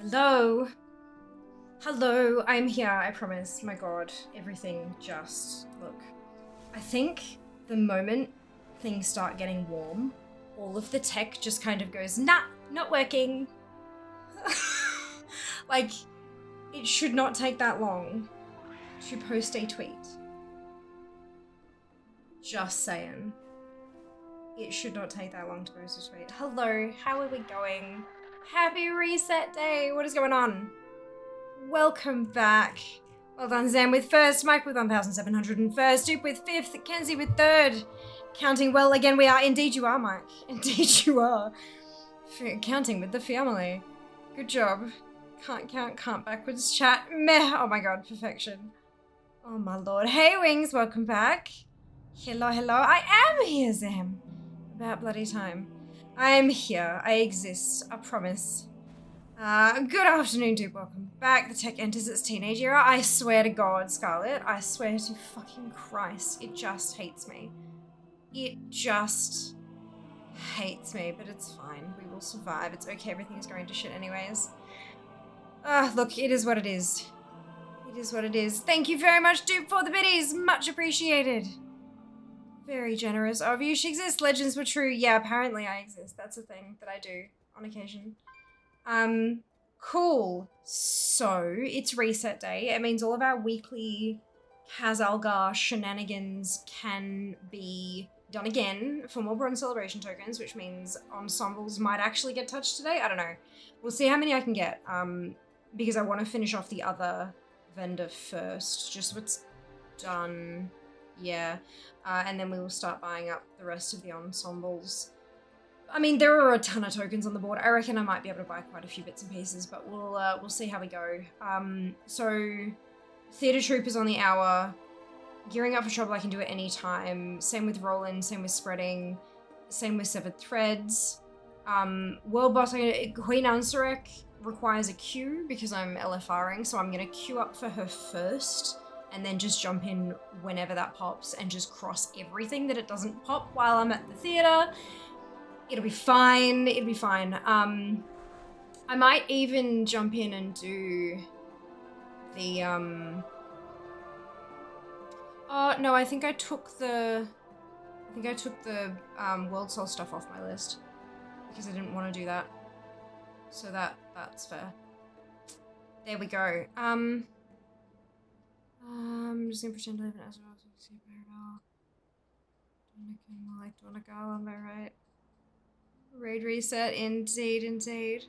Hello? Hello, I'm here, I promise. My god, everything just... Look. I think the moment things start getting warm, all of the tech just kind of goes, nah, not working. Like, it should not take that long to post a tweet. Just saying. It should not take that long to post a tweet. Hello, how are we going? Happy reset day! What is going on? Welcome back. Well done, Zam with first, Mike with 1,701st, Dupe with 5th, Kenzie with 3rd. Counting well again, we are. Indeed you are, Mike. Indeed you are. Counting with the family. Good job. Can't count, can't backwards chat. Meh. Oh my god, perfection. Oh my lord. Hey, Wings, welcome back. Hello, hello. I am here, Zam. About bloody time. I am here. I exist. I promise. Good afternoon, dude. Welcome back. The tech enters its teenage era. I swear to God, Scarlet. I swear to fucking Christ. It just hates me. It just hates me, but it's fine. We will survive. It's okay. Everything is going to shit anyways. Look, it is what it is. It is what it is. Thank you very much, dude, for the biddies. Much appreciated. Very generous of you. She exists. Legends were true. Yeah, apparently I exist. That's a thing that I do on occasion. Cool. So, it's reset day. It means all of our weekly Kazalgar shenanigans can be done again for more bronze celebration tokens, which means ensembles might actually get touched today. I don't know. We'll see how many I can get, because I want to finish off the other vendor first, just what's done. Yeah. And then we will start buying up the rest of the ensembles. I mean, there are a ton of tokens on the board. I reckon I might be able to buy quite a few bits and pieces, but we'll see how we go. So Theatre Troop is on the hour. Gearing up for trouble, I can do it any time. Same with Roland, same with Spreading, same with Severed Threads. World Boss, Queen Ansurek requires a queue because I'm LFRing, so I'm gonna queue up for her first and then just jump in whenever that pops and just cross everything that it doesn't pop while I'm at the theatre. It'll be fine. It'll be fine. I might even jump in and do the, oh, no, I think I took the World Soul stuff off my list because I didn't want to do that. So that's fair. There we go. I'm just gonna pretend I live in Azeroth. Like Donegal, am I right? Raid reset, indeed, indeed.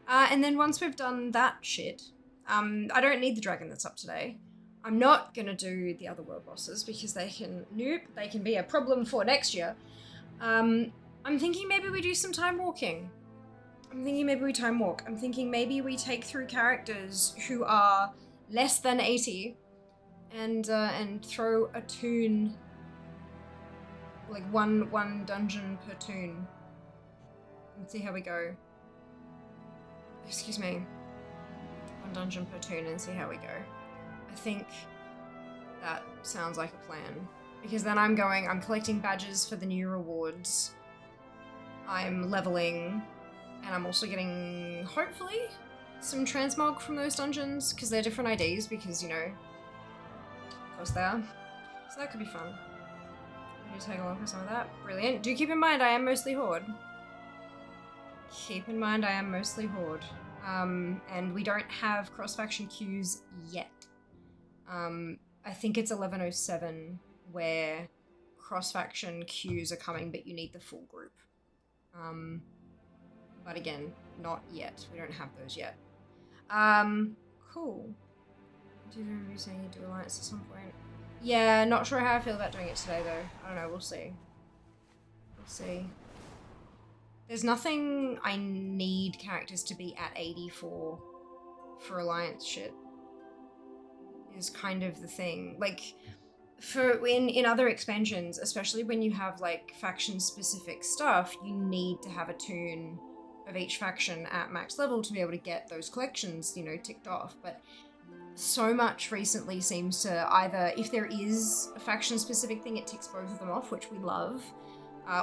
And then once we've done that shit, I don't need the dragon that's up today. I'm not gonna do the other world bosses because they can be a problem for next year. I'm thinking maybe we do some time walking. I'm thinking maybe we time walk. I'm thinking maybe we take through characters who are less than 80 and throw a toon, like one dungeon per toon. And see how we go. Excuse me. One dungeon per toon and see how we go. I think that sounds like a plan. Because then I'm collecting badges for the new rewards. I'm leveling. And I'm also getting, hopefully, some transmog from those dungeons. Because they're different IDs because, you know, of course they are. So that could be fun. I need to take a look at some of that. Brilliant. Do keep in mind I am mostly Horde. Keep in mind I am mostly Horde. And we don't have cross-faction queues yet. I think it's 1107 where cross-faction queues are coming, but you need the full group. But again, not yet. We don't have those yet. Cool. Do you remember you saying you do Alliance at some point? Yeah, not sure how I feel about doing it today though. I don't know, we'll see. We'll see. There's nothing I need characters to be at 80 for Alliance shit. Is kind of the thing. Like, in other expansions, especially when you have like faction-specific stuff, you need to have a toon of each faction at max level to be able to get those collections, you know, ticked off. But so much recently seems to either, if there is a faction-specific thing, it ticks both of them off, which we love.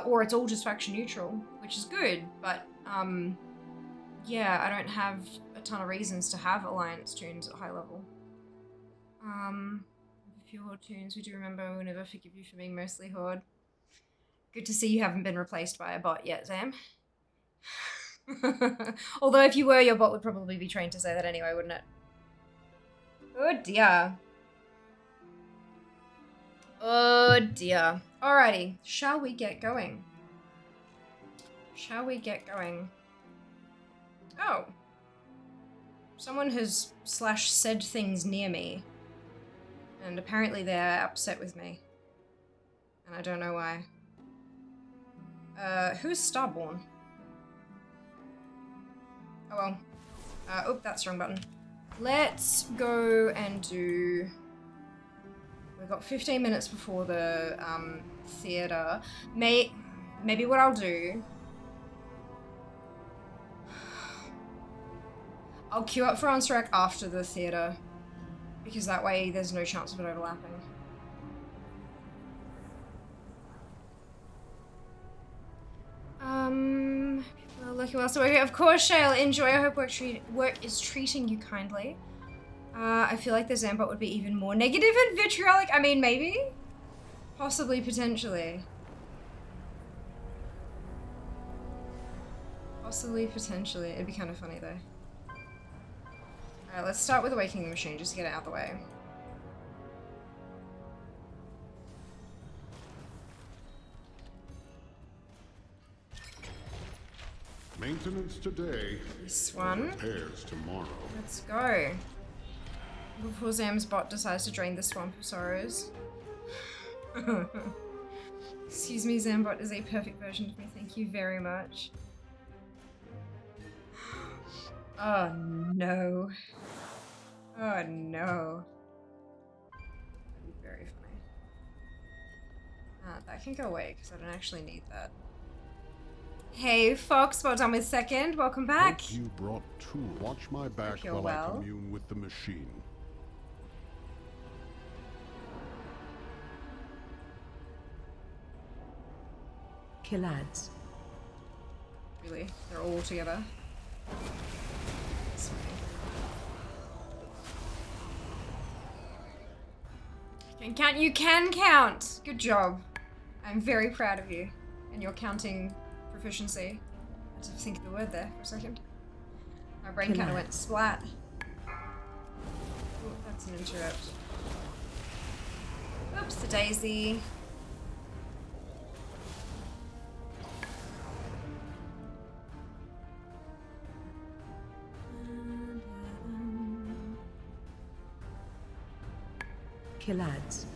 Or it's all just faction neutral, which is good, but yeah, I don't have a ton of reasons to have Alliance tunes at high level. A few Horde tunes, we do remember we'll never forgive you for being mostly Horde. Good to see you haven't been replaced by a bot yet, Zam. Although if you were, your bot would probably be trained to say that anyway, wouldn't it? Oh dear. Oh dear. Alrighty, shall we get going? Shall we get going? Oh. Someone has said things near me. And apparently they're upset with me. And I don't know why. Who's Starborn? Oh well. Oh, that's the wrong button. Let's go and do... We've got 15 minutes before the theatre. Maybe what I'll do... I'll queue up for Onstrack after the theatre. Because that way there's no chance of it overlapping. People are looking well. So okay, of course, Shale, enjoy. I hope work is treating you kindly. I feel like the Zambot would be even more negative and vitriolic. I mean, maybe? Possibly, potentially. Possibly, potentially. It'd be kind of funny, though. Alright, let's start with Awakening the Machine, just to get it out of the way. Maintenance today. This one. Repairs tomorrow. Let's go. Before Zam's bot decides to drain the Swamp of Sorrows. Excuse me, Zambot is a perfect version of me. Thank you very much. Oh no. Oh no. That'd be very funny. That can go away because I don't actually need that. Hey Fox, well done with second. Welcome back. Hope you brought two. Watch my back while I commune with the machine. Kill ads. Really? They're all together? You can count! Good job. I'm very proud of you and your counting proficiency. I had to think of the word there for a second. My brain kind of went splat. Oh, that's an interrupt. Oops, the daisy. Kill ads.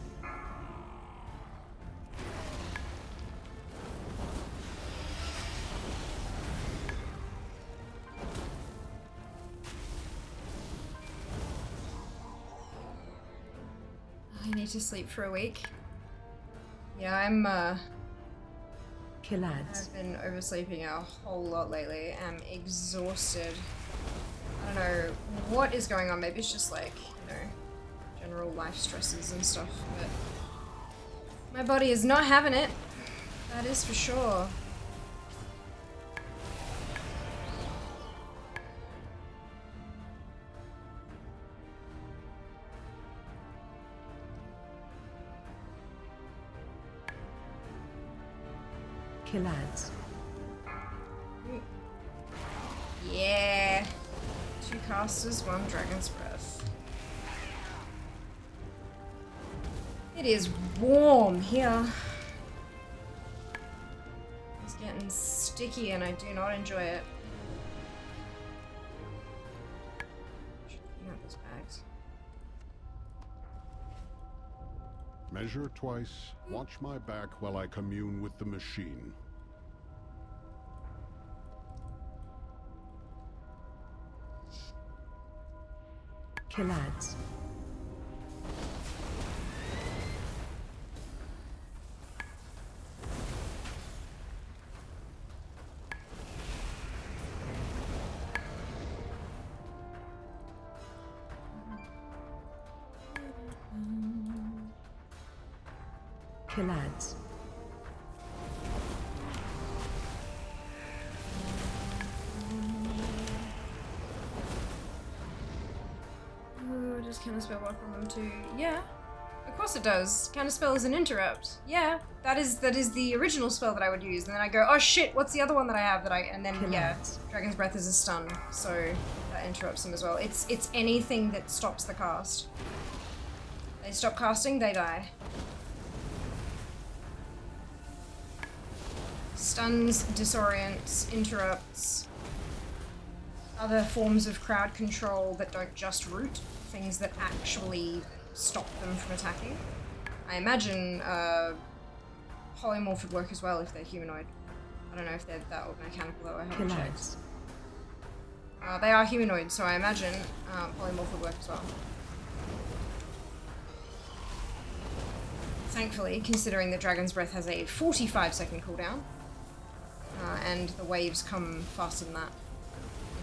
I need to sleep for a week. Yeah, I'm Kill ads. I've been oversleeping a whole lot lately. I'm exhausted. I don't know what is going on. Maybe it's just like, you know, general life stresses and stuff, but my body is not having it. That is for sure. Kill ads. Yeah. 2 casters, 1 dragon's breath. It is warm here. It's getting sticky and I do not enjoy it. Should clean out those bags. Measure twice. Watch my back while I commune with the machine. Kill ads. Kill ads. Does counterspell work on them too? Yeah. Of course it does. Counterspell is an interrupt. Yeah. That is the original spell that I would use. And then I go, oh shit, what's the other one that I have that I and then yeah, Killads. Dragon's Breath is a stun, so that interrupts them as well. It's anything that stops the cast. They stop casting, they die. Stuns, disorients, interrupts, other forms of crowd control that don't just root, things that actually stop them from attacking. I imagine polymorph would work as well if they're humanoid. I don't know if they're that mechanical though, I haven't checked. Killads. They are humanoid, so I imagine polymorph would work as well. Thankfully, considering that Dragon's Breath has a 45-second cooldown, and the waves come faster than that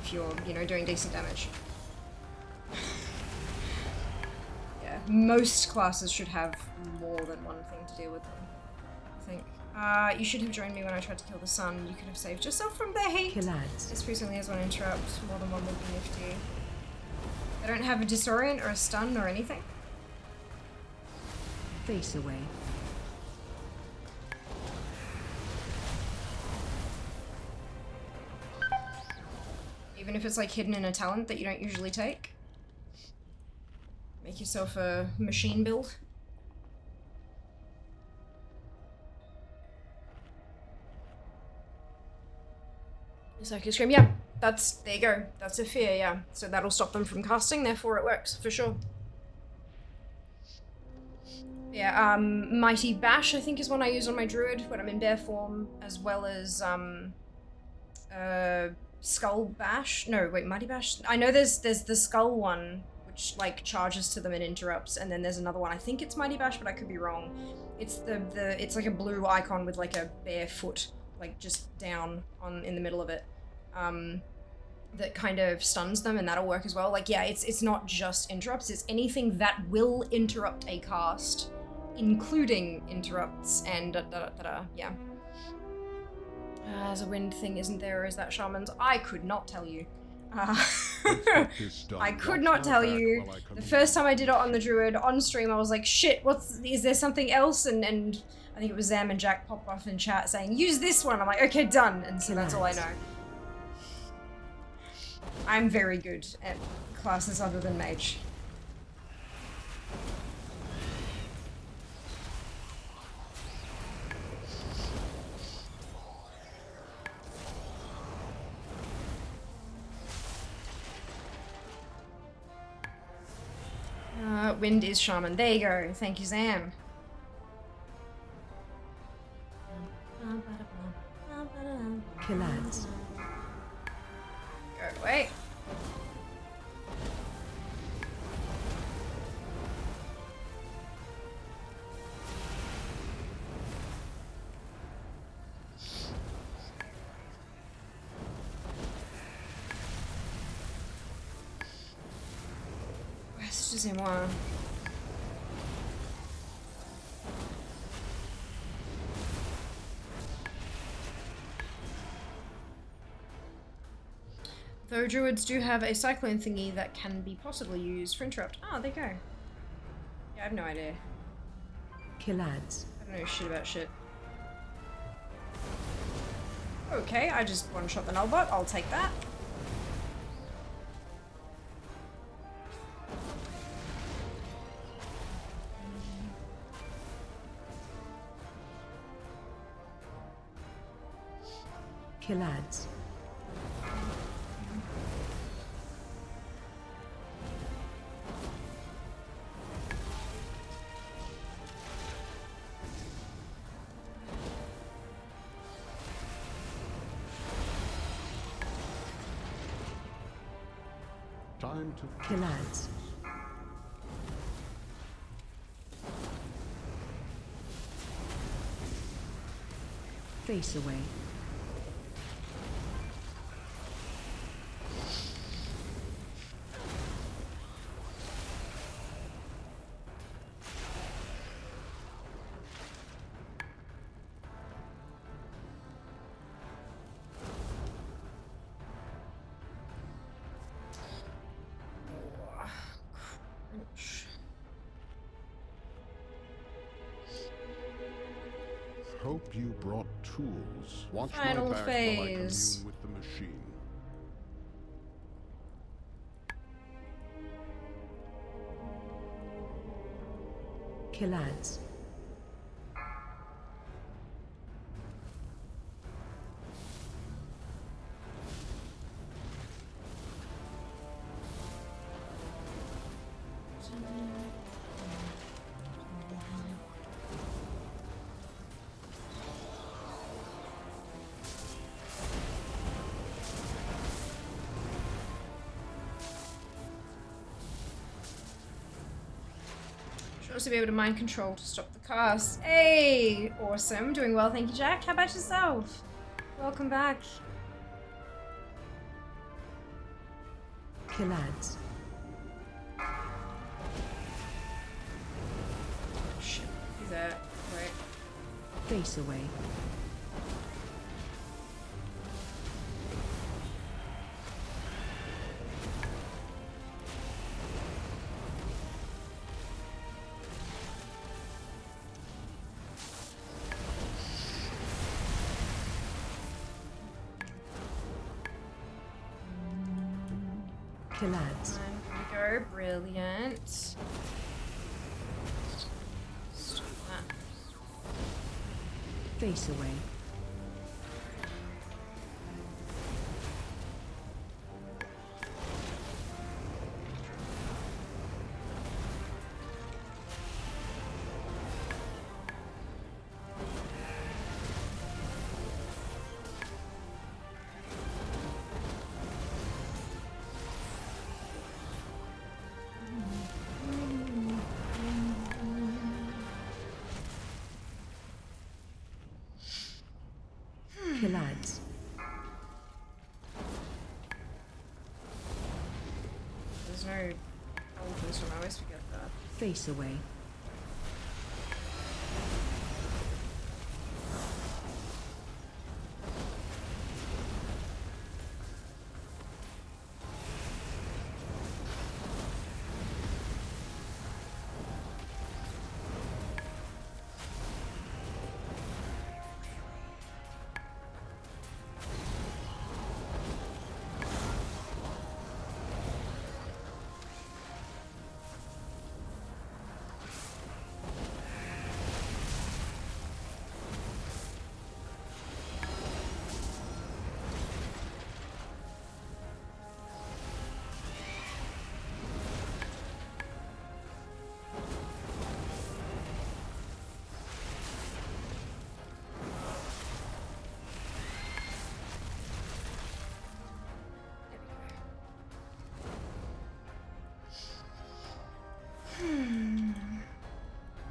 if you're, you know, doing decent damage. Yeah, most classes should have more than one thing to deal with them, I think. You should have joined me when I tried to kill the sun. You could have saved yourself from the heat. Killads. This priest only has one interrupt. More than one would be nifty. They don't have a disorient or a stun or anything. Face away. Even if it's like hidden in a talent that you don't usually take. Make yourself a machine build. Psychic Scream, yeah. There you go. That's a fear, yeah. So that'll stop them from casting, therefore it works, for sure. Yeah, Mighty Bash, I think, is one I use on my druid when I'm in bear form, as well as, Skull Bash? No, wait, Mighty Bash? I know there's the Skull one, which, like, charges to them and interrupts, and then there's another one. I think it's Mighty Bash, but I could be wrong. It's it's like a blue icon with, like, a bare foot, like, just down in the middle of it. That kind of stuns them, and that'll work as well. Like, yeah, it's not just interrupts, it's anything that will interrupt a cast, including interrupts and yeah. As a wind thing, isn't there, or is that shamans? I could not tell you. I could not tell you. The first time I did it on the druid on stream, I was like, shit, is there something else? And I think it was Zam and Jack popped off in chat saying, use this one. I'm like, okay, done. And so that's all I know. I'm very good at classes other than mage. Wind is shaman. There you go. Thank you, Zam. Killads. Go away. Excusez-moi. Though druids do have a cyclone thingy that can be possibly used for interrupt. Ah, there you go. Yeah, I have no idea. Killads. I don't know shit about shit. Okay, I just one-shot the nullbot. I'll take that. Killads. Time to Killads. Face away. you brought tools. Watch Final my back phase. while I commune with the machine. Kilads. Should also be able to mind control to stop the cast. Hey! Awesome. Doing well, thank you, Jack. How about yourself? Welcome back. Kilads. Shit. He's there. Right. Face away. Kilads. I'm gonna go. Brilliant. Stop that. Face away. Kilads. There's no altars from. I always forget that. Face away.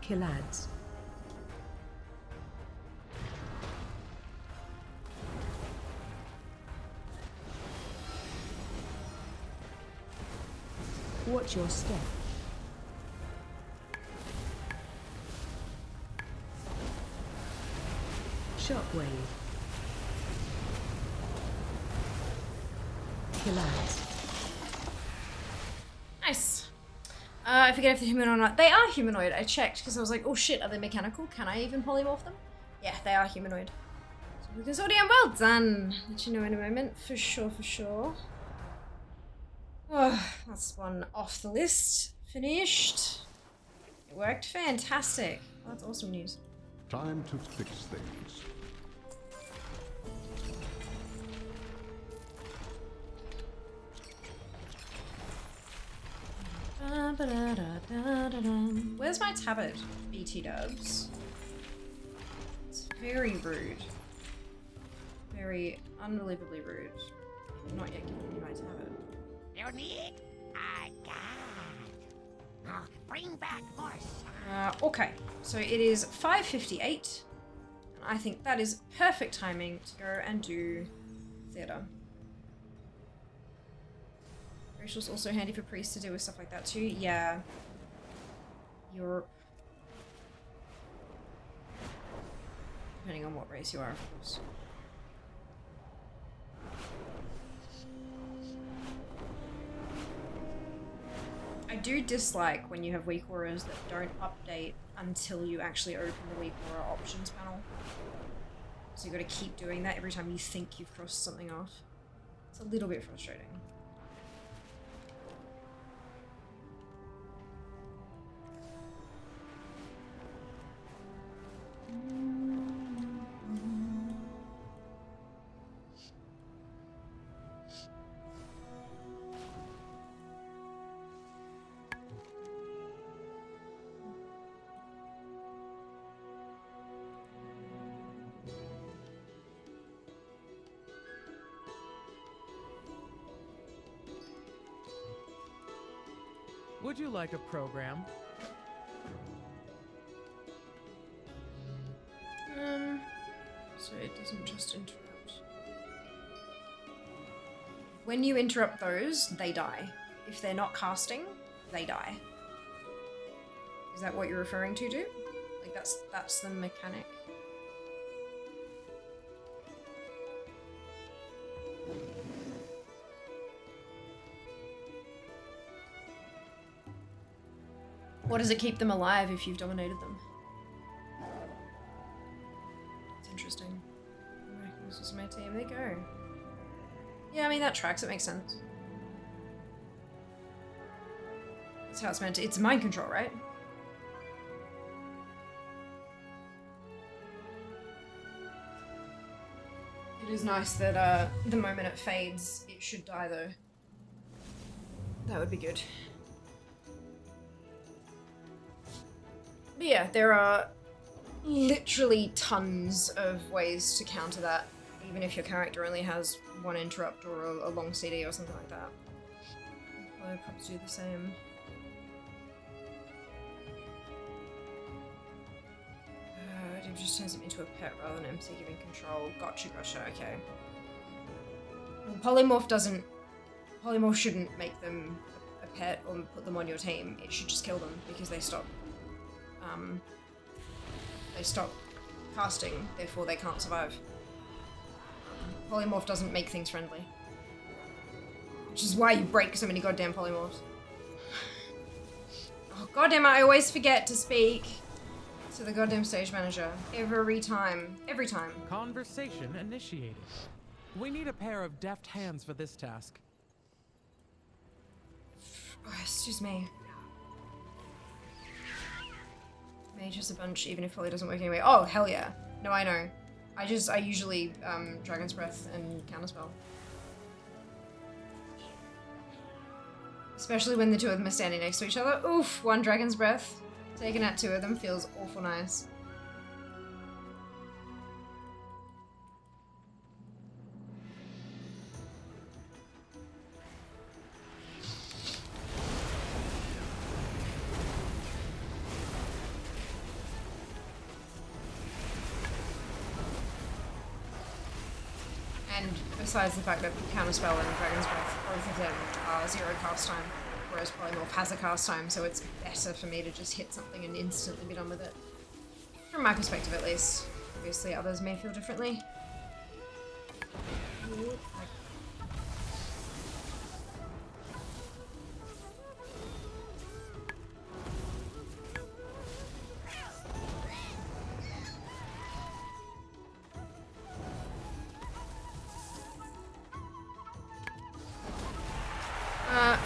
Kilads. Watch your step. Shockwave. Kilads. Nice. I forget if they're human or not. They are humanoid. I checked because I was like, oh shit, are they mechanical? Can I even polymorph them? Yeah, they are humanoid. So because audio, well done. Let you know in a moment. For sure, for sure. Oh, that's one off the list. Finished. It worked fantastic. Oh, that's awesome news. Time to fix things. Where's my tablet, BT dubs? It's very rude. Very unbelievably rude. I'm not yet giving you my tablet. You need a guide. I'll bring back horse. Okay, so it is 5:58. And I think that is perfect timing to go and do theatre. Rachel's also handy for priests to deal with stuff like that too. Yeah. Europe. Depending on what race you are, of course. I do dislike when you have weak auras that don't update until you actually open the weak aura options panel. So you got to keep doing that every time you think you've crossed something off. It's a little bit frustrating. Would you like a program? So it doesn't just interrupt. When you interrupt those, they die. If they're not casting, they die. Is that what you're referring to, dude? Like that's the mechanic. What does it keep them alive if you've dominated them? It's interesting. This is my team. There you go. Yeah, I mean, that tracks. It makes sense. That's how it's meant to. It's mind control, right? It is nice that the moment it fades, it should die, though. That would be good. But yeah, there are literally tons of ways to counter that, even if your character only has one interrupt or a long CD or something like that. I'll probably do the same. It just turns it into a pet rather than MC giving control. Gotcha, okay. Well, Polymorph doesn't... Polymorph shouldn't make them a pet or put them on your team. It should just kill them because they stop casting, therefore they can't survive. Polymorph doesn't make things friendly. Which is why you break so many goddamn polymorphs. Oh goddamn, I always forget to speak to the goddamn stage manager. Every time. Conversation initiated. We need a pair of deft hands for this task. Oh, excuse me. Mage is a bunch, even if Polly doesn't work anyway. Oh, hell yeah. No, I know. I usually, Dragon's Breath and Counterspell. Especially when the two of them are standing next to each other. Oof, one Dragon's Breath. Taking out two of them feels awful nice. And besides the fact that Counterspell and Dragon's Breath, both of them are 0 cast time, whereas Polymorph has a cast time, so it's better for me to just hit something and instantly be done with it. From my perspective, at least. Obviously, others may feel differently.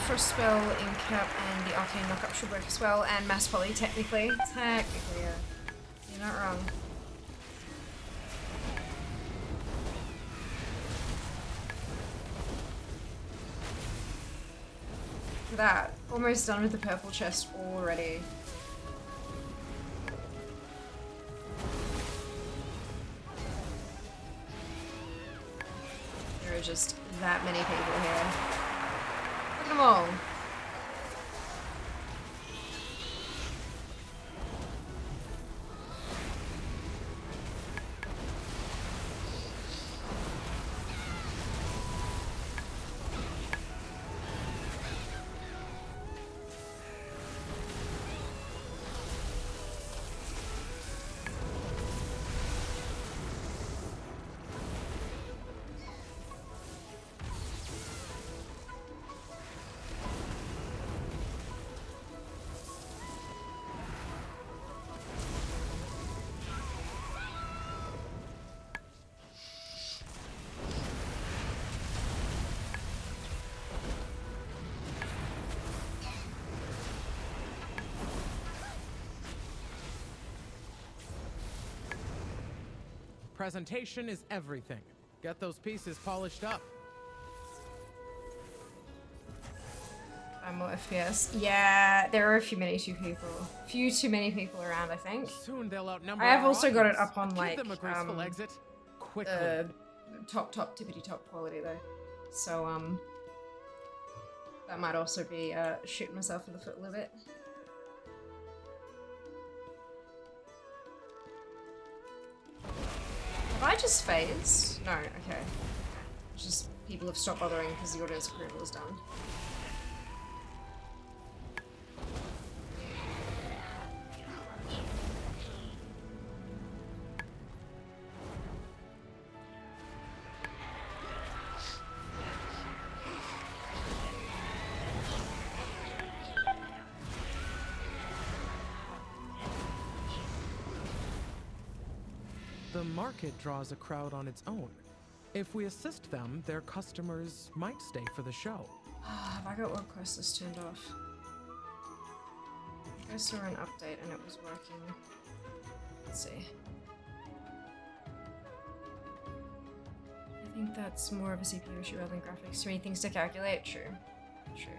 Frost Spell, Incap, and the Arcane Knockup should work as well, and Mass Poly, technically. Technically, yeah. You're not wrong. Look at that. Almost done with the purple chest already. There are just that many people here. Look at them all. Presentation is everything. Get those pieces polished up. More FPS. Yeah, there are a few too many people around, I think. Soon they'll outnumber I have our also got it audience. up on, Give like, them a graceful exit. Quickly. top tippity top quality though. So that might also be shooting myself in the foot a little bit. Have I just phased? No, okay. It's just people have stopped bothering because the audience approval is done. The market draws a crowd on its own. If we assist them, their customers might stay for the show. Have I got work quest list turned off? I saw an update and it was working. Let's see. I think that's more of a CPU issue rather than graphics. Too many things to calculate? True. True.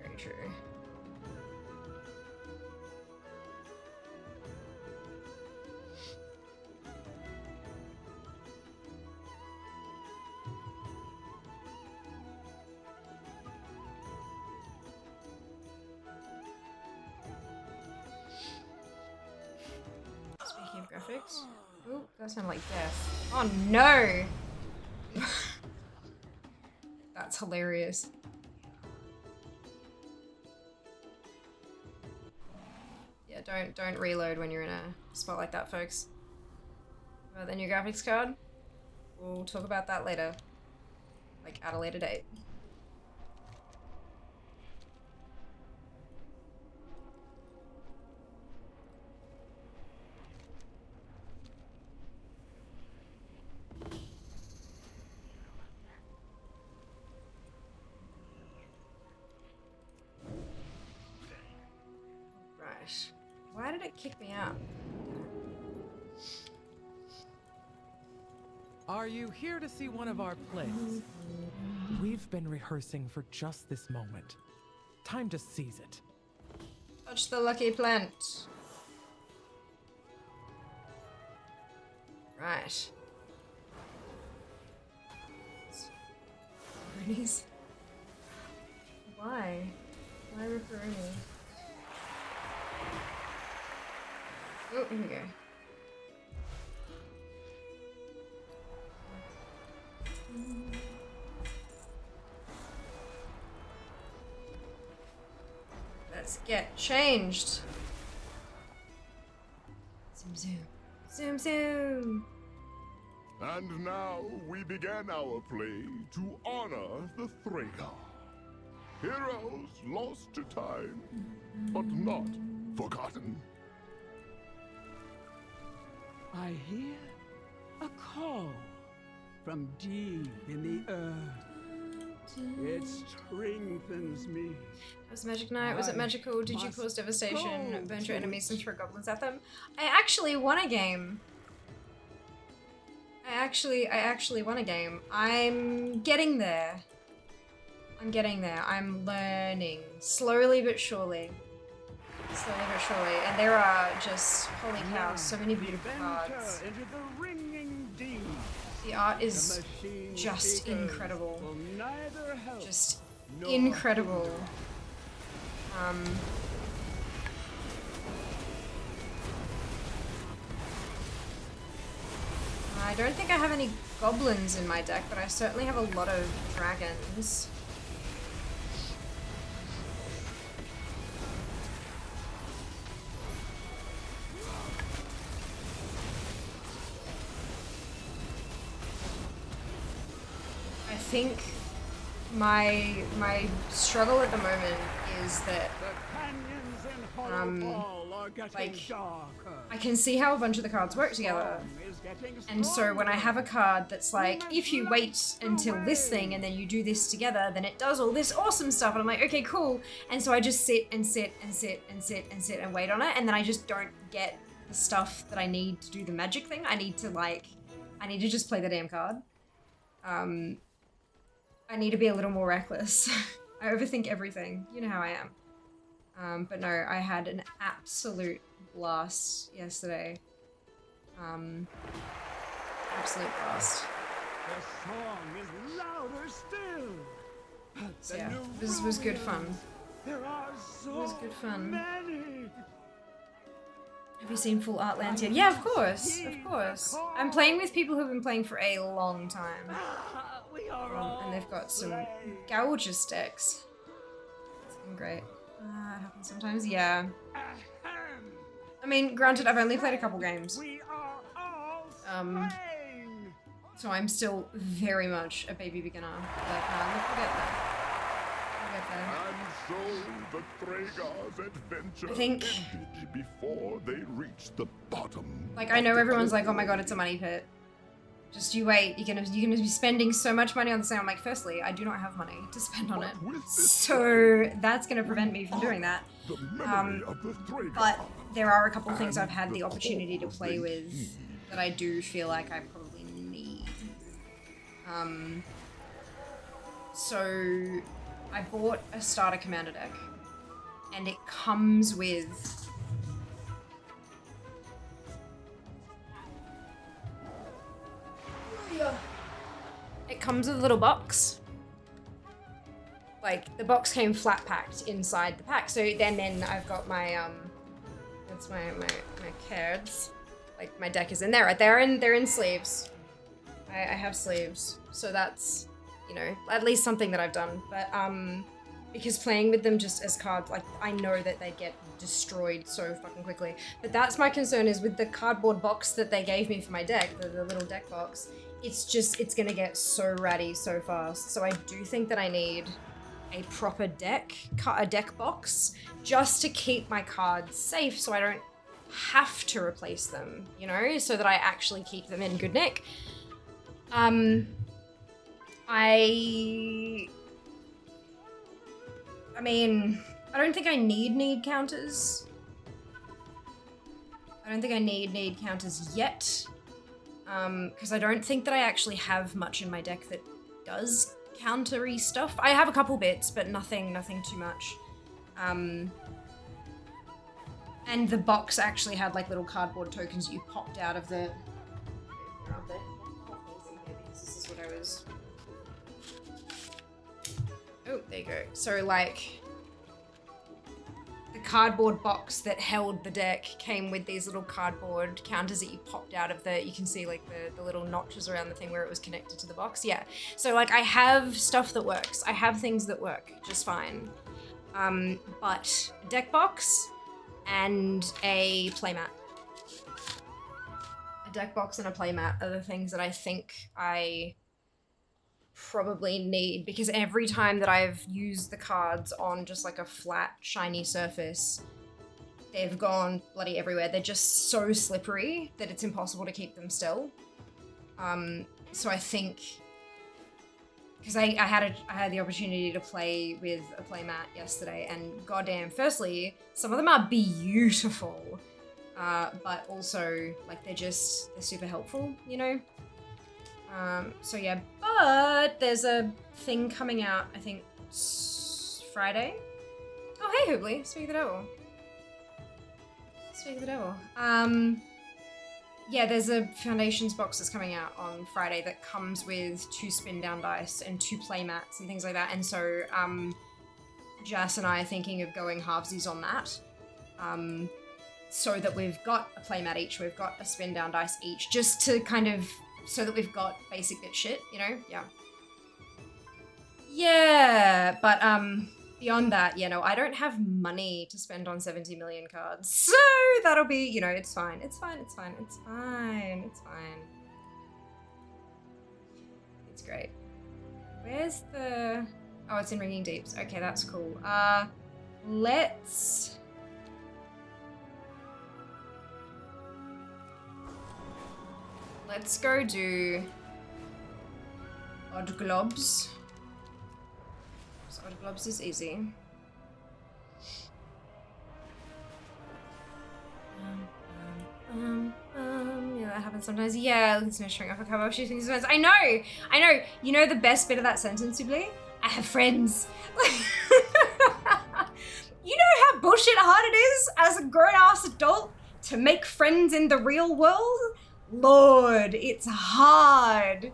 Very true. Speaking of graphics. Oh, that sounded like death. Oh no! That's hilarious. Yeah, don't reload when you're in a spot like that, folks. About the new graphics card? We'll talk about that later. Like, at a later date. Right. Why did it kick me out? Are you here to see one of our plays? We've been rehearsing for just this moment. Time to seize it. Touch the lucky plant. Right. Ripperonis? Why? Why ripperoni? Oh, here we go. Let's get changed. Zoom, zoom. Zoom, zoom. And now we begin our play to honor the Thragar. Heroes lost to time, but not forgotten. I hear a call from deep in the earth. It strengthens me. Was Magic Knight? Was it magical? Did you cause devastation? go Burn your to enemies it. and throw goblins at them? I actually won a game. I actually won a game. I'm getting there. I'm getting there. I'm learning. Slowly but surely. Slowly but surely. And there are just, holy cow, so many beautiful cards. Into the ringing deep. The art The is machine just seekers incredible. will neither help Just nor incredible. I don't think I have any goblins in my deck, but I certainly have a lot of dragons. I think my struggle at the moment is that The canyons in Horrorfall are getting like, darker. I can see how a bunch of the cards work together. Storm is getting And so when I have a card that's like, if you wait until this thing and then you do this together, then it does all this awesome stuff. And I'm like, okay, cool. And so I just sit and sit and sit and sit and sit and wait on it. And then I just don't get the stuff that I need to do the magic thing. I need to just play the damn card. I need to be a little more reckless. I overthink everything. You know how I am. But no, I had an absolute blast yesterday. Absolute blast. The song is louder still. So yeah, this was good fun. There are so It was good fun. many. Have you seen full Artlands yet? Yeah, of course, of course. I'm playing with people who've been playing for a long time. We are all And they've got some slain. gorgeous decks. It's been great. It happens sometimes, yeah. Ahem. I mean, granted, I've only played a couple games. We are all Um, slain. So I'm still very much a baby beginner. But look, we'll get there. We'll get there. And so the Thragar's adventure I think- ended before they reached the bottom. Like, I know everyone's like, oh my god, it's a money pit. Just you wait, you're gonna be spending so much money on this thing. I'm like, firstly, I do not have money to spend on it. But with this So that's gonna prevent me from doing that. the memory of the Thragar. But there are a couple things I've had the opportunity to play with that I do feel like I probably need. So I bought a starter commander deck, and it comes with a little box. Like, the box came flat packed inside the pack. So then I've got my that's my cards. Like, my deck is in there, right? They're in sleeves. I have sleeves. So that's, you know, at least something that I've done. But because playing with them just as cards, like, I know that they get destroyed so fucking quickly. But that's my concern, is with the cardboard box that they gave me for my deck, the little deck box, it's gonna get so ratty so fast. So I do think that I need a proper deck box, just to keep my cards safe so I don't have to replace them, you know, so that I actually keep them in good nick. I mean, I don't think I need counters. I don't think I need counters yet. Because I don't think that I actually have much in my deck that does countery stuff. I have a couple bits, but nothing too much. And the box actually had like little cardboard tokens that you popped out of the... This is what I was... Oh, there you go. So like, the cardboard box that held the deck came with these little cardboard counters that you popped out of the, you can see like the little notches around the thing where it was connected to the box. Yeah. So like, I have stuff that works. I have things that work just fine. But a deck box and a playmat. A deck box and a playmat are the things that I think I probably need, because every time that I've used the cards on just like a flat, shiny surface, they've gone bloody everywhere. They're just so slippery that it's impossible to keep them still. So I think, because I had the opportunity to play with a playmat yesterday, and goddamn, firstly, some of them are beautiful, but also like they're super helpful, you know. So yeah, but there's a thing coming out, I think, Friday. Oh, hey, Hoobly, speak of the devil. Speak of the devil. Yeah, there's a Foundations box that's coming out on Friday that comes with 2 spin down dice and 2 playmats and things like that. And so, Jas and I are thinking of going halvesies on that. So that we've got a playmat each, we've got a spin down dice each, just to kind of, so that we've got basic bit shit, you know? Yeah. Yeah, but beyond that, you know, I don't have money to spend on 70 million cards. So that'll be, you know, it's fine. It's fine, it's fine, it's fine, it's fine. It's great. Where's the... Oh, it's in Ringing Deeps. Okay, that's cool. Let's go do Odd Globs. So Odd Globs is easy. Yeah, that happens sometimes. Yeah, it's no showing off a cover. She thinks it's I know. You know the best bit of that sentence, Sibley? I have friends. You know how bullshit hard it is as a grown-ass adult to make friends in the real world? Lord, it's hard.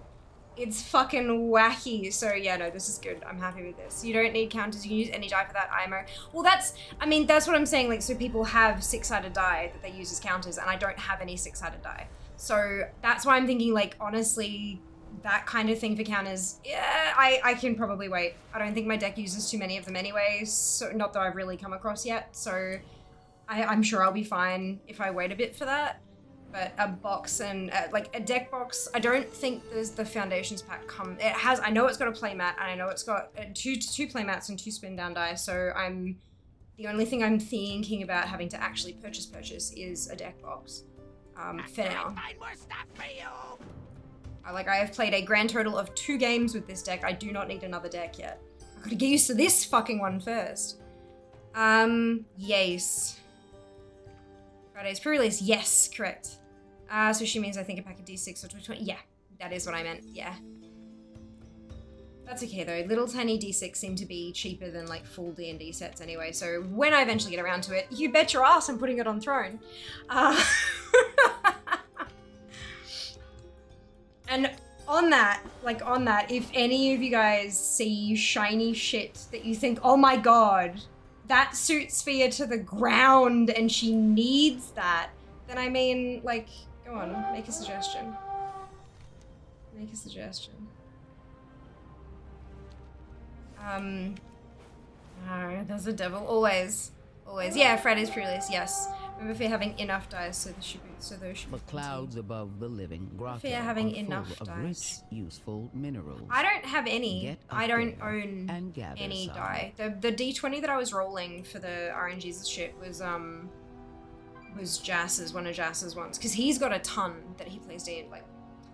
It's fucking wacky. So yeah, no, this is good. I'm happy with this. You don't need counters. You can use any die for that IMO. Well, that's what I'm saying. Like, so people have six-sided die that they use as counters, and I don't have any six-sided die. So that's why I'm thinking, like, honestly, that kind of thing for counters, yeah, I can probably wait. I don't think my deck uses too many of them anyway, so not that I've really come across yet. So I'm sure I'll be fine if I wait a bit for that. But a box and like a deck box, I don't think there's the foundations pack come. It has, I know it's got a playmat, and I know it's got two playmats and 2 spin down die. So the only thing I'm thinking about having to actually purchase is a deck box for now. Find more stuff for you. I have played a grand total of 2 games with this deck. I do not need another deck yet. I gotta get used to this fucking one first. Yes. Friday's pre-release, yes, correct. So she means I think a pack of D6 or 20. Yeah, that is what I meant, yeah. That's okay though, little tiny D6 seem to be cheaper than like full D&D sets anyway, so when I eventually get around to it, you bet your ass I'm putting it on Throne. And on that, if any of you guys see shiny shit that you think, oh my god, that suits Sphere to the ground and she needs that, then I mean, like, go on, make a suggestion. Make a suggestion. No, there's a devil, always. Always. Yeah, Friday's pre-release, yes. Remember Fear having enough dice so those should be The clouds above the living grotto Fear having are enough full of dice. rich, useful minerals. I don't have any. Get up I don't there own and gather any some. die. The D20 that I was rolling for the RNGs shit was Jass's, one of Jass's ones, because he's got a ton that he plays D&D, like,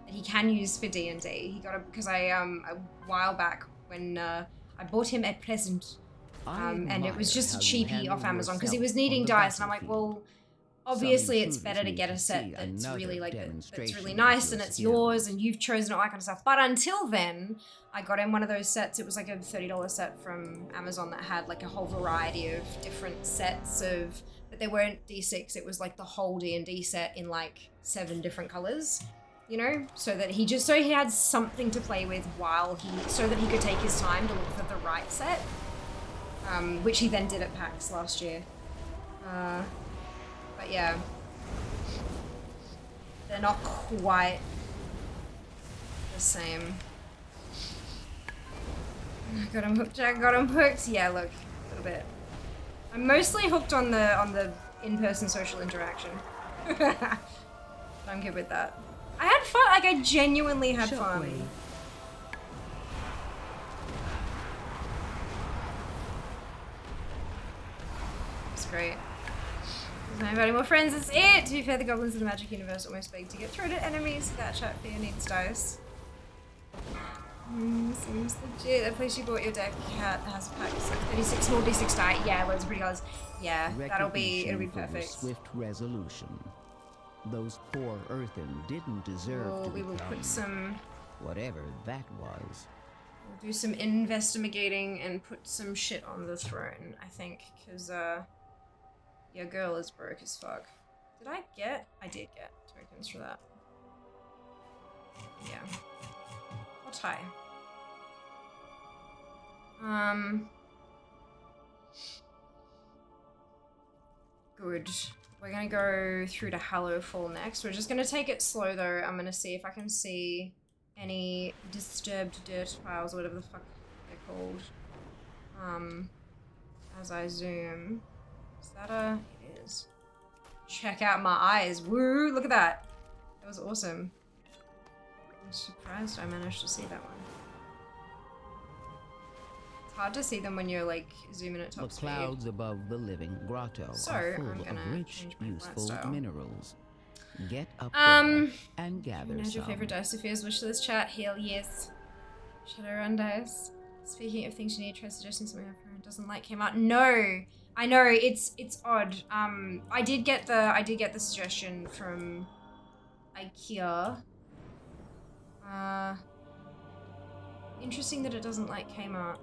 that he can use for D&D. He got because I a while back when I bought him a present, and it was just a cheapie off Amazon because he was needing dice, and I'm like, well, obviously it's better to get a set that's really like that's really nice and it's yours and you've chosen all that kind of stuff. But until then, I got him one of those sets. It was like a $30 set from Amazon that had like a whole variety of different sets of, but they weren't D6. It was like the whole D&D set in like 7 different colors, you know, so that he had something to play with so that he could take his time to look for the right set, which he then did at PAX last year. But yeah, they're not quite the same. I got him hooked, Jack got him hooked. Yeah, look, a little bit. I'm mostly hooked on the in-person social interaction. I'm good with that. I had fun, like I genuinely had fun. It's great. There's no more friends, it's it! To be fair, the goblins of the magic universe almost beg to get thrown at enemies. That chat fear needs dice. Seems legit. That place you bought your deck has a pack of 36 more D6 die. Yeah, loads of pretty colors. Yeah, it'll be perfect. Swift resolution. Those poor earthen didn't deserve to we will become put some, whatever that was. we'll do some investigating and put some shit on the throne, I think, because your girl is broke as fuck. I did get tokens for that. Yeah. I'll tie. Good. We're gonna go through to Hallowfall next. We're just gonna take it slow though. I'm gonna see if I can see any disturbed dirt piles or whatever the fuck they're called. As I zoom. Is that it is. Check out my eyes. Woo, look at that. That was awesome. I'm surprised I managed to see that one. It's hard to see them when you're like zooming at top The speed. clouds above the living grotto So, are full I'm gonna of rich, change my useful lifestyle. minerals. Get up there and gather Name some. your favorite dice Sophia's wish list chat. Hell yes. Shadowrun dice. Speaking of things you need, try suggesting something her friend doesn't like came out. No! I know it's odd. I did get the suggestion from IKEA. Interesting that it doesn't like Kmart.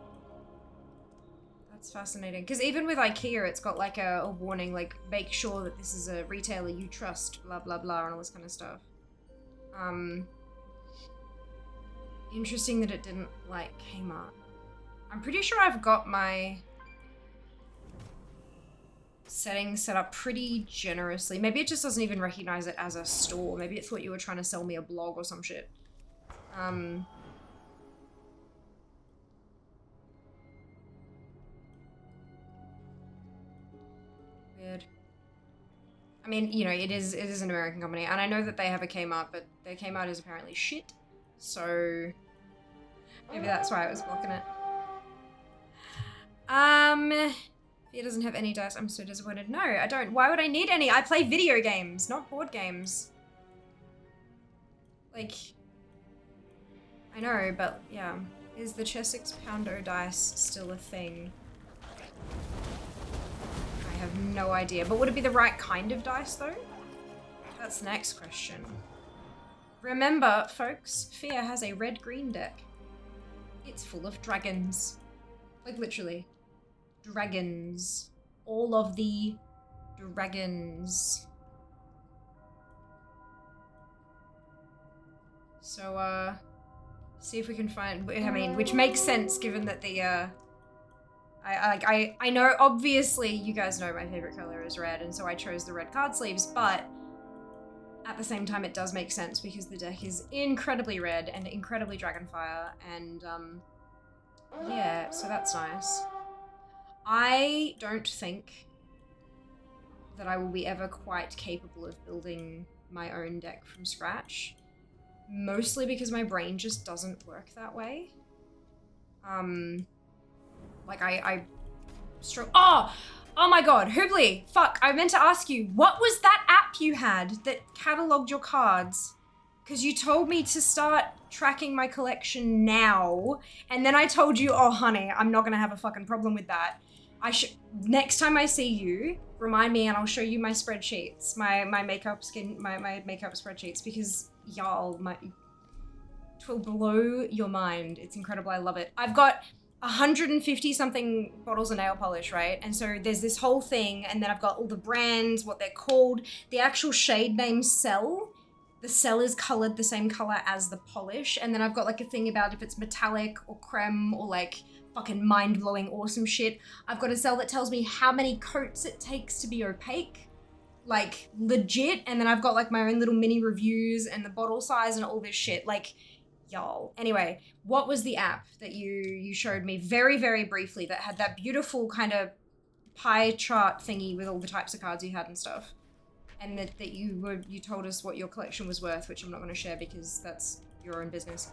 That's fascinating. Because even with IKEA, it's got like a warning, like make sure that this is a retailer you trust, blah blah blah, and all this kind of stuff. Interesting that it didn't like Kmart. I'm pretty sure I've got my settings set up pretty generously. Maybe it just doesn't even recognize it as a store. Maybe it thought you were trying to sell me a blog or some shit. Weird. I mean, you know, it is an American company, and I know that they have a Kmart, but their Kmart is apparently shit. So maybe that's why I was blocking it. It doesn't have any dice. I'm so disappointed. No, I don't. Why would I need any? I play video games, not board games. Like, I know, but yeah. Is the Chessex Poundo dice still a thing? I have no idea. But would it be the right kind of dice, though? That's the next question. Remember, folks, Fear has a red-green deck. It's full of dragons. Like, literally. Dragons. All of the dragons. So, see if we can find, I mean, which makes sense given that the, I know, obviously, you guys know my favorite color is red, and so I chose the red card sleeves, but at the same time, it does make sense because the deck is incredibly red and incredibly Dragonfire, and, yeah, so that's nice. I don't think that I will be ever quite capable of building my own deck from scratch. Mostly because my brain just doesn't work that way. Like oh my god, Hoobly, fuck, I meant to ask you, what was that app you had that catalogued your cards? Because you told me to start tracking my collection now, and then I told you, oh honey, I'm not gonna have a fucking problem with that. Next time I see you, remind me and I'll show you my spreadsheets, my makeup spreadsheets, because y'all, it will blow your mind. It's incredible, I love it. I've got 150 something bottles of nail polish, right? And so there's this whole thing, and then I've got all the brands, what they're called, the actual shade name cell. The cell is colored the same color as the polish, and then I've got like a thing about if it's metallic or creme or like fucking mind-blowing awesome shit. I've got a cell that tells me how many coats it takes to be opaque, like legit, and then I've got like my own little mini reviews and the bottle size and all this shit, like, y'all. Anyway, what was the app that you showed me very, very briefly that had that beautiful kind of pie chart thingy with all the types of cards you had and stuff? And that you told us what your collection was worth, which I'm not going to share because that's your own business.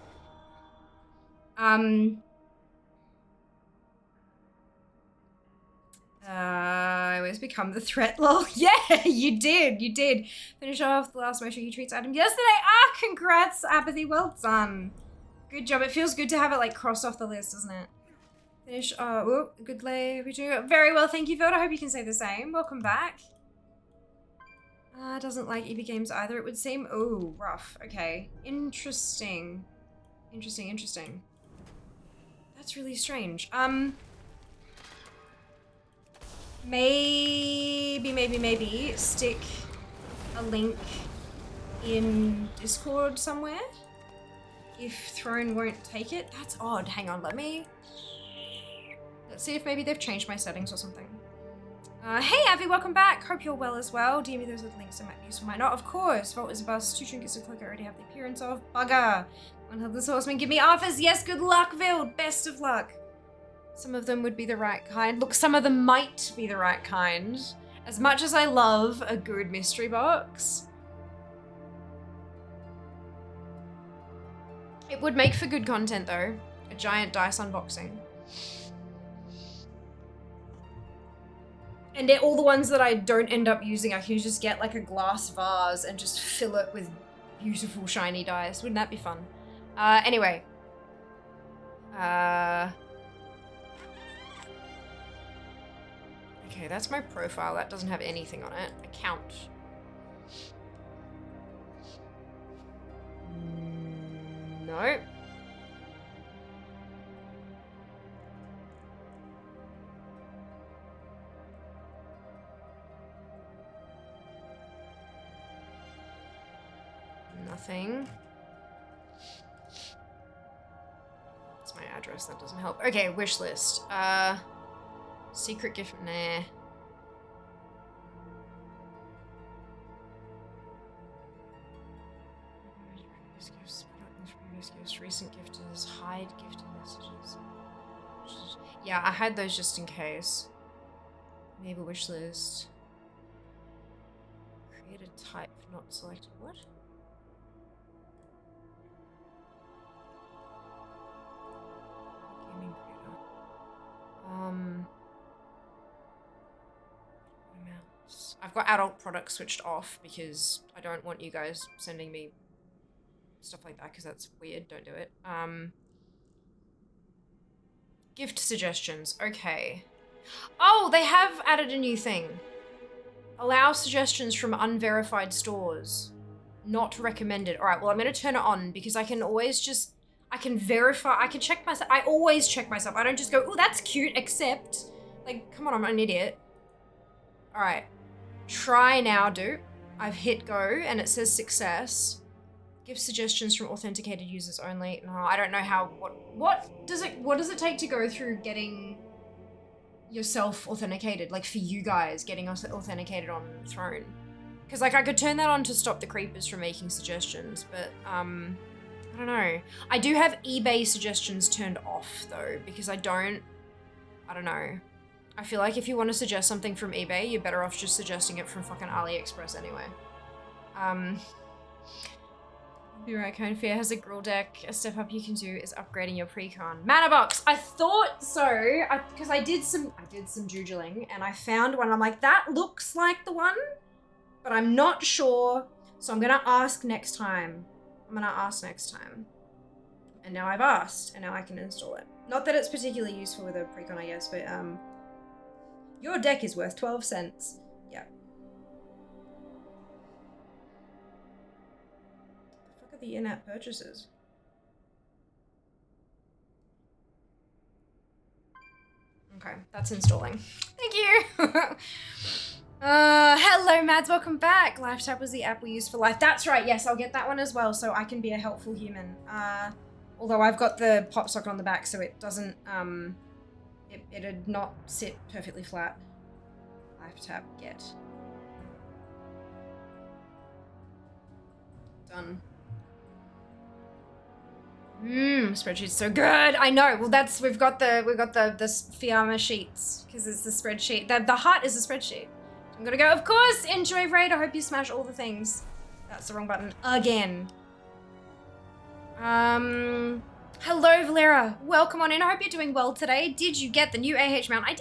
I always become the threat, lol. Yeah, you did. Finish off the last Motion You Treats item yesterday. Ah, congrats, Apathy, well done. Good job. It feels good to have it like crossed off the list, doesn't it? Finish, good lay. We do very well, thank you, Vote. I hope you can say the same. Welcome back. Doesn't like EB games either, it would seem. Oh, rough. Okay. Interesting. Interesting. That's really strange. Maybe stick a link in Discord somewhere if Throne won't take it. That's odd. Hang on, let's see if maybe they've changed my settings or something. Hey Avi, welcome back. Hope you're well as well. DM me those other links that might be useful, might not. Of course. Vault is a bust. 2 trinkets of cloak I already have the appearance of. Bugger. One headless horseman, give me offers. Yes, good luck, Vild. Best of luck. Some of them would be the right kind. Look, some of them might be the right kind. As much as I love a good mystery box, it would make for good content though. A giant dice unboxing. And all the ones that I don't end up using, I can just get like a glass vase and just fill it with beautiful shiny dice. Wouldn't that be fun? Anyway. Okay, that's my profile. That doesn't have anything on it. Account. No. Nothing. That's my address. That doesn't help. Okay, wish list. Secret gift. Nah. Recent gifters, hide gifted messages. Yeah, I had those just in case. Maybe wish list. Create a type not selected. What? Gaming creator. Amounts. I've got adult products switched off because I don't want you guys sending me stuff like that because that's weird. Don't do it. Gift suggestions. Okay. Oh, they have added a new thing. Allow suggestions from unverified stores. Not recommended. All right, well, I'm going to turn it on because I can always just, I can verify, I can check myself. I always check myself. I don't just go, oh, that's cute, except, like, come on, I'm an idiot. All right. Try now, dupe. I've hit go and it says success. Give suggestions from authenticated users only. No, I don't know how, what does it take to go through getting yourself authenticated? Like for you guys, getting us authenticated on Throne. Because like I could turn that on to stop the creepers from making suggestions, but I don't know. I do have eBay suggestions turned off though, because I don't know. I feel like if you want to suggest something from eBay, you're better off just suggesting it from fucking AliExpress anyway. Be right, Cone Fear has a grill deck. A step up you can do is upgrading your pre-con. Mana box! I thought so, because I did some doodling and I found one. I'm like, that looks like the one, but I'm not sure. So I'm gonna ask next time. And now I've asked, and now I can install it. Not that it's particularly useful with a pre-con, I guess, but your deck is worth 12 cents. Yeah. The in-app purchases. Okay, that's installing. Thank you. Hello, Mads. Welcome back. LifeTap was the app we used for life. That's right. Yes, I'll get that one as well, so I can be a helpful human. Although I've got the pop socket on the back, so it doesn't. It'd not sit perfectly flat. LifeTap get done. Spreadsheet's so good. I know. Well, we've got the Fiamma sheets because it's the spreadsheet. The heart is the spreadsheet. I'm gonna go. Of course, enjoy raid. I hope you smash all the things. That's the wrong button again. Hello, Valera. Welcome on in. I hope you're doing well today. Did you get the new AH mount? I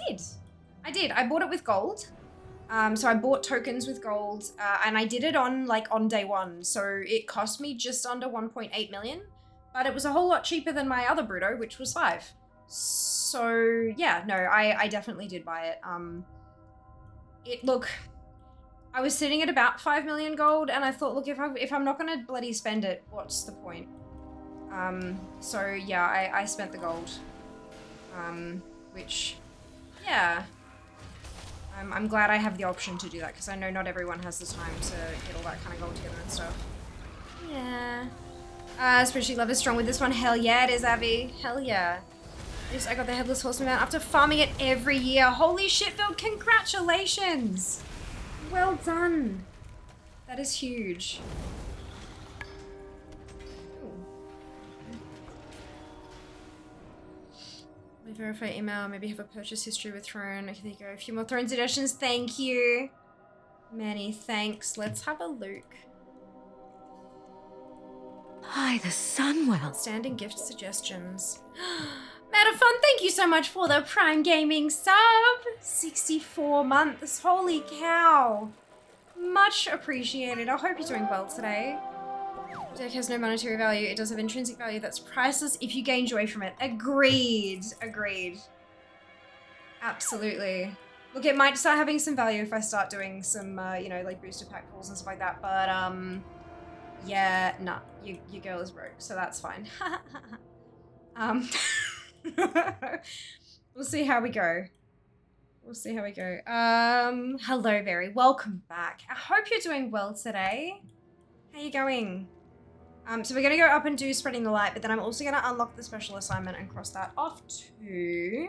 did. I bought it with gold. So I bought tokens with gold, and I did it on day one. So it cost me just under 1.8 million. But it was a whole lot cheaper than my other Bruto, which was 5. So yeah, no, I definitely did buy it. Look, I was sitting at about 5 million gold, and I thought, look, if I'm not gonna bloody spend it, what's the point? So yeah, I spent the gold, which, yeah, I'm glad I have the option to do that because I know not everyone has the time to get all that kind of gold together and stuff. Yeah. Spreadsheet love is strong with this one. Hell yeah, it is, Abby. Hell yeah. Yes, I got the Headless Horseman mount after farming it every year. Holy shit, Phil, congratulations. Well done. That is huge. Verify email, maybe have a purchase history with Throne. Okay, there you go. A few more Thrones editions. Thank you. Many thanks. Let's have a look. Hi, the Sunwell. Outstanding gift suggestions. Matafun, thank you so much for the Prime Gaming sub. 64 months. Holy cow. Much appreciated. I hope you're doing well today. The deck has no monetary value. It does have intrinsic value that's priceless if you gain joy from it. Agreed. Agreed. Absolutely. Look, it might start having some value if I start doing some, you know, like booster pack pulls and stuff like that. But, yeah, nah, your girl is broke, so that's fine. We'll see how we go. We'll see how we go. Hello, Berry. Welcome back. I hope you're doing well today. How you going? So we're gonna go up and do Spreading the Light, but then I'm also gonna unlock the special assignment and cross that off too.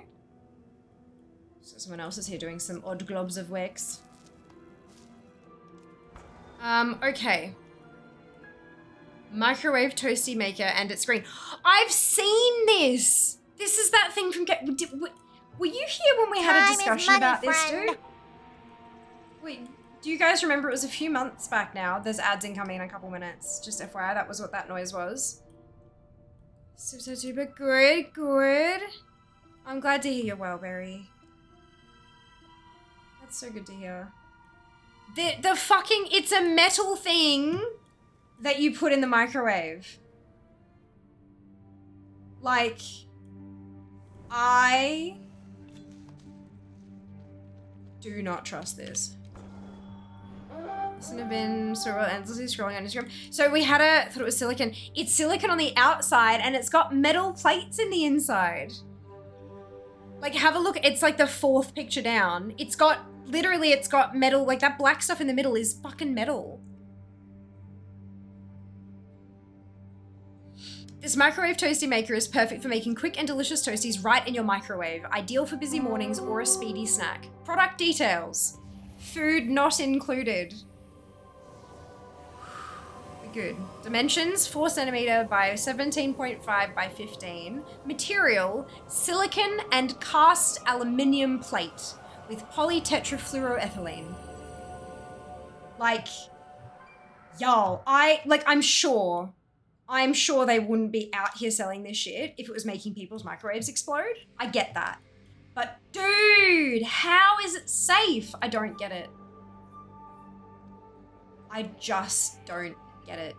So someone else is here doing some odd globs of wax. Okay. Microwave toasty maker and its screen. I've seen this! This is that thing from... Were you here when we had a discussion about this, dude? Wait, do you guys remember? It was a few months back now. There's ads incoming in a couple minutes. Just FYI, that was what that noise was. Super duper good, good. I'm glad to hear you're well, Berry. That's so good to hear. The fucking... It's a metal thing that you put in the microwave. Like... I do not trust this. Mustn't have been so endlessly scrolling on Instagram. So we had thought it was silicon. It's silicon on the outside and it's got metal plates in the inside. Like, have a look. It's like the 4th picture down. It's got, literally, it's got metal. Like, that black stuff in the middle is fucking metal. This microwave toasty maker is perfect for making quick and delicious toasties right in your microwave. Ideal for busy mornings or a speedy snack. Product details. Food not included. Good. Dimensions, 4 cm by 17.5 by 15. Material, silicon and cast aluminium plate with polytetrafluoroethylene. Like, y'all, I'm sure they wouldn't be out here selling this shit if it was making people's microwaves explode. I get that. But dude, how is it safe? I don't get it. I just don't get it.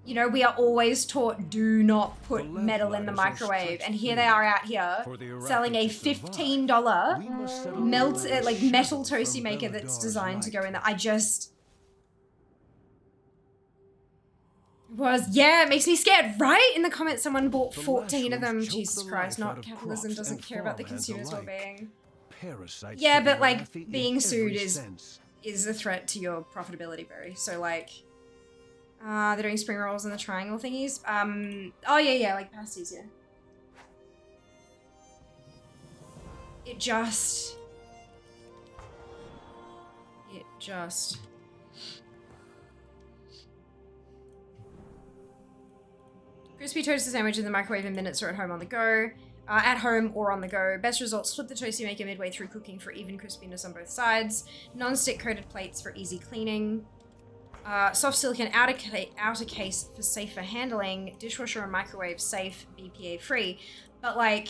You know, we are always taught, do not put metal in the microwave. And here they are out here selling a $15 metal toasty maker that's designed to go in there. I just... Yeah, it makes me scared, right? In the comments, someone bought 14 of them. Jesus Christ, not capitalism doesn't care about the consumer's well-being. Yeah, but like, being sued is a threat to your profitability, Barry. So like, they're doing spring rolls and the triangle thingies. Oh yeah, like pasties, yeah. It just... Crispy toasted sandwich in the microwave in minutes or at home on the go. At home or on the go. Best results, flip the toasty maker midway through cooking for even crispiness on both sides. Non-stick coated plates for easy cleaning. Soft silicone outer case for safer handling. Dishwasher and microwave safe, BPA free. But like,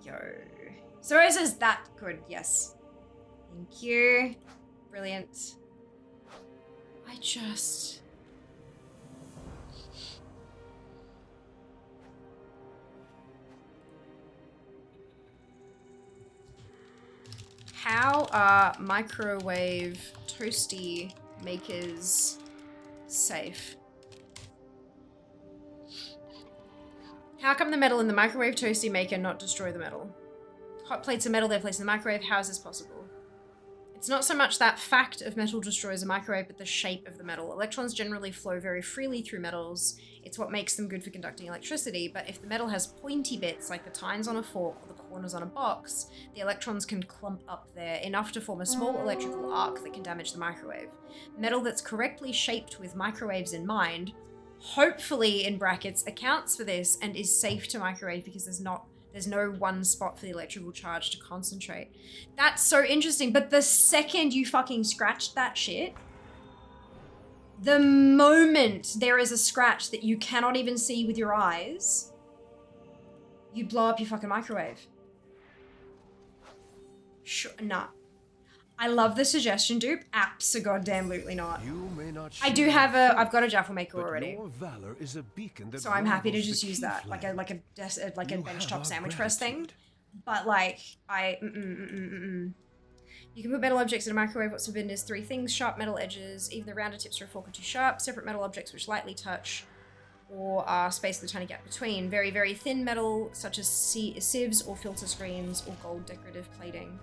yo. So it says that good, yes. Thank you. Brilliant. I just... How are microwave toasty makers safe? How come the metal in the microwave toasty maker not destroy the metal? Hot plates of metal they're placed in the microwave. How is this possible? It's not so much that fact of metal destroys a microwave, but the shape of the metal. Electrons generally flow very freely through metals. It's what makes them good for conducting electricity, but if the metal has pointy bits, like the tines on a fork or the corners on a box, the electrons can clump up there, enough to form a small electrical arc that can damage the microwave. Metal that's correctly shaped with microwaves in mind, hopefully, in brackets, accounts for this and is safe to microwave because there's no one spot for the electrical charge to concentrate. That's so interesting, but the second you fucking scratched that shit, the moment there is a scratch that you cannot even see with your eyes, you blow up your fucking microwave. Sure, nah. I love the suggestion, dupe. Abso-goddamn-lutely not. I do have I've got a Jaffle maker already. Valor is a beacon that So I'm happy to just use that, like a benchtop sandwich press thing. but like, You can put metal objects in a microwave. What's forbidden is 3 things: sharp metal edges, even the rounder tips or a fork are too sharp, separate metal objects which lightly touch, or are spaced with a tiny gap between. Very, very thin metal, such as sieves or filter screens, or gold decorative plating.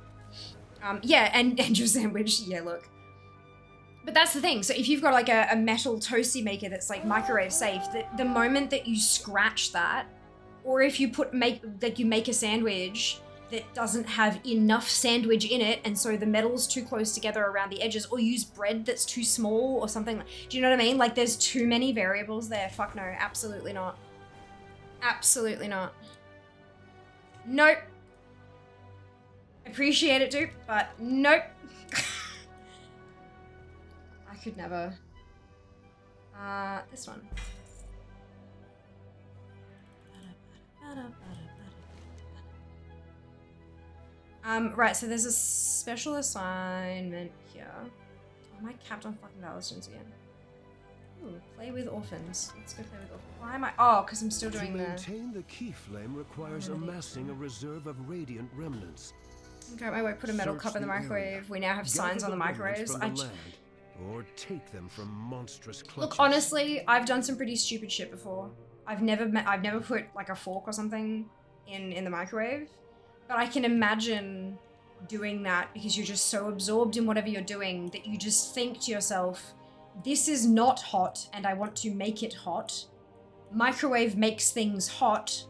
Yeah, and your sandwich. Yeah, look. But that's the thing. So if you've got like a metal toasty maker that's like microwave safe, the moment that you scratch that, or if you make a sandwich that doesn't have enough sandwich in it, and so the metal's too close together around the edges, or use bread that's too small or something. Do you know what I mean? Like, there's too many variables there. Fuck no, absolutely not. Absolutely not. Nope. Appreciate it, dude, but nope. I could never. This one. Right, so there's a special assignment here. Oh, am I capped on fucking Valistons again? Ooh, play with orphans. Let's go play with orphans. Why am I? Oh, because I'm still doing To the... maintain the key flame requires amassing a reserve of radiant remnants. Okay, my way, put a metal Search cup in the the microwave. area. We now have signs on the microwaves. From the land, or take them from monstrous clutches. Look, honestly, I've done some pretty stupid shit before. I've never put like a fork or something in the microwave, but I can imagine doing that because you're just so absorbed in whatever you're doing that you just think to yourself, this is not hot and I want to make it hot. Microwave makes things hot.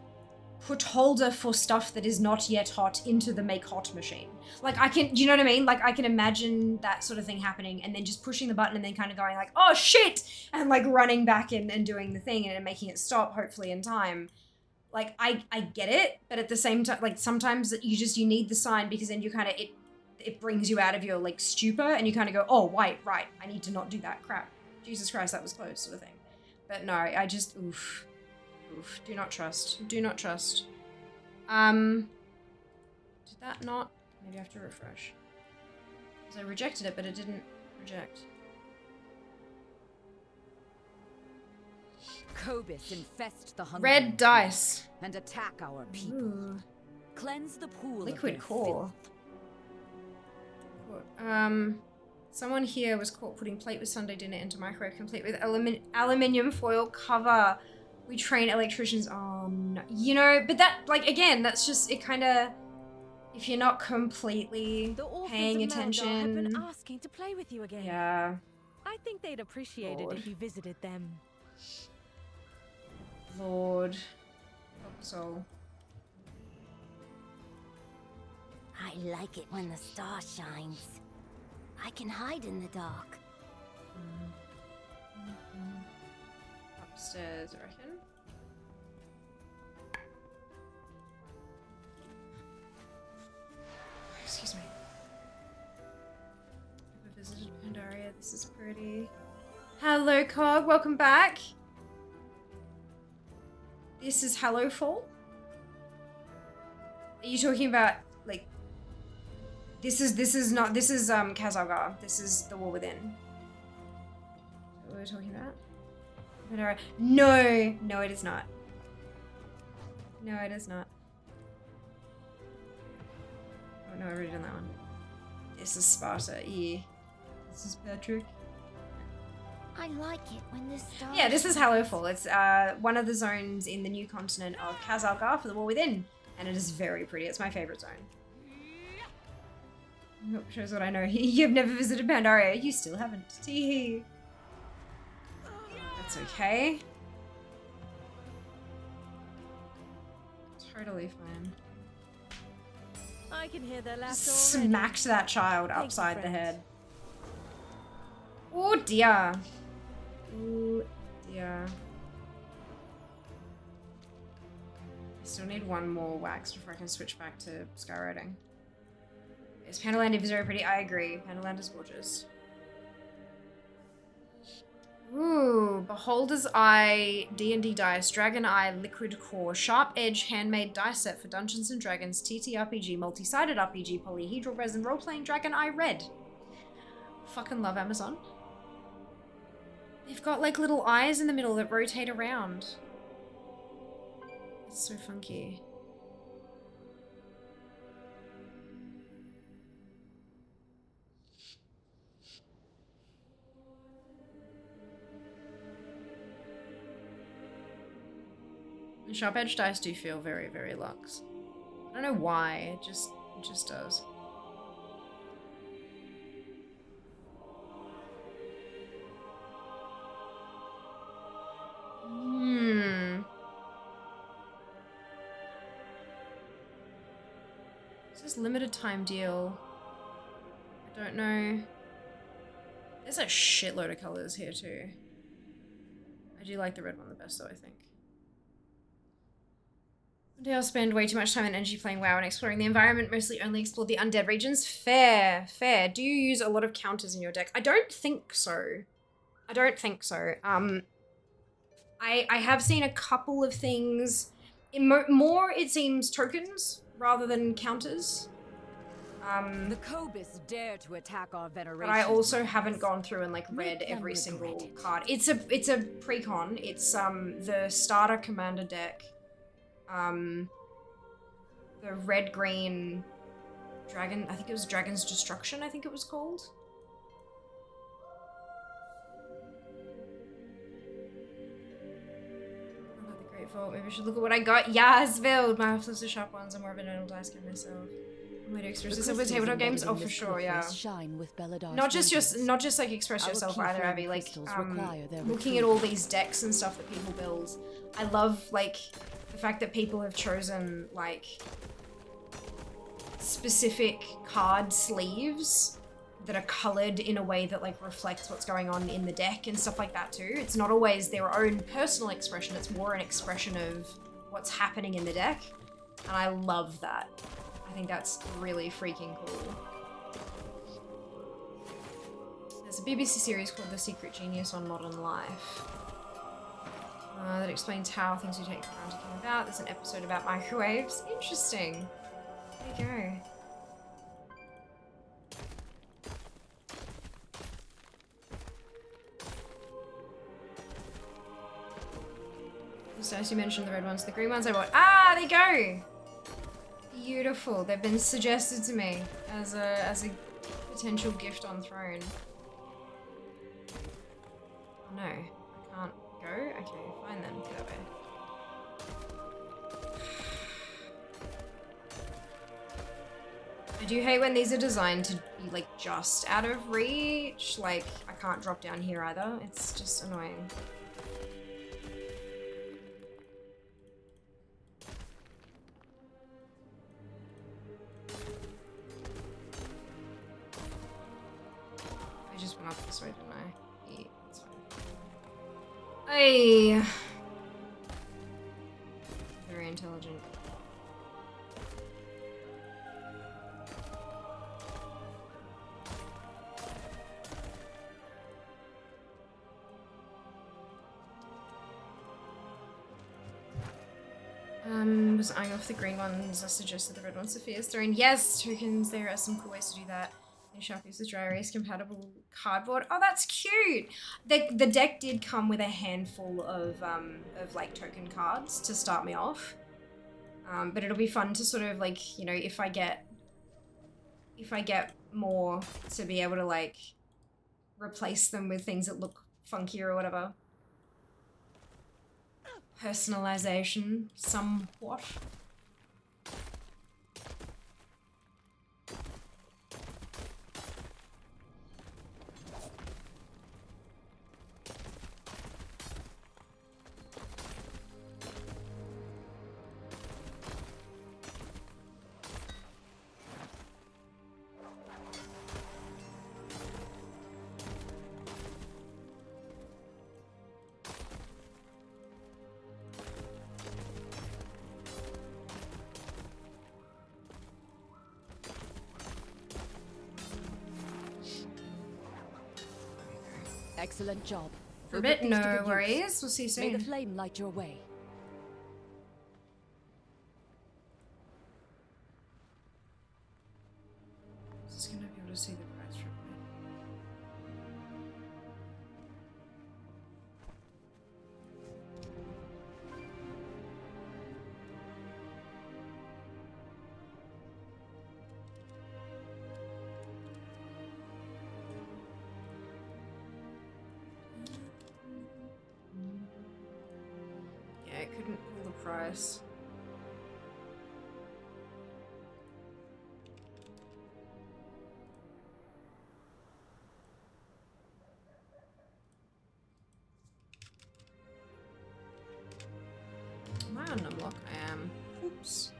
Put holder for stuff that is not yet hot into the make hot machine. Like, do you know what I mean? Like, I can imagine that sort of thing happening and then just pushing the button and then kind of going like, oh shit! And like running back in and doing the thing and making it stop, hopefully in time. Like, I get it, but at the same time, like, sometimes you need the sign because then you kind of, it brings you out of your like stupor and you kind of go, oh, wait, right, I need to not do that, crap. Jesus Christ, that was close, sort of thing. But no, I just, oof. Oof, do not trust. Do not trust. Did that not? Maybe I have to refresh. Because I rejected it, but it didn't reject. Cobus infest the hungry Red dice. and attack our people. Ooh. Cleanse the pool. Liquid core. Someone here was caught putting plate with Sunday dinner into microwave complete with aluminium foil cover. We train electricians. Oh, no. You know, but that, like, again, that's just, it kind of, if you're not completely paying attention. Have been asking to play with you again. Yeah. I think they'd appreciate it if you visited them. Lord. Hope so. I like it when the star shines. I can hide in the dark. Upstairs, I reckon. Excuse me. I've visited Pandaria. This is pretty. Hello, Cog. Welcome back. This is Hallowfall. Are you talking about like? This is Kazalgar. This is the War Within. Is that what we're talking about? No, no, it is not. No, it is not. Oh no, I've already done that one. This is Sparta. Yeah. This is Patrick. I like it when the stars. Yeah, this is Hallowfall. It's one of the zones in the new continent of Kazalgar for the War Within, and it is very pretty. It's my favorite zone. Oh, shows what I know. You've never visited Pandaria. You still haven't. Tee. That's okay. Totally fine. I can hear their laughter Just already. smacked that child Thank you, upside the friends. head. Oh dear. Oh dear. I still need one more wax before I can switch back to skywriting. Yes, Pandaland is very pretty. I agree. Pandaland is gorgeous. Ooh, Beholder's Eye D&D dice, Dragon Eye liquid core, sharp edge handmade dice set for Dungeons and Dragons, TTRPG, multi-sided RPG, polyhedral resin, role-playing Dragon Eye red. Fucking love Amazon. They've got like little eyes in the middle that rotate around. It's so funky. The sharp edge dice do feel very, very luxe. I don't know why, it just does. This is limited time deal. I don't know. There's a shitload of colors here too. I do like the red one the best though, I think. One day I'll spend way too much time and energy playing WoW and exploring the environment, mostly only explore the undead regions. Fair, fair. Do you use a lot of counters in your deck? I don't think so. I don't think so. I have seen a couple of things. More, it seems, tokens rather than counters. The Cobus dare to attack our veneration. But I also haven't gone through and like read every single card. It's a precon. It's the starter commander deck. The red green dragon. I think it was Dragon's Destruction. I think it was called. About the Great Vault. Maybe I should look at what I got. Yes, build. My flips are sharp ones. I'm more of an anal dice game myself. Way to express yourself with tabletop games? Oh, for sure, yeah. Not just like express yourself either, Abby. Like looking at all these decks and stuff that people build. I love like the fact that people have chosen like specific card sleeves that are colored in a way that like reflects what's going on in the deck and stuff like that too. It's not always their own personal expression. It's more an expression of what's happening in the deck, and I love that. I think that's really freaking cool. There's a BBC series called The Secret Genius on Modern Life that explains how things we take for granted came about. There's an episode about microwaves. Interesting. There you go. So as you mentioned the red ones, the green ones I bought. Ah, there you go! Beautiful. They've been suggested to me as a potential gift on Throne. Oh no, I can't go? Okay, fine then. Go that way. I do hate when these are designed to be like just out of reach. Like I can't drop down here either. It's just annoying. I just went up this way, didn't I? Yeah, that's fine. Hey. Very intelligent. Was eyeing off the green ones. I suggested the red ones. Sophia's Throne. Yes, tokens. There are some cool ways to do that. And Sharpies the dry erase compatible cardboard. Oh, that's cute. The deck did come with a handful of like token cards to start me off. But it'll be fun to sort of like, you know, if I get more to be able to like replace them with things that look funkier or whatever. Personalization, somewhat. Excellent job. For a bit, no worries. We'll see you soon. May the flame light your way. Is this gonna be able to see the price from me? it couldn't pull the price. Am I on numlock? I am. Oops.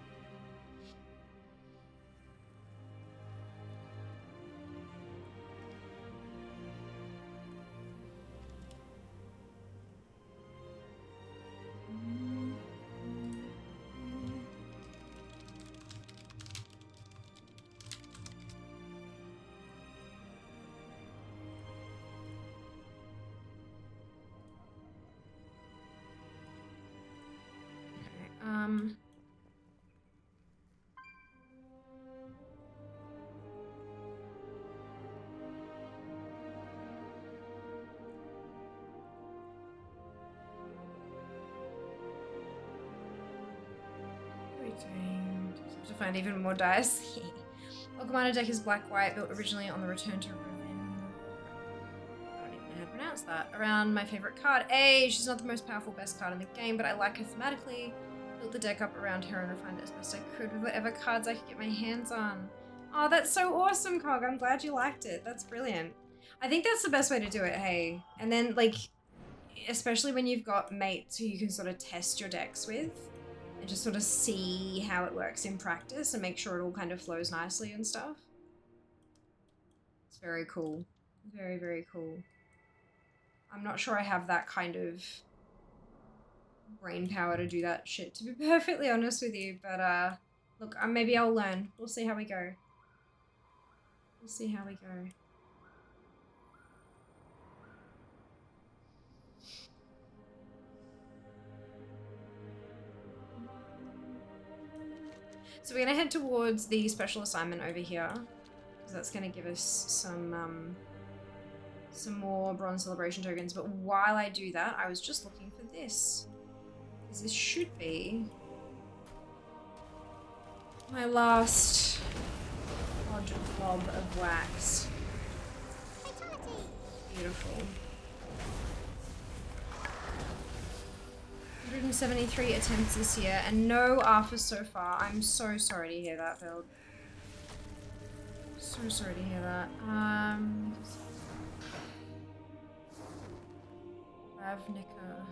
To find even more dice. Our commander deck is black-white, built originally on the Return to Ruin. I don't even know how to pronounce that. Around my favorite card, A. She's not the most powerful, best card in the game, but I like her thematically. Built the deck up around her and refined it as best I could with whatever cards I could get my hands on. Oh, that's so awesome, Cog. I'm glad you liked it. That's brilliant. I think that's the best way to do it, hey. And then, like, especially when you've got mates who you can sort of test your decks with. And just sort of see how it works in practice and make sure it all kind of flows nicely and stuff. It's very cool. Very, very cool. I'm not sure I have that kind of brain power to do that shit, to be perfectly honest with you. But, look, maybe I'll learn. We'll see how we go. We'll see how we go. So we're gonna head towards the special assignment over here, because that's gonna give us some more bronze celebration tokens. But while I do that, I was just looking for this, because this should be my last odd blob of wax. Beautiful. 173 attempts this year and no alpha so far. I'm so sorry to hear that, build. So sorry to hear that. Ravnica.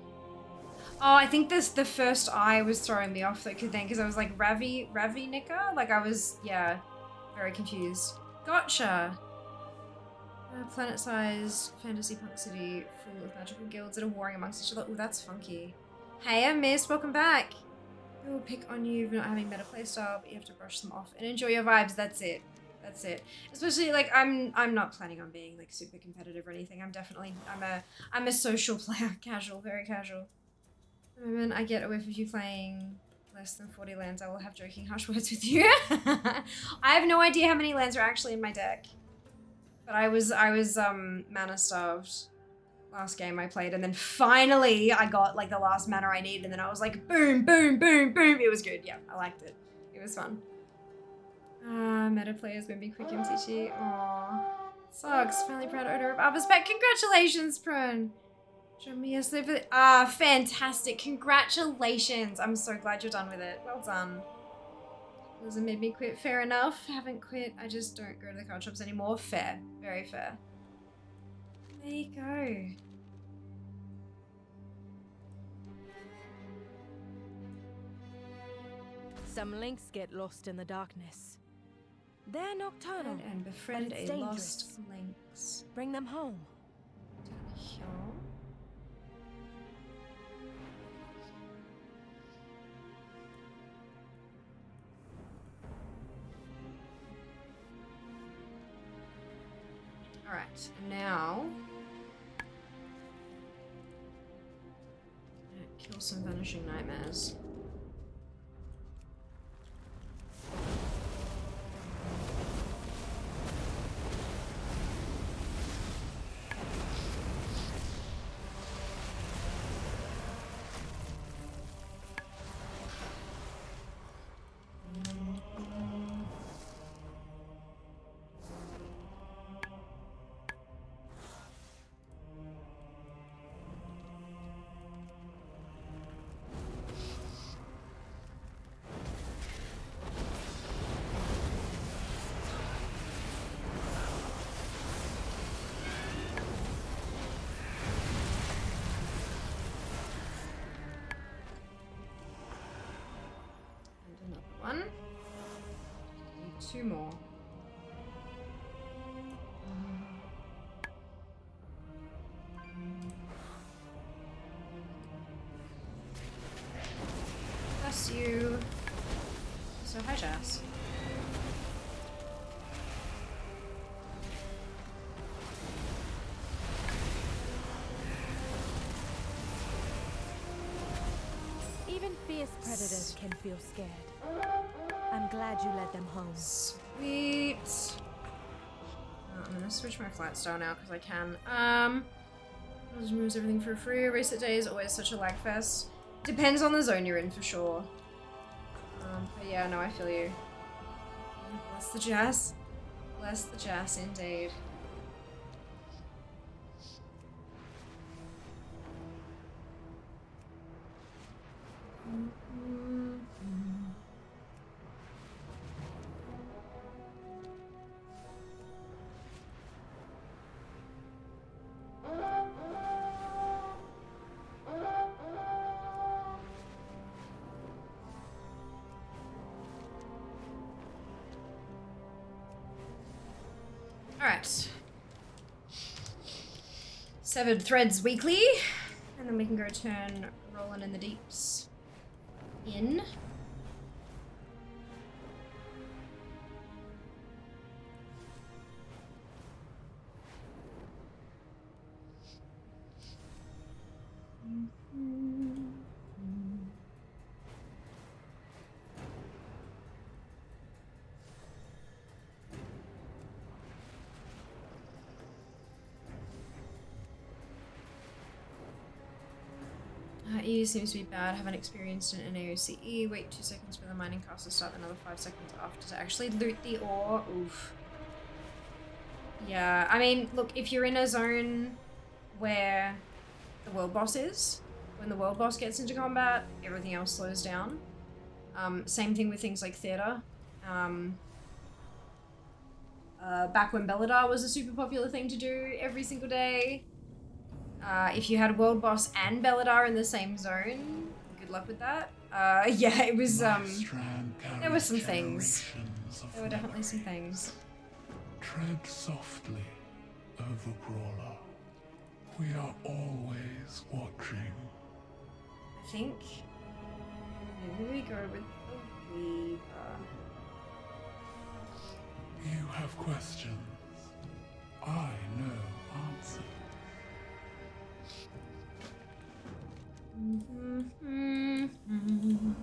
Oh, I think this the first I was throwing me off, like, then, because I was like Ravnica? Like I was, yeah, very confused. Gotcha. Planet-sized fantasy punk city full of magical guilds that are warring amongst each other. Oh, that's funky. Hey, I'm Miss. Welcome back. We'll pick on you for not having meta playstyle, but you have to brush them off and enjoy your vibes. That's it. That's it. Especially like I'm not planning on being like super competitive or anything. I'm a social player, casual, very casual. The moment I get a whiff of you playing less than 40 lands, I will have joking harsh words with you. I have no idea how many lands are actually in my deck, but I was mana starved. Last game I played, and then finally I got like the last mana I needed, and then I was like boom, boom, boom, boom. It was good. Yeah, I liked it. It was fun. Meta players won't be quick MTG. Aww. Sucks. Finally proud owner of Alpha's pet. Congratulations, Prune. Show me a slip of it. Fantastic. Congratulations. I'm so glad you're done with it. Well done. Doesn't make me quit. Fair enough. Haven't quit. I just don't go to the card shops anymore. Fair. Very fair. There you go. Some links get lost in the darkness. They're nocturnal And befriend but a it's lost dangerous. lynx. Bring them home. Down here. Alright, now kill some vanishing nightmares. 2 more. Bless you. So hi, Jazz. Even fierce predators can feel scared. I'm glad you led them home. Sweet. I'm gonna switch my flight style now because I can. Just moves everything for free. Reset day is always such a lag fest. Depends on the zone you're in for sure. But yeah, no, I feel you. Bless the Jazz. Bless the Jazz indeed. Alright. Severed Threads Weekly. And then we can go turn Rolling in the Deeps in. E seems to be bad. Haven't experienced it in AOCE. Wait 2 seconds for the mining cast to start, another 5 seconds after to actually loot the ore. Oof. Yeah, I mean, look, if you're in a zone where the world boss is, when the world boss gets into combat, everything else slows down. Same thing with things like theater. Back when Belladar was a super popular thing to do every single day. If you had World Boss and Belladar in the same zone, good luck with that. Yeah, it was, there were some things. There were definitely some things. Tread softly, Overbrawler. We are always watching. I think maybe we go with the Weaver. You have questions. I know answers.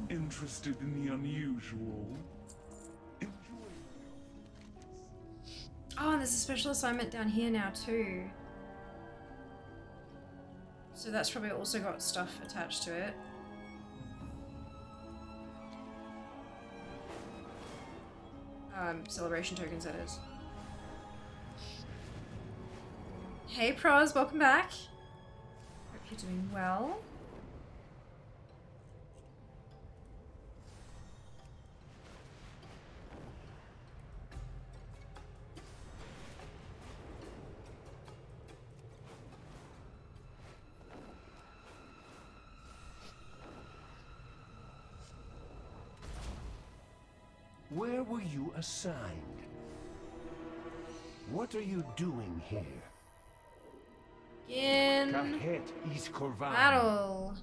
Interested in the unusual? Oh, and there's a special assignment down here now too. So that's probably also got stuff attached to it. Celebration tokens, that is. Hey pros, welcome back. Hope you're doing well. Where were you assigned? What are you doing here? In Kahet is Korvan. battle.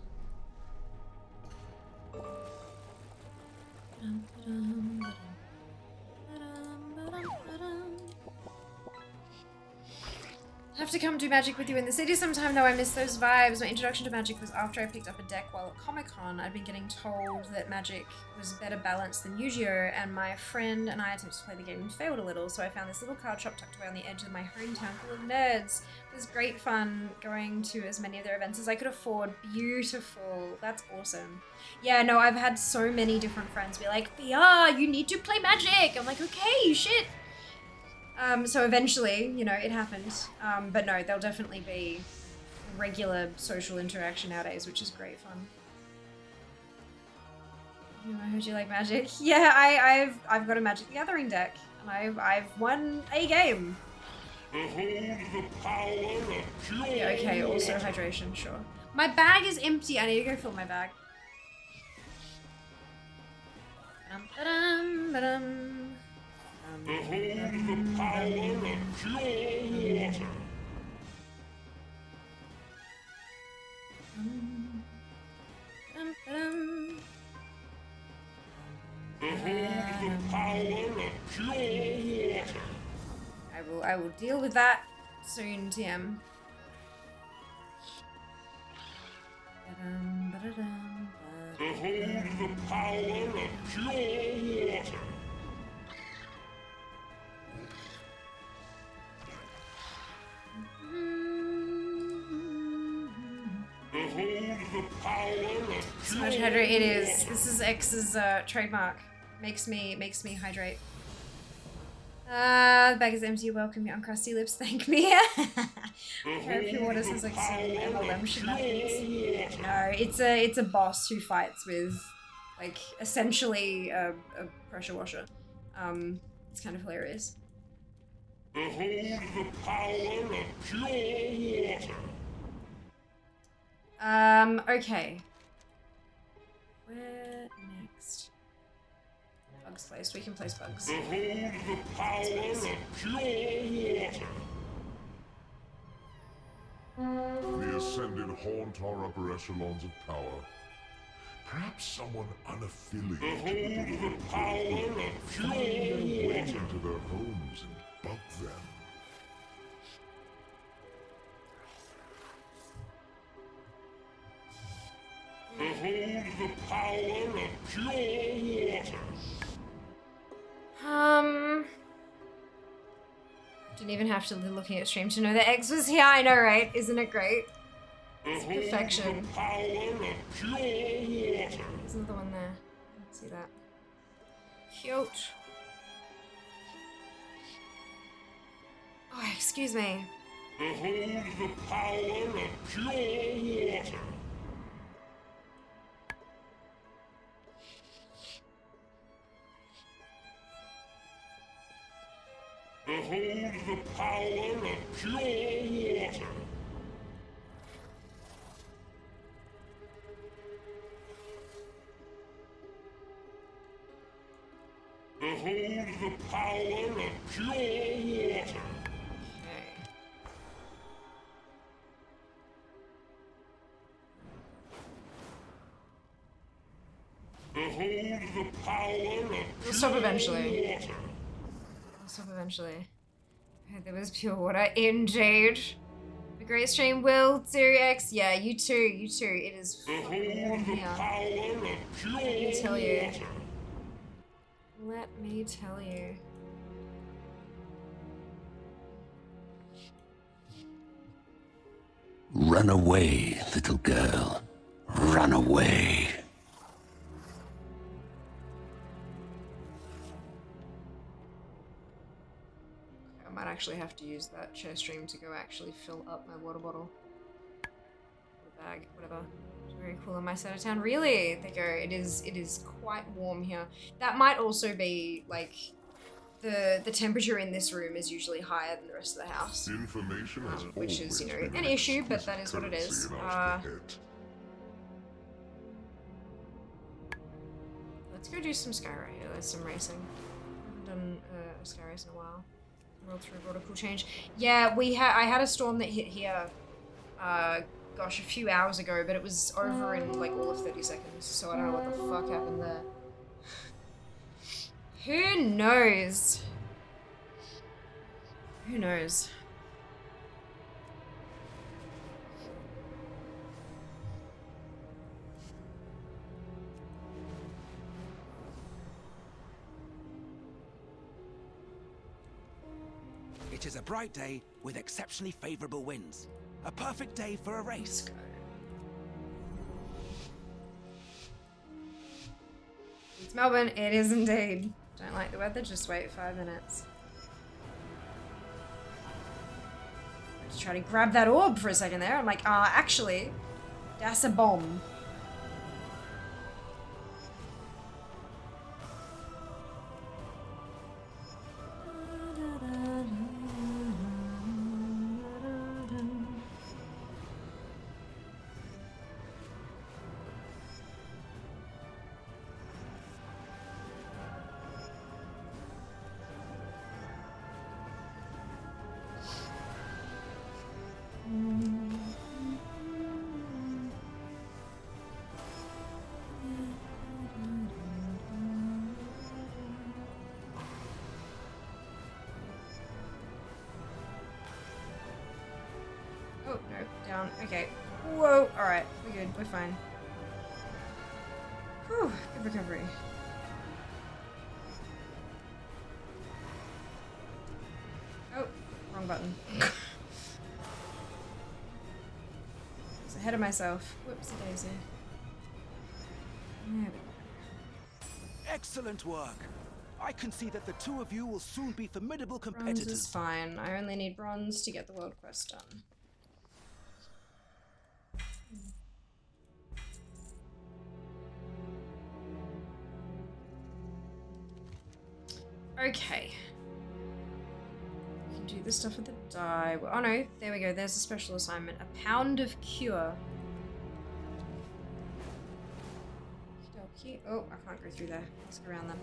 I have to come do magic with you in the city sometime, though. I miss those vibes. My introduction to magic was after I picked up a deck while at Comic-Con. I'd been getting told that magic was better balanced than Yu-Gi-Oh! And my friend and I attempted to play the game and failed a little, so I found this little card shop tucked away on the edge of my hometown full of nerds. It was great fun going to as many of their events as I could afford. Beautiful. That's awesome. Yeah, no, I've had so many different friends be like, VR, you need to play magic! I'm like, okay, shit! So eventually, you know, it happened. But no, there'll definitely be regular social interaction nowadays, which is great fun. I heard you like magic. Yeah, I've got a Magic the Gathering deck, and I've won a game. Behold the power of pure. Yeah, okay, also hydration, sure. My bag is empty. I need to go fill my bag. Ba-dum, ba-dum, ba-dum. Behold the power of pure water. Behold the power of pure water. I will deal with that soon, TM. Behold the power of pure water. Behold the power of So much hydrate it is. This is X's trademark. Makes me hydrate. The bag is empty. Welcome your uncrusty lips. Thank me. Pure water is like some MLM shenanigans. No, it's a boss who fights with like essentially a pressure washer. It's kind of hilarious. Behold the power of pure water. Okay. Where next? Bugs placed. We can place bugs. Behold the power of pure water. The Ascended haunt our upper echelons of power. Perhaps someone unaffiliated with the power of pure way into their homes and bug them. Behold the power of pure water. Didn't even have to be looking at stream to know that X was here. I know, right? Isn't it great? It's perfection. The power of pure water. There's another one there. Let's see that. Cute. Oh, excuse me. Behold the power of pure water. Behold the power of pure water. Behold the power of pure water. Okay. Behold the power of We'll stop eventually. pure water. I'll stop eventually. Okay, there was pure water. Indeed. A great stream, Will. Siri X. Yeah, you too. You too. It is fucking warm Behold the here. power of pure Let me tell you. water. Let me tell you. Run away, little girl. Run away. I might actually have to use that chair stream to go actually fill up my water bottle. Or bag, whatever. It's very cool on my side of town. Really? There you go. It is quite warm here. That might also be like the temperature in this room is usually higher than the rest of the house. Information has Which is, you know, always been an issue, but exquisite that is what it is. currency in our pocket. Let's go do some sky right here. There's some racing. I haven't done a sky race in a while. World through vertical change. Yeah, I had a storm that hit here. Gosh, a few hours ago, but it was over in like all of 30 seconds. So I don't know what the fuck happened there. Who knows? Who knows? It is a bright day with exceptionally favorable winds. A perfect day for a race. It's Melbourne. It is indeed. Don't like the weather, just wait 5 minutes. I just try to grab that orb for a second there. I'm like, actually, that's a bomb. down. Okay. Whoa. Alright. We're good. We're fine. Whew. Good recovery. Oh. Wrong button. I was ahead of myself. Whoopsie daisy. There we go. Excellent work. I can see that the two of you will soon be formidable Bronze competitors. is fine. I only need bronze to get the world quest done. Okay. We can do this stuff with the die. Oh no, there we go. There's a special assignment. A pound of cure. Okey-dokey. Oh, I can't go through there. Let's go around them.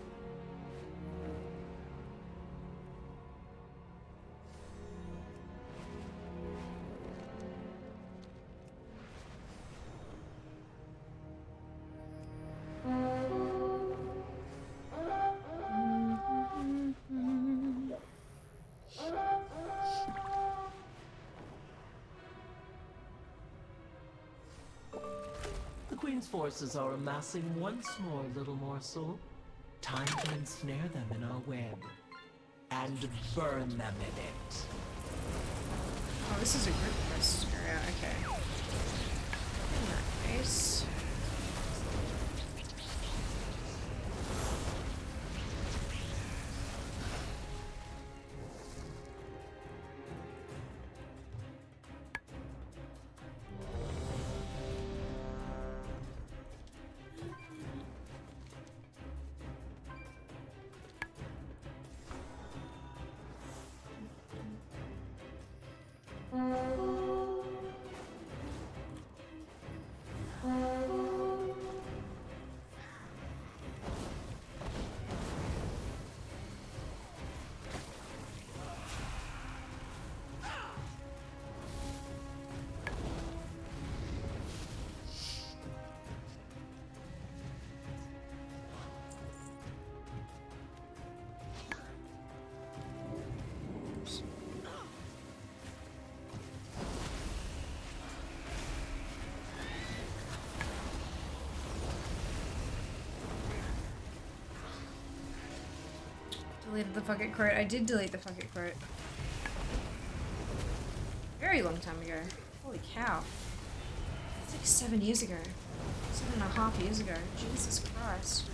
The Queen's forces are amassing once more, little morsel. Time to ensnare them in our web. And burn them in it. Oh, this is a group quest area. Okay. In that case. Deleted the fuck it quote. I did delete the fuck it quote. Very long time ago. Holy cow. It's like 7 years ago. 7.5 years ago. Jesus Christ.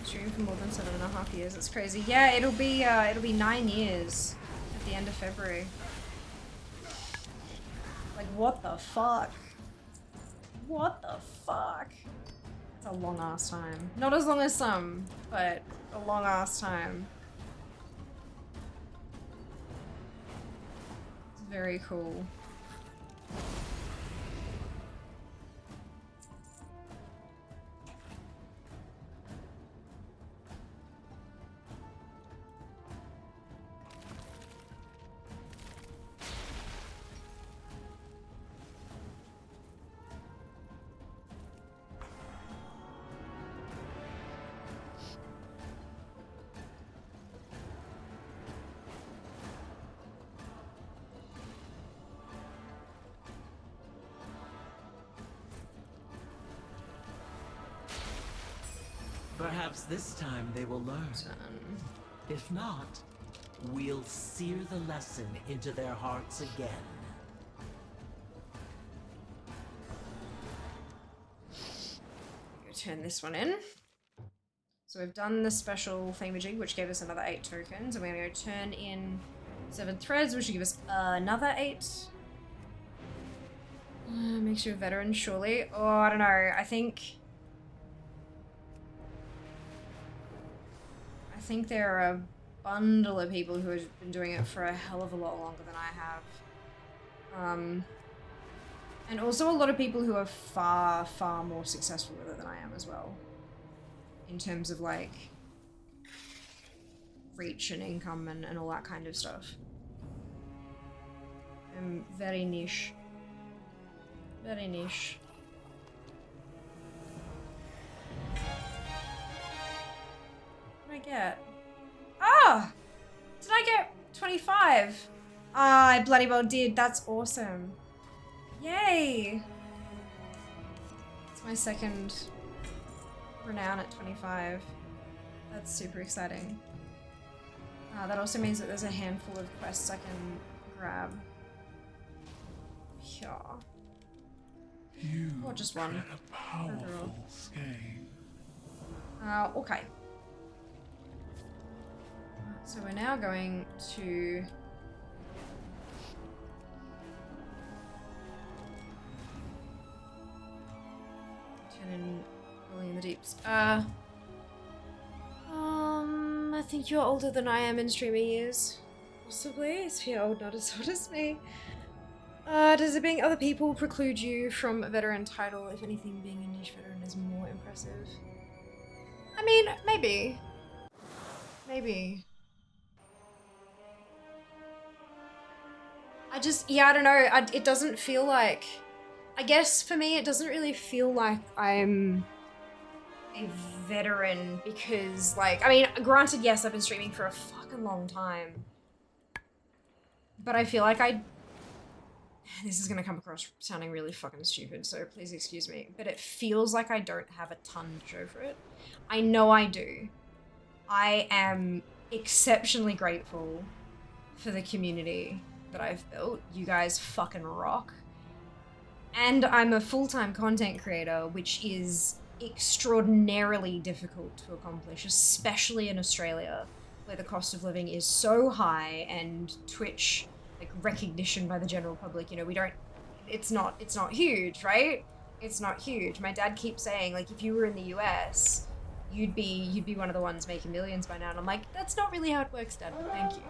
Stream for more than 7.5 years. That's crazy. Yeah, it'll be 9 years at the end of February. Like, what the fuck? What the fuck? That's a long ass time. Not as long as some, but a long ass time. It's very cool. Perhaps this time they will learn. If not, we'll sear the lesson into their hearts again. turn this one in. So we've done the special thingamajig, which gave us another 8 tokens, and we're gonna go turn in 7 threads, which will give us another 8. Makes you a veteran, surely. Oh, I don't know. I think there are a bundle of people who have been doing it for a hell of a lot longer than I have. And also a lot of people who are far, far more successful with it than I am as well. In terms of like reach and income and all that kind of stuff. Very niche. Very niche. What did I get? Ah! Did I get 25? Ah, I bloody well did. That's awesome. Yay! It's my second renown at 25. That's super exciting. That also means that there's a handful of quests I can grab. Yeah. Or just one. Okay. So we're now going to turn in Rolling in the Deeps. I think you're older than I am in streaming years. Possibly. If you're old, not as old as me. Does it being other people preclude you from a veteran title? If anything, being a niche veteran is more impressive. I mean, maybe. Maybe. I don't know. It doesn't feel like... I guess for me, it doesn't really feel like I'm a veteran because, like... I mean, granted, yes, I've been streaming for a fucking long time. But I feel like this is gonna come across sounding really fucking stupid, so please excuse me. But it feels like I don't have a ton to show for it. I know I do. I am exceptionally grateful for the community that I've built. You guys fucking rock. And I'm a full-time content creator, which is extraordinarily difficult to accomplish, especially in Australia, where the cost of living is so high and Twitch, like, recognition by the general public, you know, it's not huge, right? It's not huge. My dad keeps saying, like, if you were in the US, you'd be one of the ones making millions by now. And I'm like, that's not really how it works, Dad, but thank you.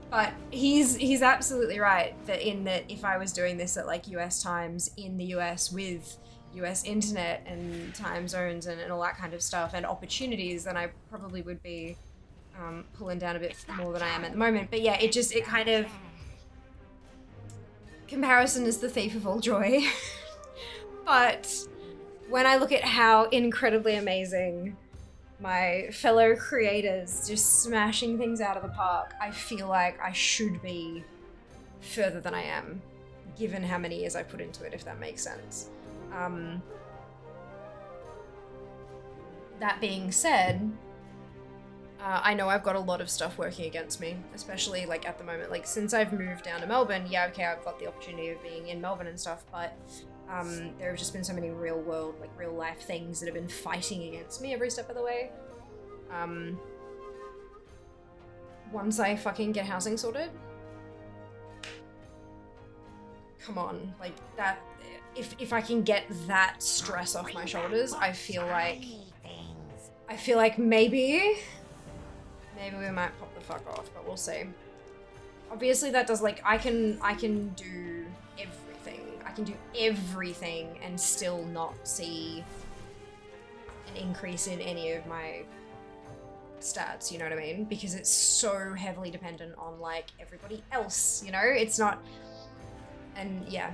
But he's absolutely right that if I was doing this at like US times in the US with US internet and time zones and all that kind of stuff and opportunities, then I probably would be pulling down a bit more than I am at the moment. But yeah, it kind of... Comparison is the thief of all joy. But when I look at how incredibly amazing my fellow creators just smashing things out of the park, I feel like I should be further than I am, given how many years I put into it, if that makes sense. That being said, I know I've got a lot of stuff working against me, especially like at the moment. Like since I've moved down to Melbourne, yeah, okay, I've got the opportunity of being in Melbourne and stuff, but there have just been so many real world, like real life things that have been fighting against me every step of the way. Once I fucking get housing sorted, come on, like that, if I can get that stress off my shoulders, I feel like maybe we might pop the fuck off, but we'll see. Obviously that does, like, I can do everything. I can do everything and still not see an increase in any of my stats, you know what I mean? Because it's so heavily dependent on, like, everybody else, you know? It's not... And, yeah.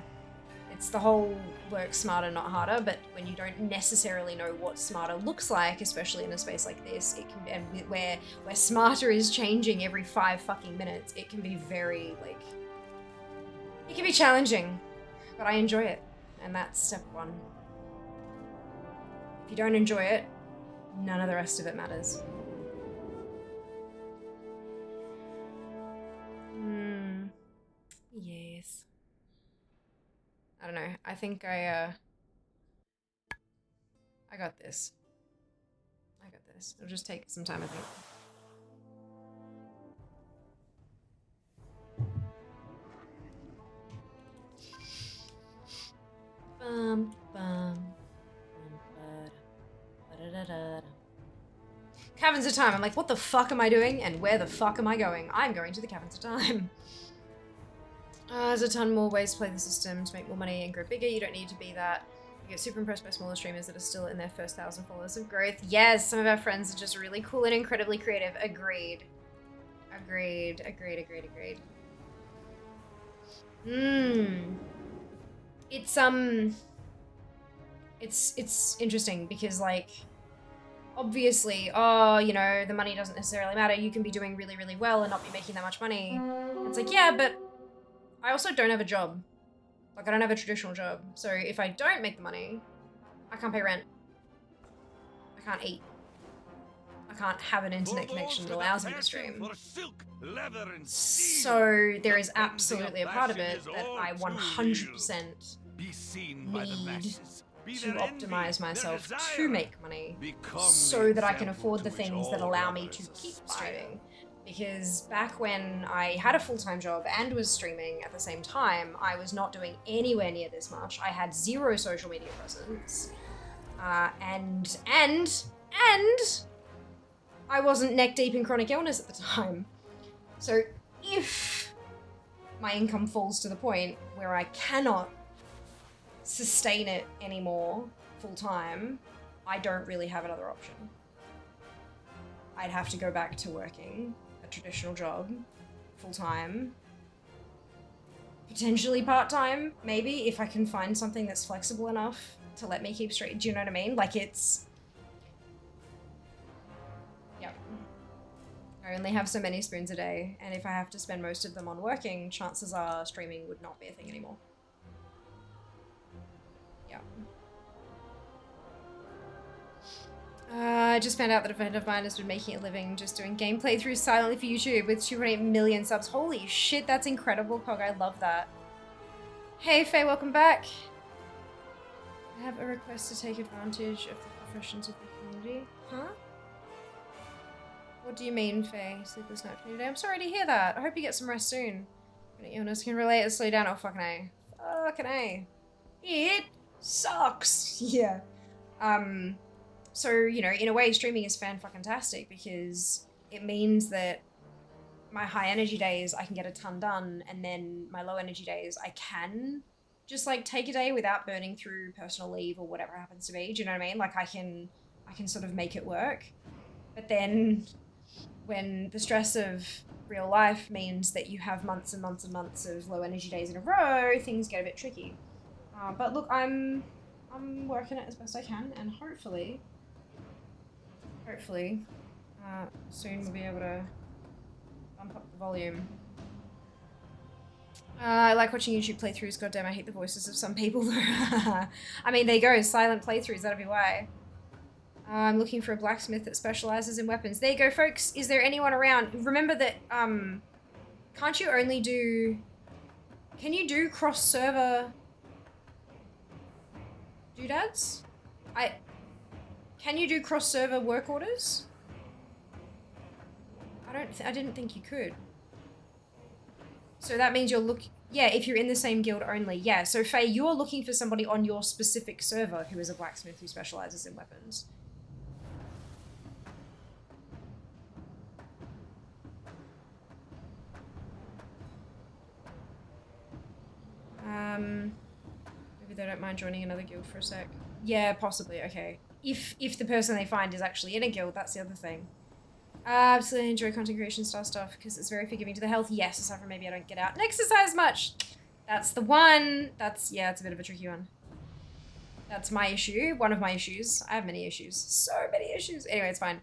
It's the whole work smarter, not harder, but when you don't necessarily know what smarter looks like, especially in a space like this, it can be, and where smarter is changing every 5 fucking minutes, it can be very, like... It can be challenging, but I enjoy it, and that's step 1. If you don't enjoy it, none of the rest of it matters. Yes. I don't know. I think I I got this. I got this. It'll just take some time, I think. Bum, bum, Caverns of Time. I'm like, what the fuck am I doing? And where the fuck am I going? I'm going to the Caverns of Time. There's a ton more ways to play the system to make more money and grow bigger. You don't need to be that. You get super impressed by smaller streamers that are still in their first 1,000 followers of growth. Yes, some of our friends are just really cool and incredibly creative. Agreed. Agreed. Agreed. Agreed. Agreed. It's interesting because, like, obviously, oh, you know, the money doesn't necessarily matter. You can be doing really, really well and not be making that much money. It's like, yeah, but I also don't have a job. Like, I don't have a traditional job. So if I don't make the money, I can't pay rent. I can't eat. I can't have an internet connection that allows me to stream. So there is absolutely a part of it that I 100% need to optimize myself to make money so that I can afford the things that allow me to keep streaming. Because back when I had a full-time job and was streaming at the same time, I was not doing anywhere near this much. I had zero social media presence. And I wasn't neck deep in chronic illness at the time. So if my income falls to the point where I cannot sustain it anymore full-time, I don't really have another option. I'd have to go back to working a traditional job, full-time, potentially part-time, maybe, if I can find something that's flexible enough to let me keep straight. Do you know what I mean? Like, it's... Yep. I only have so many spoons a day, and if I have to spend most of them on working, chances are streaming would not be a thing anymore. Yeah. I just found out that a friend of mine has been making a living just doing game playthroughs silently for YouTube with 2.8 million subs. Holy shit, that's incredible, Cog. I love that. Hey, Faye, welcome back. I have a request to take advantage of the professions of the community. Huh? What do you mean, Faye? Sleepless night for you today? I'm sorry to hear that. I hope you get some rest soon. Illness can relate to slow down. Oh, fucking A. Fucking A. It sucks. Yeah. So, you know, in a way, streaming is fan-fucking-tastic because it means that my high-energy days, I can get a ton done, and then my low-energy days, I can just, like, take a day without burning through personal leave or whatever happens to be. Do you know what I mean? Like, I can sort of make it work. But then when the stress of real life means that you have months and months and months of low-energy days in a row, things get a bit tricky. But look, I'm working it as best I can, and hopefully, soon we'll be able to bump up the volume. I like watching YouTube playthroughs. Goddamn, I hate the voices of some people. I mean, there you go, silent playthroughs, that'll be why. I'm looking for a blacksmith that specializes in weapons. There you go, folks. Is there anyone around? Remember that, can't you only do... Can you do cross-server doodads? Can you do cross-server work orders? I didn't think you could. So that means you're yeah, if you're in the same guild only, yeah. So Faye, you're looking for somebody on your specific server who is a blacksmith who specializes in weapons. Maybe they don't mind joining another guild for a sec. Yeah, possibly, okay. If the person they find is actually in a guild, that's the other thing. I absolutely enjoy content creation style stuff because it's very forgiving to the health. Yes, aside from maybe I don't get out and exercise much. That's the one. Yeah, it's a bit of a tricky one. That's my issue. One of my issues. I have many issues. So many issues. Anyway, it's fine.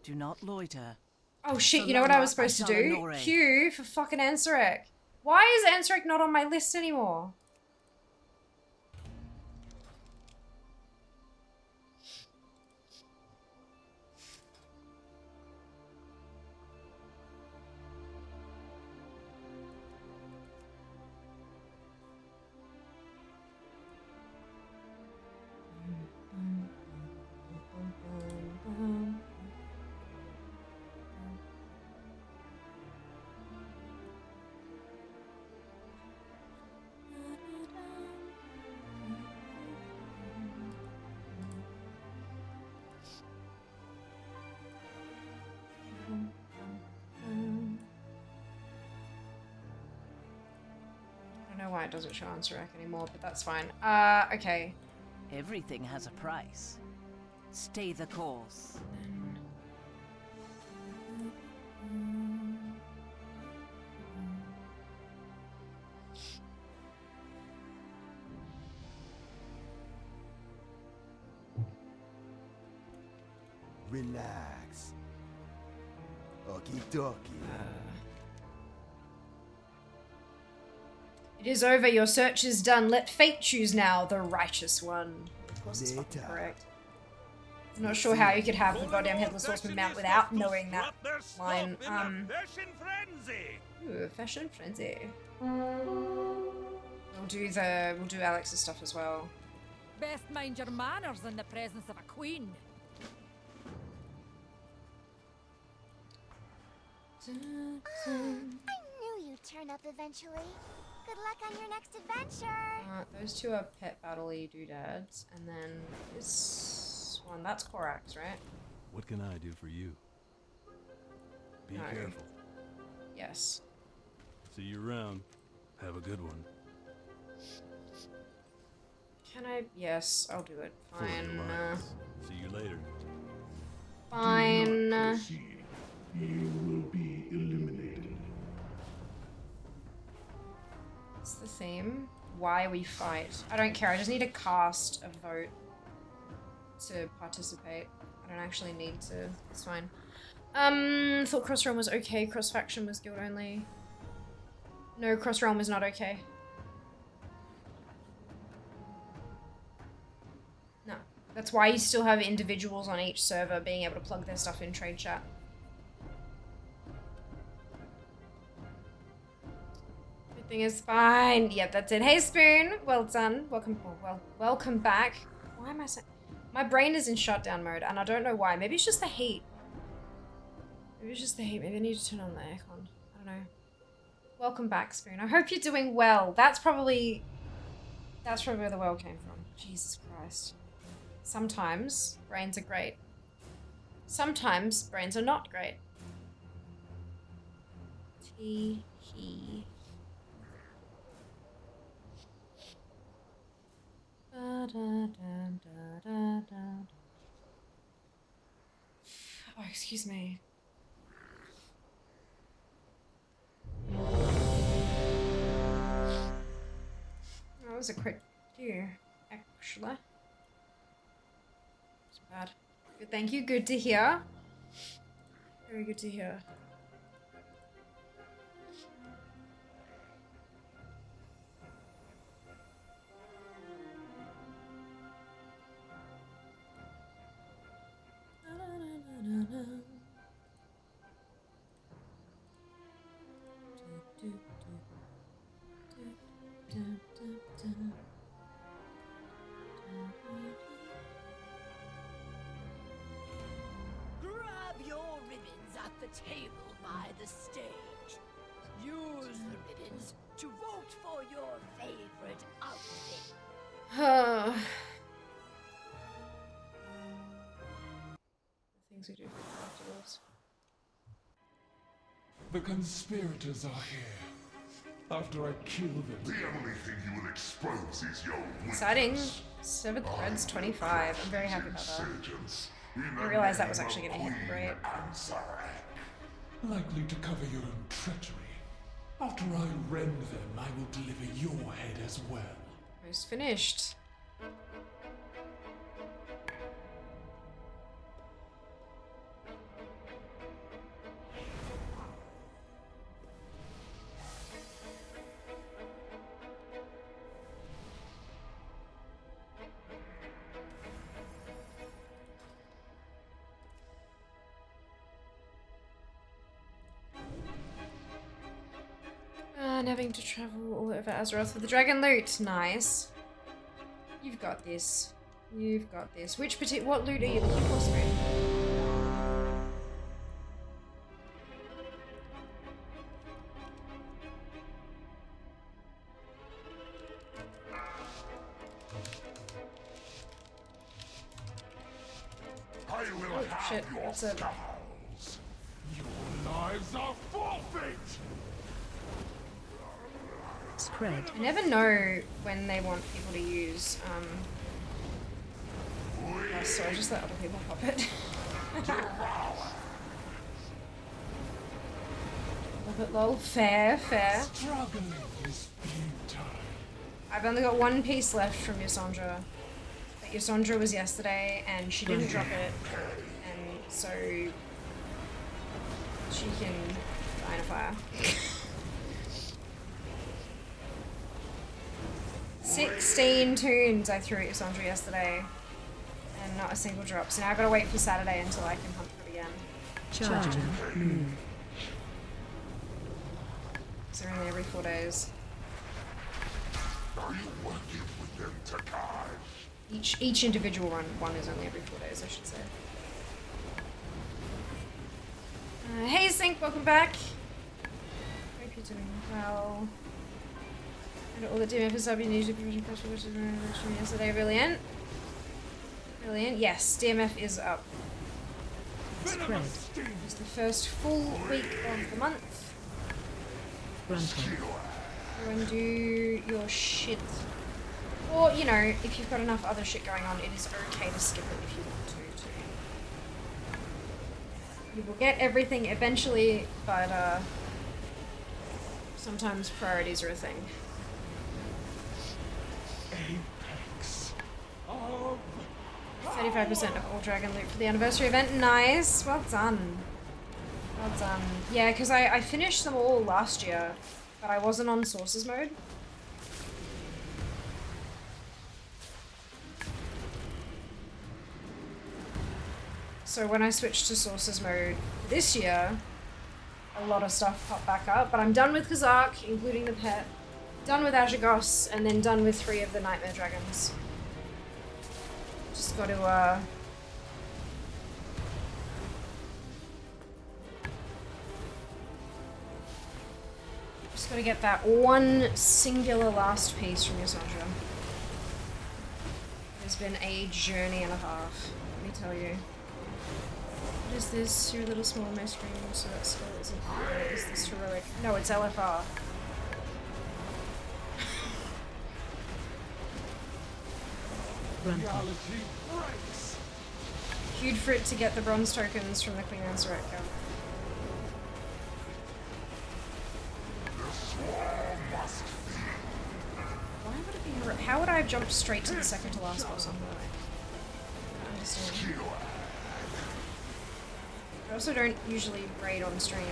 Do not loiter. Oh shit, you know what I was supposed to do? Queue for fucking Ansarek. Why is Ansarek not on my list anymore? know why it doesn't show on Serac anymore, but that's fine. Okay. Everything has a price. Stay the course. Relax. Okie dokie. It is over. Your search is done. Let fate choose now, the righteous one. Of course, it's fucking correct. I'm not sure how you could have the goddamn headless horseman mount without knowing that line. Ooh, fashion frenzy. We'll do Alex's stuff as well. Best mind your manners in the presence of a queen. I knew you'd turn up eventually. Good luck on your next adventure. Those two are pet battle-y doodads, and then this one, that's Korax, right? What can I do for you? Be careful. Yes. See you around. Have a good one. Can I? Yes, I'll do it. Fine. See you later. Fine. You will be eliminated. It's the theme. Why we fight. I don't care. I just need to cast a vote to participate. I don't actually need to. It's fine. Thought Cross Realm was okay. Cross Faction was guild only. No, Cross Realm is not okay. No. That's why you still have individuals on each server being able to plug their stuff in trade chat. Everything is fine. Yep, that's it. Hey, Spoon. Well done. Welcome. Oh, welcome back. Why am I saying? My brain is in shutdown mode, and I don't know why. Maybe it's just the heat. Maybe it's just the heat. Maybe I need to turn on the aircon. I don't know. Welcome back, Spoon. I hope you're doing well. That's probably where the world came from. Jesus Christ. Sometimes brains are great. Sometimes brains are not great. Tee-hee. Oh, excuse me. That was a quick cue, actually. It's bad. Good, thank you. Good to hear. Very good to hear. Grab your ribbons at the table by the stage. Use the ribbons to vote for your favorite outfit. Things we do afterwards. The conspirators are here. After I kill them. The only thing you will expose is your Exciting. 7th threads 25. I'm very happy about that. I didn't realize that was actually going to hit great. Likely to cover your own treachery. After I rend them, I will deliver your head as well. Almost finished. And having to travel all over Azeroth for the dragon loot. Nice. You've got this. You've got this. What loot are you looking for, Spoon? Oh shit, that's a... Your lives are forfeit! Cred. I never know when they want people to use, oh, sorry, just let other people pop it. Love it, lol. Fair, fair. I've only got one piece left from Yasandra. But Yasandra was yesterday and she didn't drop it. And so she can die in a fire. 16 tunes I threw at Yasandra yesterday. And not a single drop. So now I've got to wait for Saturday until I can hunt for it again. Charging. So they're only every 4 days. Are you working with them, Takai? Each individual one is only every 4 days, I should say. Hey Sync, welcome back. Hope you're doing well. And all the DMF up, you need to be from yesterday. Brilliant. Brilliant. Yes, DMF is up. Spread. It's the first full week of the month. Everyone do your shit. Or, you know, if you've got enough other shit going on, it is okay to skip it if you want to, too. You will get everything eventually, but, sometimes priorities are a thing. 35% of all dragon loot for the anniversary event. Nice. Well done. Well done. Yeah, because I finished them all last year, but I wasn't on sources mode. So when I switched to sources mode this year, a lot of stuff popped back up. But I'm done with Kazakh, including the pet, done with Azhagos, and then done with 3 of the Nightmare Dragons. Just got to, just gotta get that one singular last piece from Yasandra. It's been a journey and a half, let me tell you. What is this? Your little small mouse screen, so that skull isn't here. Is this heroic? No, it's LFR. Queued for it to get the bronze tokens from the Queen Ansareka. Why would it be heroic? How would I have jumped straight to the second to last boss on the way? I don't understand. I also don't usually raid on stream.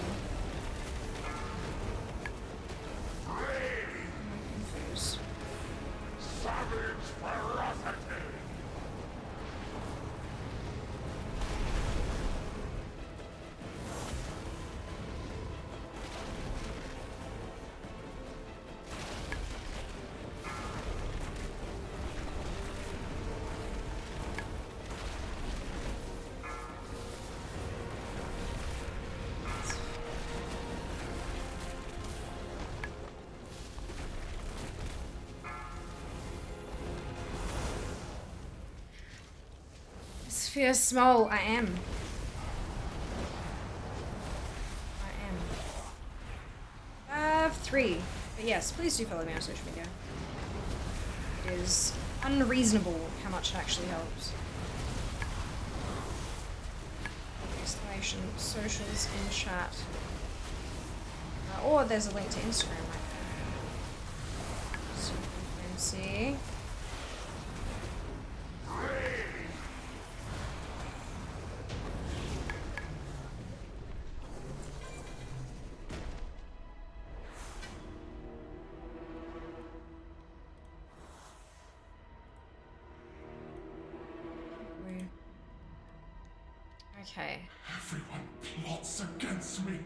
I'm confused. Sphere small, I am. I have 3. But yes, please do follow me on social media. It is unreasonable how much it actually helps. Exclamation socials in chat. Or there's a link to Instagram right there. So you can see. Okay. Everyone plots against me.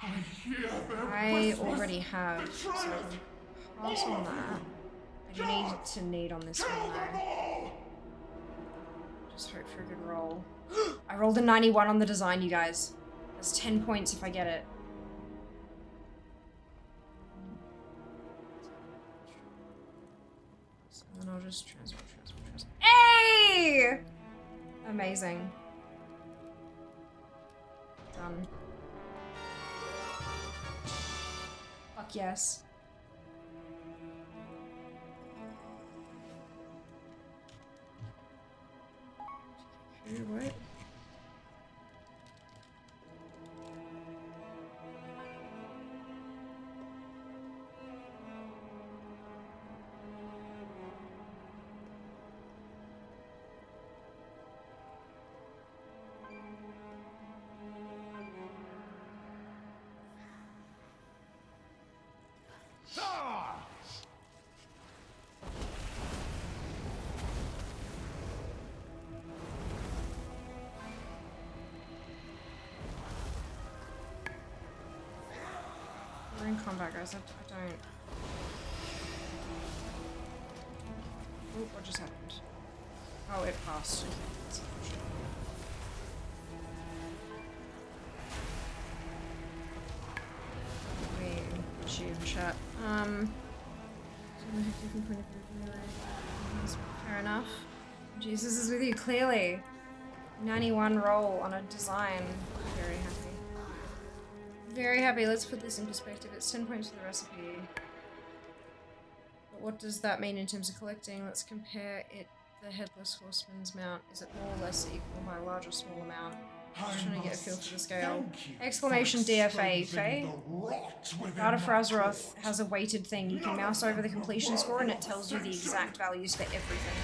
I hear their I already have, so I can pass on that. I do need on this one though. Just hope for a good roll. I rolled a 91 on the design, you guys. That's 10 points if I get it. So then I'll just transfer. Hey! Amazing. Done. Fuck yes. Dude, what? We're in combat, guys. I don't. Oh, what just happened? Oh, it passed. That's unfortunate. She in chat. Fair enough. Jesus is with you, clearly. 91 roll on a design. Very happy. Very happy. Let's put this in perspective. It's 10 points for the recipe. But what does that mean in terms of collecting? Let's compare it. The Headless Horseman's mount. Is it more or less equal by a large or small amount? Just trying to get a feel for the scale. Exclamation DFA, Faye. Data for Azeroth has a weighted thing. You can mouse over the completion score and it tells you the exact values for everything.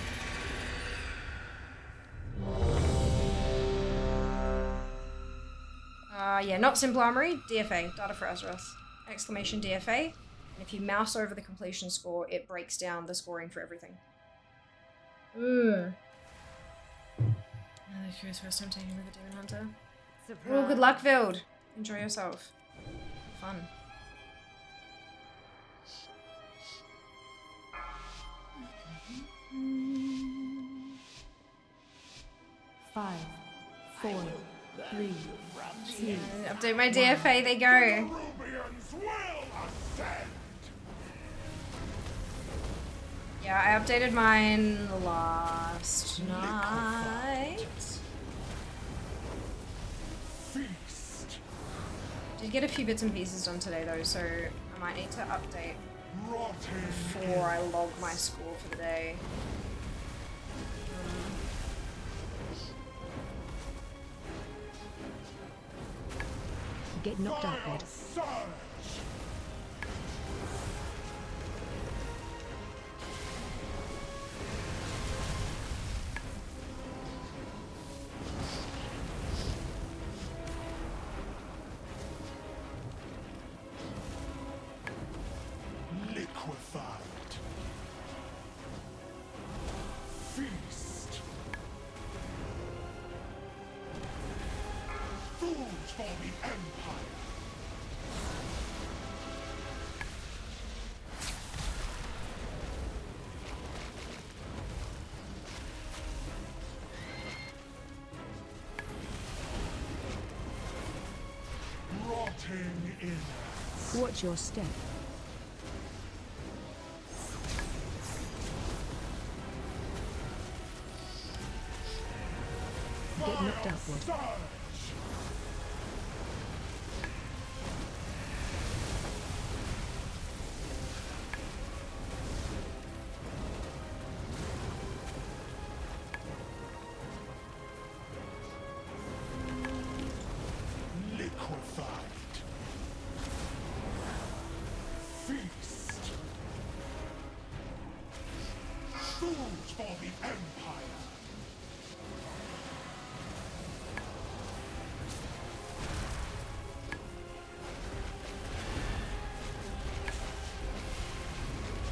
Yeah, not Simple Armory, DFA, Data for Azeroth. Exclamation DFA. And if you mouse over the completion score, it breaks down the scoring for everything. Ugh. Curious first time taking with a Demon Hunter. Oh, good luck, Vild. Enjoy yourself. Fun. Five, 4, 3, 2. Update my DFA, they go. Yeah, I updated mine last night. Did get a few bits and pieces done today though, so I might need to update before I log my score for the day. Get knocked out, bud. Watch your step. Get knocked upward.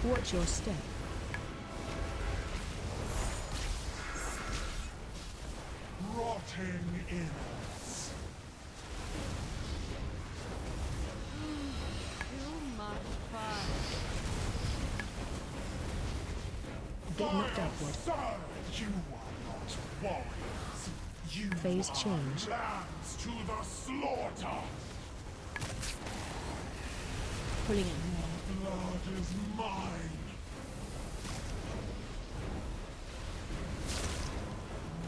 Watch your step. Rotting innards. Get knocked upward. You are not warriors. You Phase change. lambs to the slaughter. Pulling in. Blood is mine.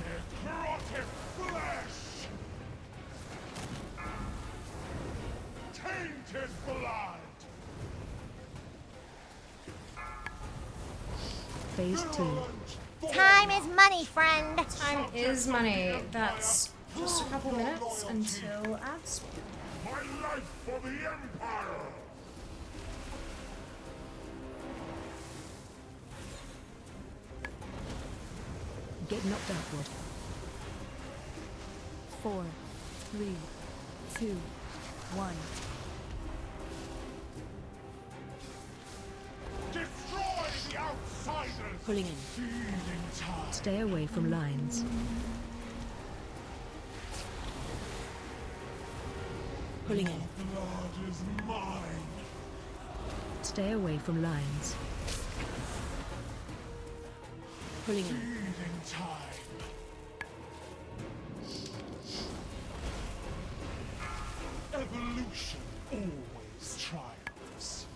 Necrotic flesh. Tainted blood. Phase 2. Time is money, friend. Time is money. That's just a couple minutes until ads. My life for the Empire! Get knocked outward. 4, 3, 2, 1. Destroy the outsiders! Pulling in. Stay away from lines. Pulling in. Blood is mine! Stay away from lines. Pulling in. Feeding time! Evolution always triumphs.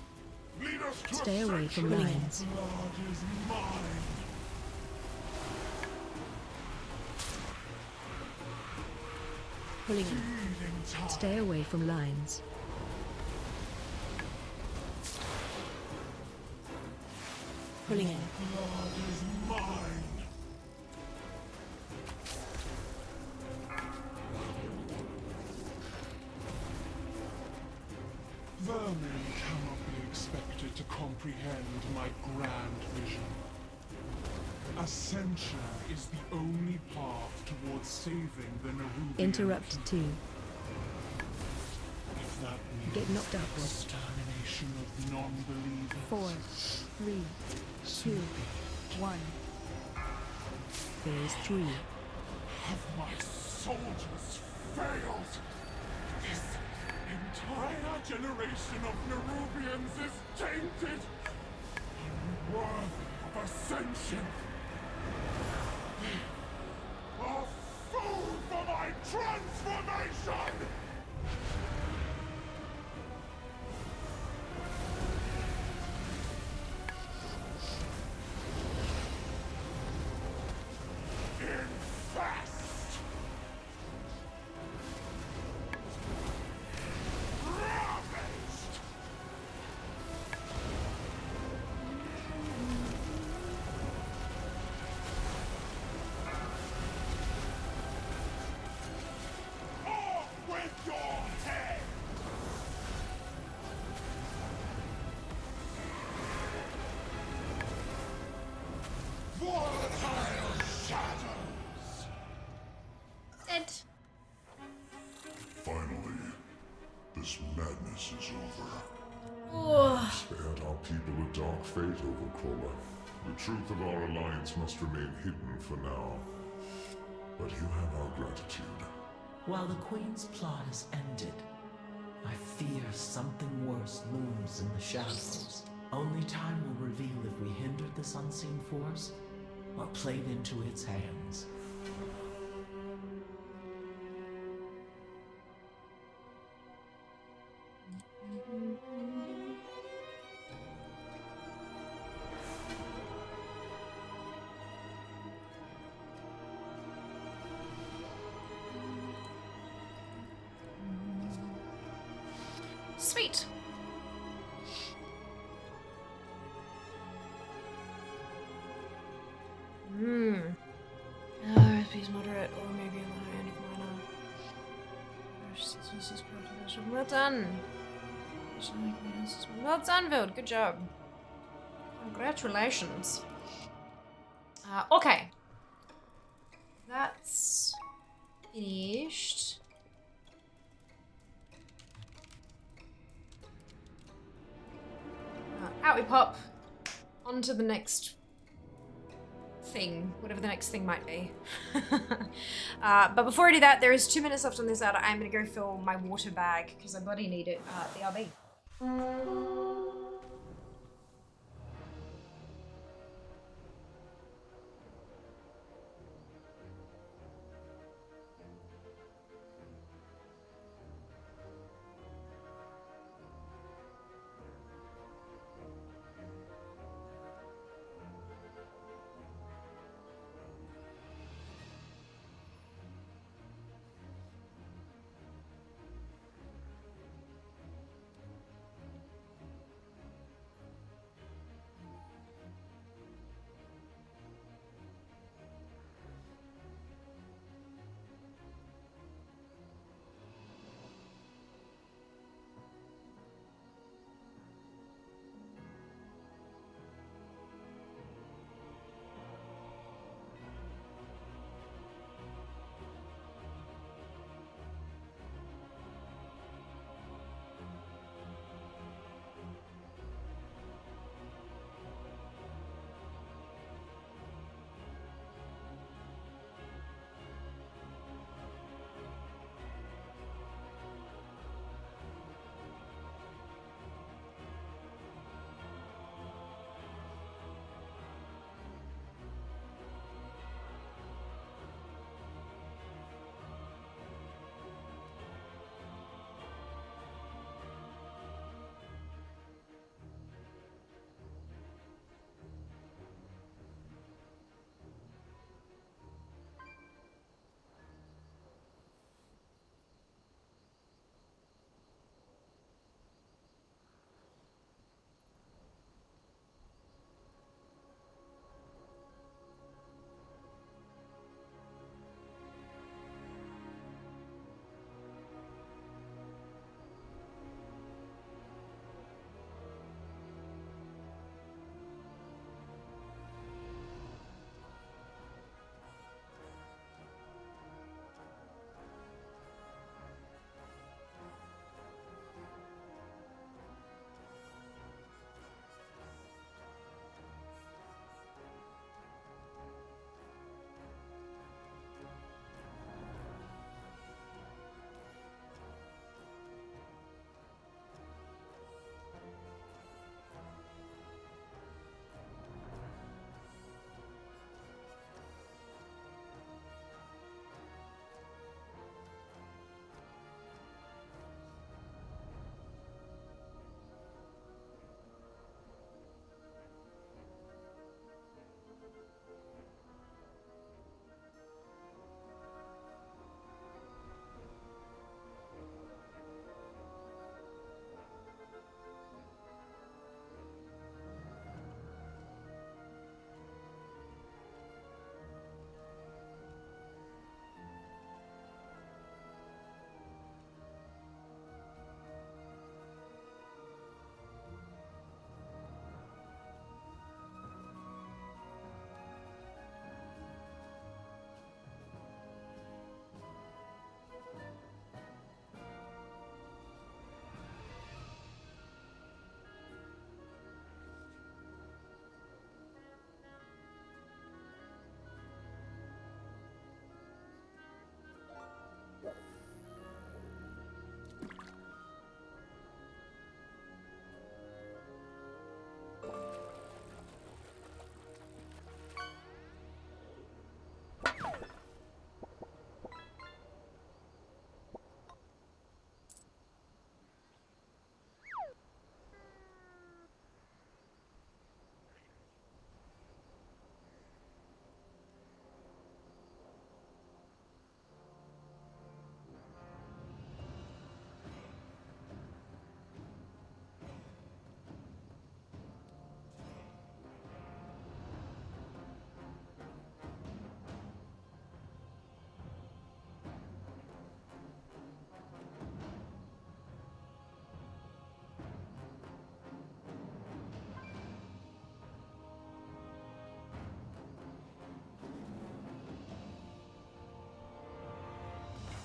Lead us to Stay away from ascension. lines. Blood is mine! Pulling in. Stay away from lines. Pulling in. Blood is mine! Vermin cannot be expected to comprehend my grand vision. Ascension is the only path towards saving the Nerubian. Interrupt 2. If that means Get knocked outward. extermination of non-believers. 4, 3, 2, 1. Phase 3. Have my soldiers failed? This entire generation of Nerubians is tainted, unworthy of ascension. They are food for my transformation! Infest! Ravaged! Off with your head! Volatile shadows! Dead. Finally, this madness is over. Oh. Spared our people a dark fate, Overcrawler. The truth of our alliance must remain hidden for now. But you have our gratitude. While the Queen's plot is ended, I fear something worse looms in the shadows. Only time will reveal if we hindered this unseen force or played into its hands. Sweet. RSP is moderate, or maybe on the high end of minor. Well done. Well done, Vild. Good job. Congratulations. Okay. That's finished. Out we pop. On to the next thing, whatever the next thing might be. But before I do that, there is 2 minutes left on this ad. I'm gonna go fill my water bag because I bloody need it. BRB.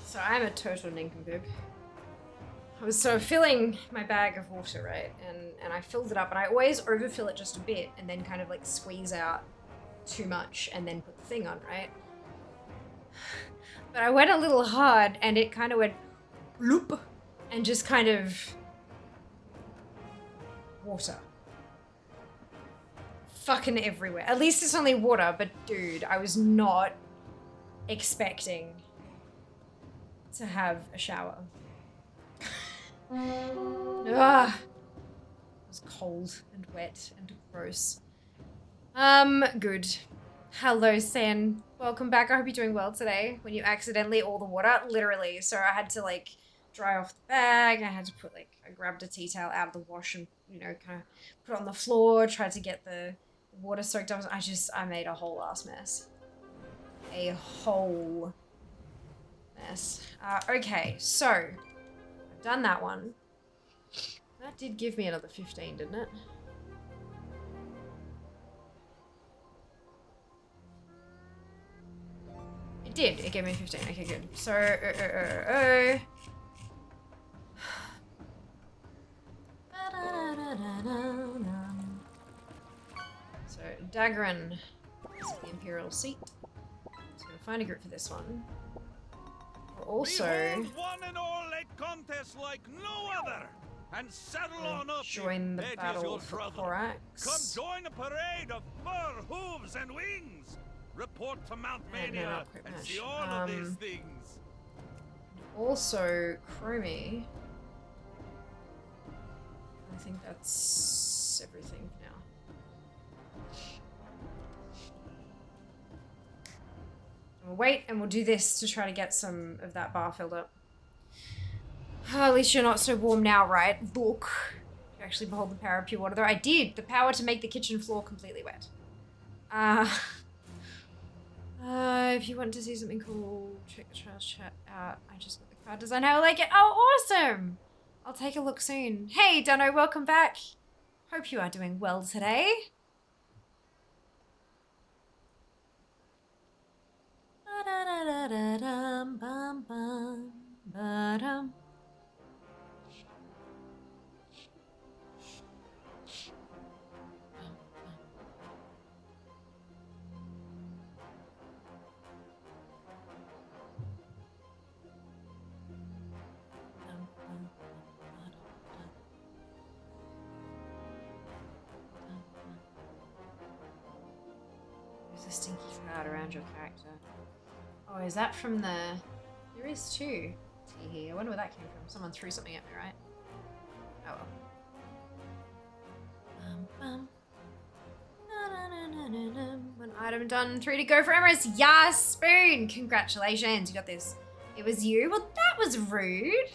So I'm a total nincompoop. I was so filling my bag of water, right? And I filled it up, and I always overfill it just a bit and then kind of like squeeze out too much and then put the thing on, right? But I went a little hard and it kind of went bloop and just kind of water. Fucking everywhere. At least it's only water, but dude, I was not expecting to have a shower. Ugh. It was cold and wet and gross. Good. Hello, Sen. Welcome back. I hope you're doing well today. When you accidentally all the water, literally. So I had to like dry off the bag. I had to put like, I grabbed a tea towel out of the wash and, you know, kind of put it on the floor, tried to get the water soaked up. I made a whole ass mess. A whole mess. Okay, so I've done that one. That did give me another 15, didn't it? It did. It gave me 15. Okay, good. So, So, Dagran is the Imperial seat. So, I'm gonna find a group for this one. We're also Behold one and all a contest like no other, and settle on up. join the It is battle your for brother. Korax. Come join a parade of fur, hooves, and wings. Report to Mount Mania not quite and much. see all of these things. Also, Chromie. I think that's everything for now. We'll wait and we'll do this to try to get some of that bar filled up. Oh, at least you're not so warm now, right? Look. You actually behold the power of pure water, though. I did. The power to make the kitchen floor completely wet. If you want to see something cool, check the Trials chat out. I just got the card design. How I like it. Oh, awesome. I'll take a look soon. Hey, Dunno, welcome back. Hope you are doing well today. There's a stinky cloud around your character. Oh, is that from the... There is too. Teehee. I wonder where that came from. Someone threw something at me, right? Oh well. One item done. 3 to go for Emrys. Yes, Spoon. Congratulations. You got this. It was you? Well, that was rude.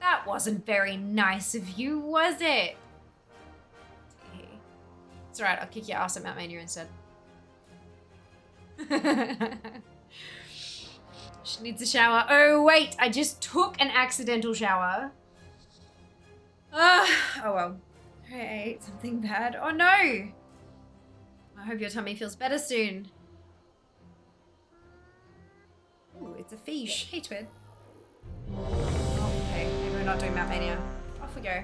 That wasn't very nice of you, was it? Teehee. It's alright. I'll kick your ass at Mount Mania instead. She needs a shower. Oh, wait. I just took an accidental shower. Oh, well. I ate something bad. Oh, no. I hope your tummy feels better soon. Ooh, it's a fish. Hey, Twid. Oh, okay. Maybe we're not doing Mount Mania. Off we go.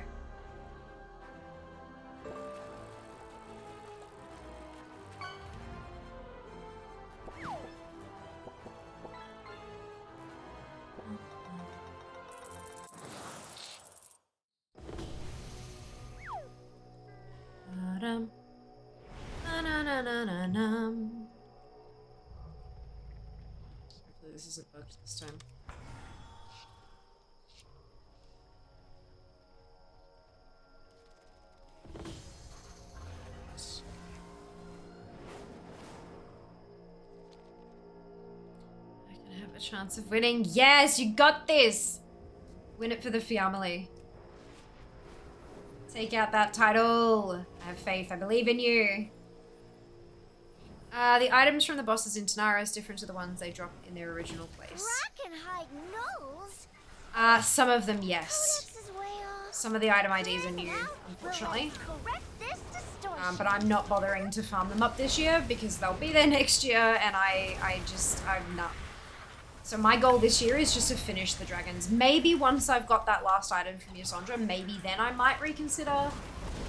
Hopefully this isn't bugged this time. I can have a chance of winning. Yes, you got this! Win it for the family. Take out that title. I have faith. I believe in you. The items from the bosses in Tanara is different to the ones they drop in their original place. Brackenhide knows. Some of them, yes. Some of the item IDs are new, unfortunately. But I'm not bothering to farm them up this year because they'll be there next year, and I'm not. So my goal this year is just to finish the dragons. Maybe once I've got that last item from Ysondra, maybe then I might reconsider.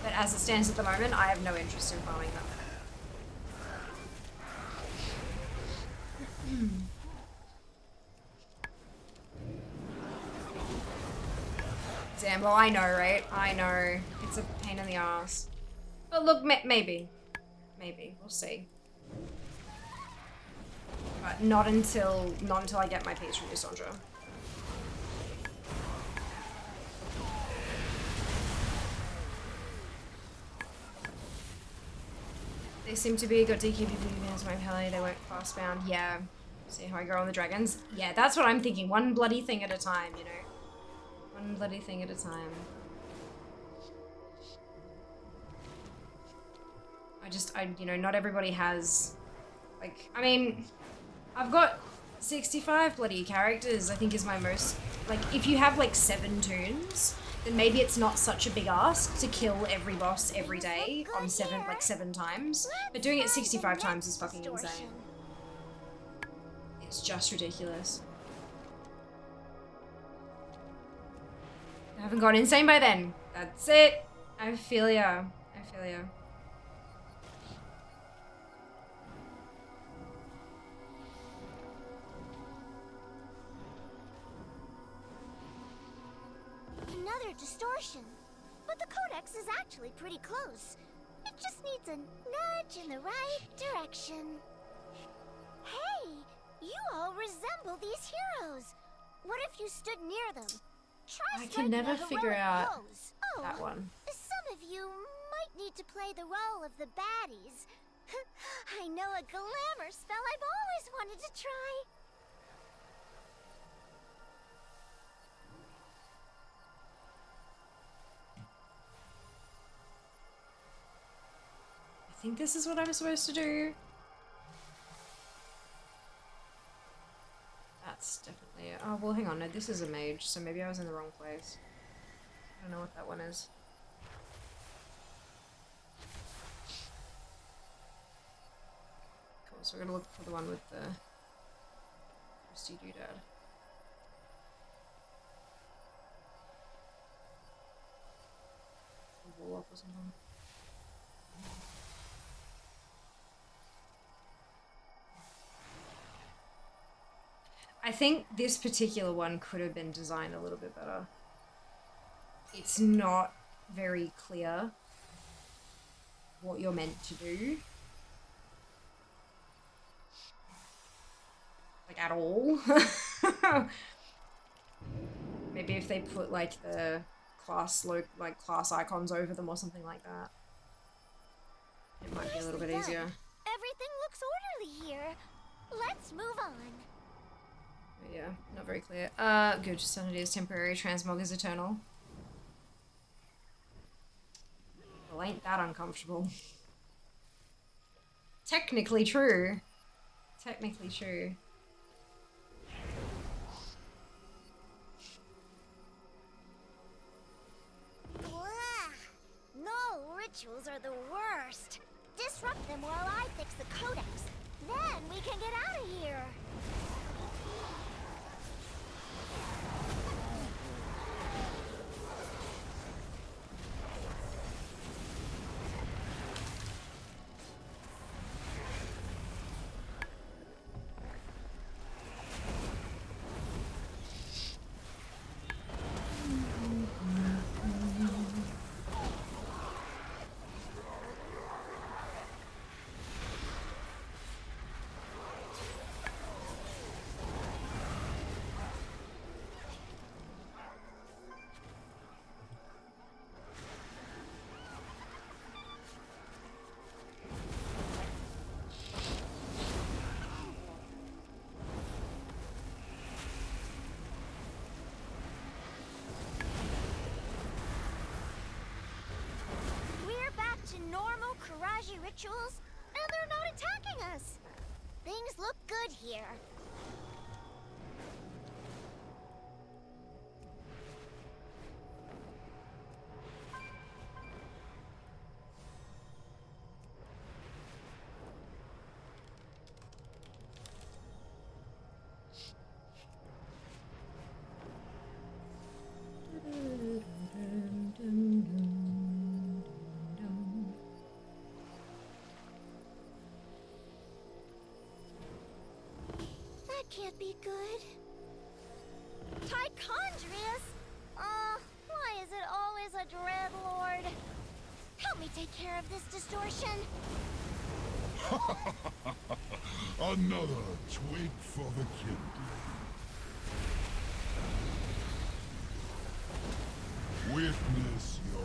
But as it stands at the moment, I have no interest in farming them. Damn, well, I know, right? I know. It's a pain in the ass. But look, maybe. Maybe. We'll see. But not until I get my piece from Ysondra. They seem to be a good DK people as my Pele, they weren't class bound. Yeah. See how I grow on the dragons? Yeah, that's what I'm thinking. One bloody thing at a time, you know? One bloody thing at a time. You know, not everybody has, like, I mean, I've got 65 bloody characters, I think is my most, like, if you have, like, 7 toons, then maybe it's not such a big ask to kill every boss every day on 7 times, but doing it 65 times is fucking insane. It's just ridiculous. I haven't gone insane by then. That's it. I feel ya. I feel ya. Another distortion. But the codex is actually pretty close. It just needs a nudge in the right direction. Hey, you all resemble these heroes. What if you stood near them? Try I can never figure out Oh, that one. Some of you might need to play the role of the baddies. I know a glamour spell I've always wanted to try. I think this is what I'm supposed to do. That's definitely it. Oh, well, hang on. No, this is a mage, so maybe I was in the wrong place. I don't know what that one is. Cool, so we're gonna look for the one with the Christy doodad. A wall up or something. I think this particular one could have been designed a little bit better. It's not very clear what you're meant to do. Like, at all. Maybe if they put, like, the class icons over them or something like that. It might be a little bit easier. Everything looks orderly here. Let's move on. Yeah, not very clear. Good. Sanity is temporary. Transmog is eternal. Well, ain't that uncomfortable. Technically true. Technically true. No, rituals are the worst. Disrupt them while I fix the codex. Then we can get out of here. Normal Karaji rituals, and they're not attacking us. Things look good here. can't be good. Tichondrius? Why is it always a dreadlord? Help me take care of this distortion. Another twig for the kindling. Witness your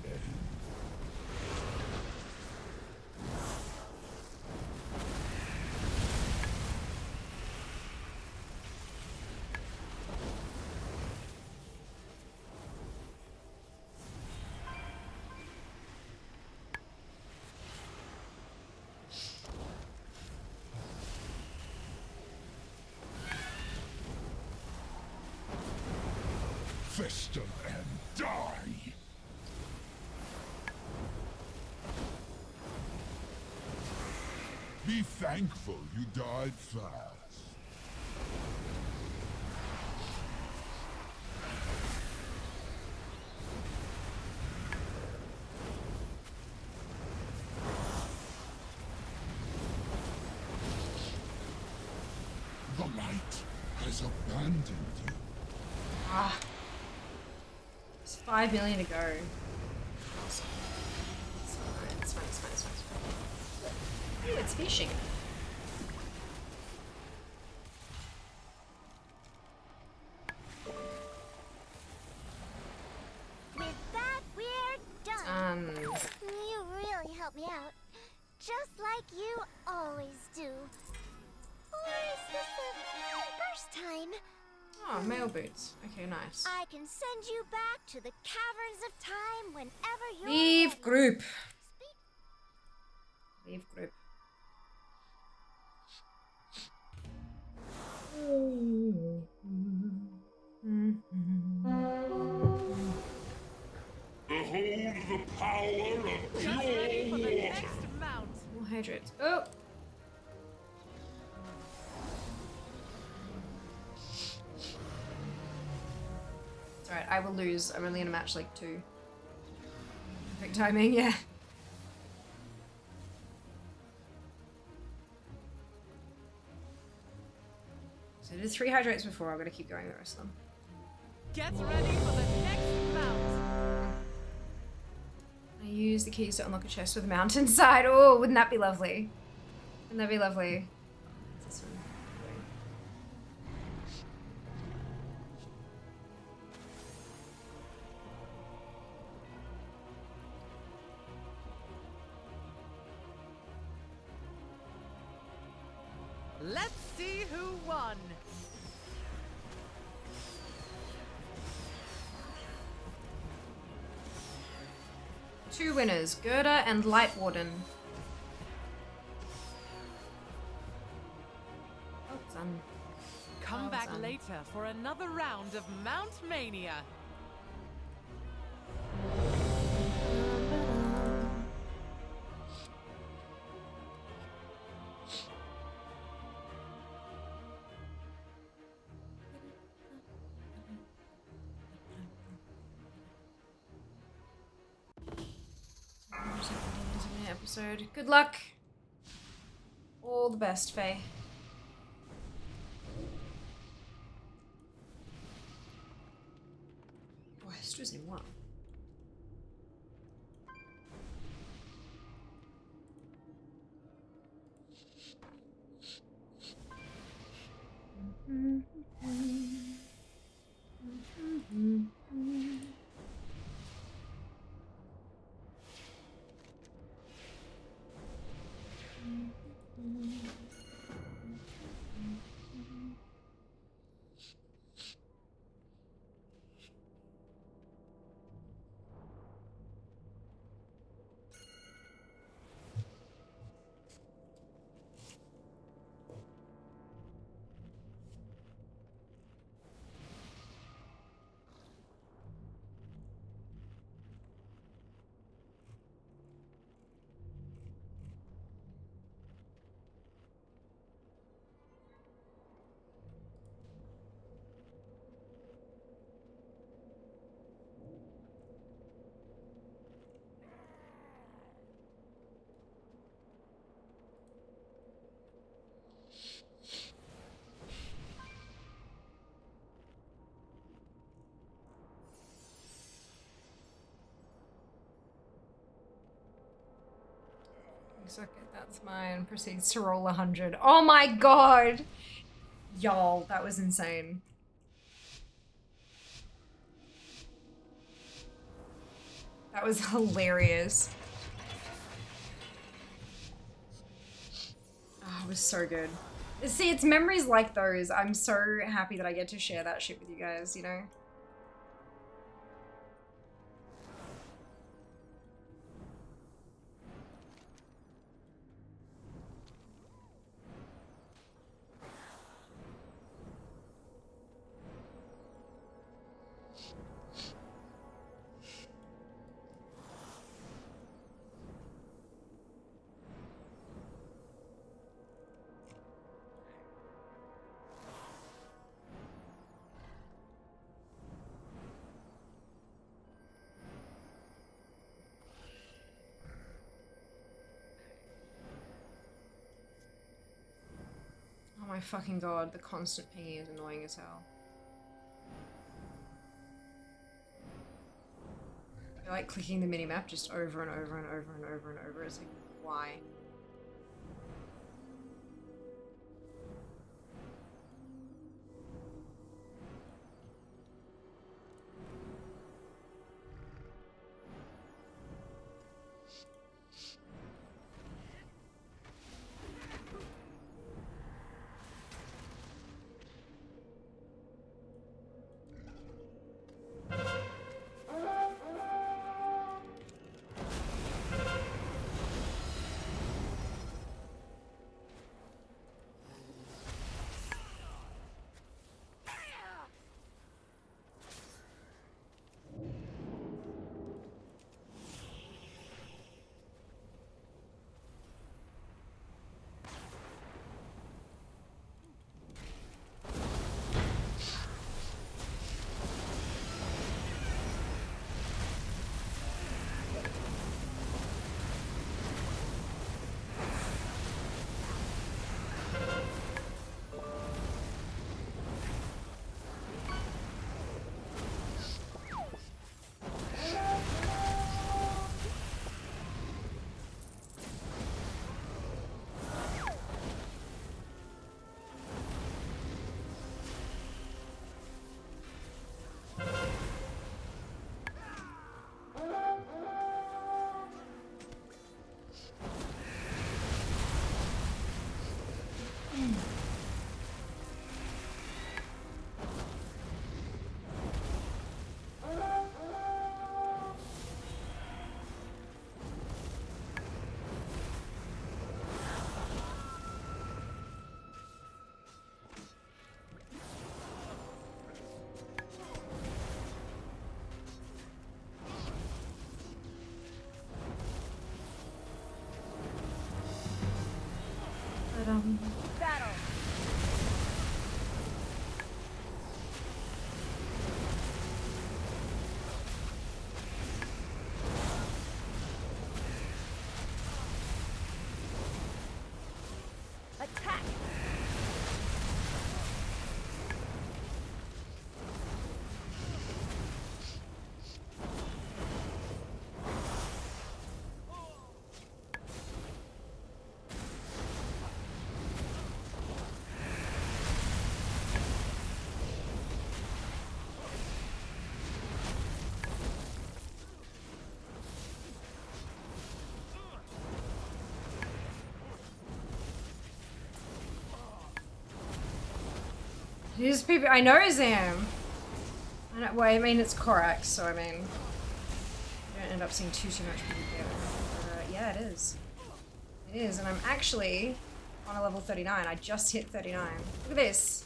end. Fester and die! Be thankful you died fast. The light has abandoned you. Ah. There's 5 million to go. It's fine, it's fine, it's fine, it's fine, it's fine. Ooh, it's fishing. With that, we're done. You really helped me out. Just like you always do. Or is this the first time? Oh, mail boots. Okay, nice. I can send you back to the caverns of time whenever you're Leave ready. group. Leave group. Behold the power of Just ready for the pure next water. mount. More hydrates. Oh! It's alright, I will lose. I'm only in a match like 2. Perfect timing, yeah. So I did 3 hydrates before, I'm gonna keep going the rest of them. Get ready for the next mount. I use the keys to unlock a chest with a mount inside. Oh, wouldn't that be lovely? Wouldn't that be lovely? What's this one? Let's see who won. Two winners, Gerda and Light Warden. Well done. Come Well back done. later for another round of Mount Mania. Episode. Good luck. All the best, Faye. Oh, history's in one. socket, that's mine. Proceeds to roll 100. Oh my god! Y'all, that was insane. That was hilarious. Oh, it was so good. See, it's memories like those. I'm so happy that I get to share that shit with you guys, you know? Oh my fucking god, the constant pinging is annoying as hell. I like clicking the minimap just over and over and over and over and over. It's like, why? Battle. Attack. These people, I know Zam. I know, well, I mean, it's Korax, so I mean, you don't end up seeing too much PvP. But yeah, it is. It is, and I'm actually on a level 39. I just hit 39. Look at this.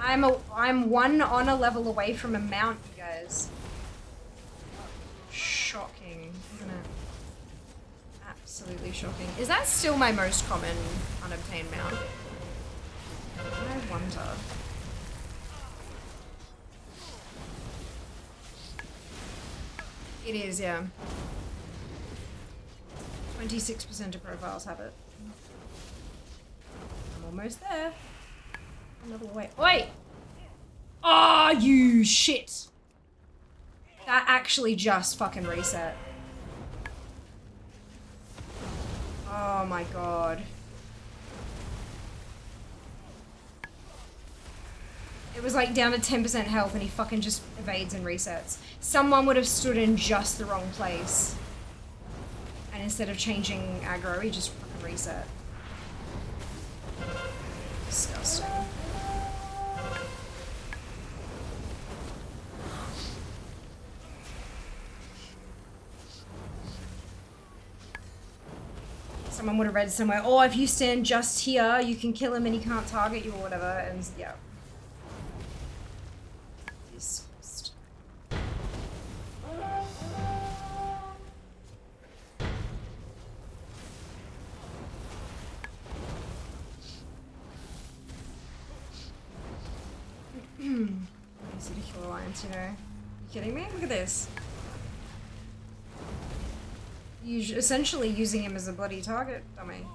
I'm one honor level away from a mount, you guys. Shocking, isn't it? Absolutely shocking. Is that still my most common unobtained mount? I wonder. It is, yeah. 26% of profiles have it. I'm almost there. Another way. Wait! Oh, you shit! That actually just fucking reset. Oh, Oh my god. It was like down to 10% health and he fucking just evades and resets. Someone would have stood in just the wrong place. And instead of changing aggro, he just fucking reset. Disgusting. Someone would have read somewhere, oh, if you stand just here, you can kill him and he can't target you or whatever, and yeah. Disgust. Easy to kill Alliance, you know. You kidding me? Look at this. Essentially using him as a bloody target dummy.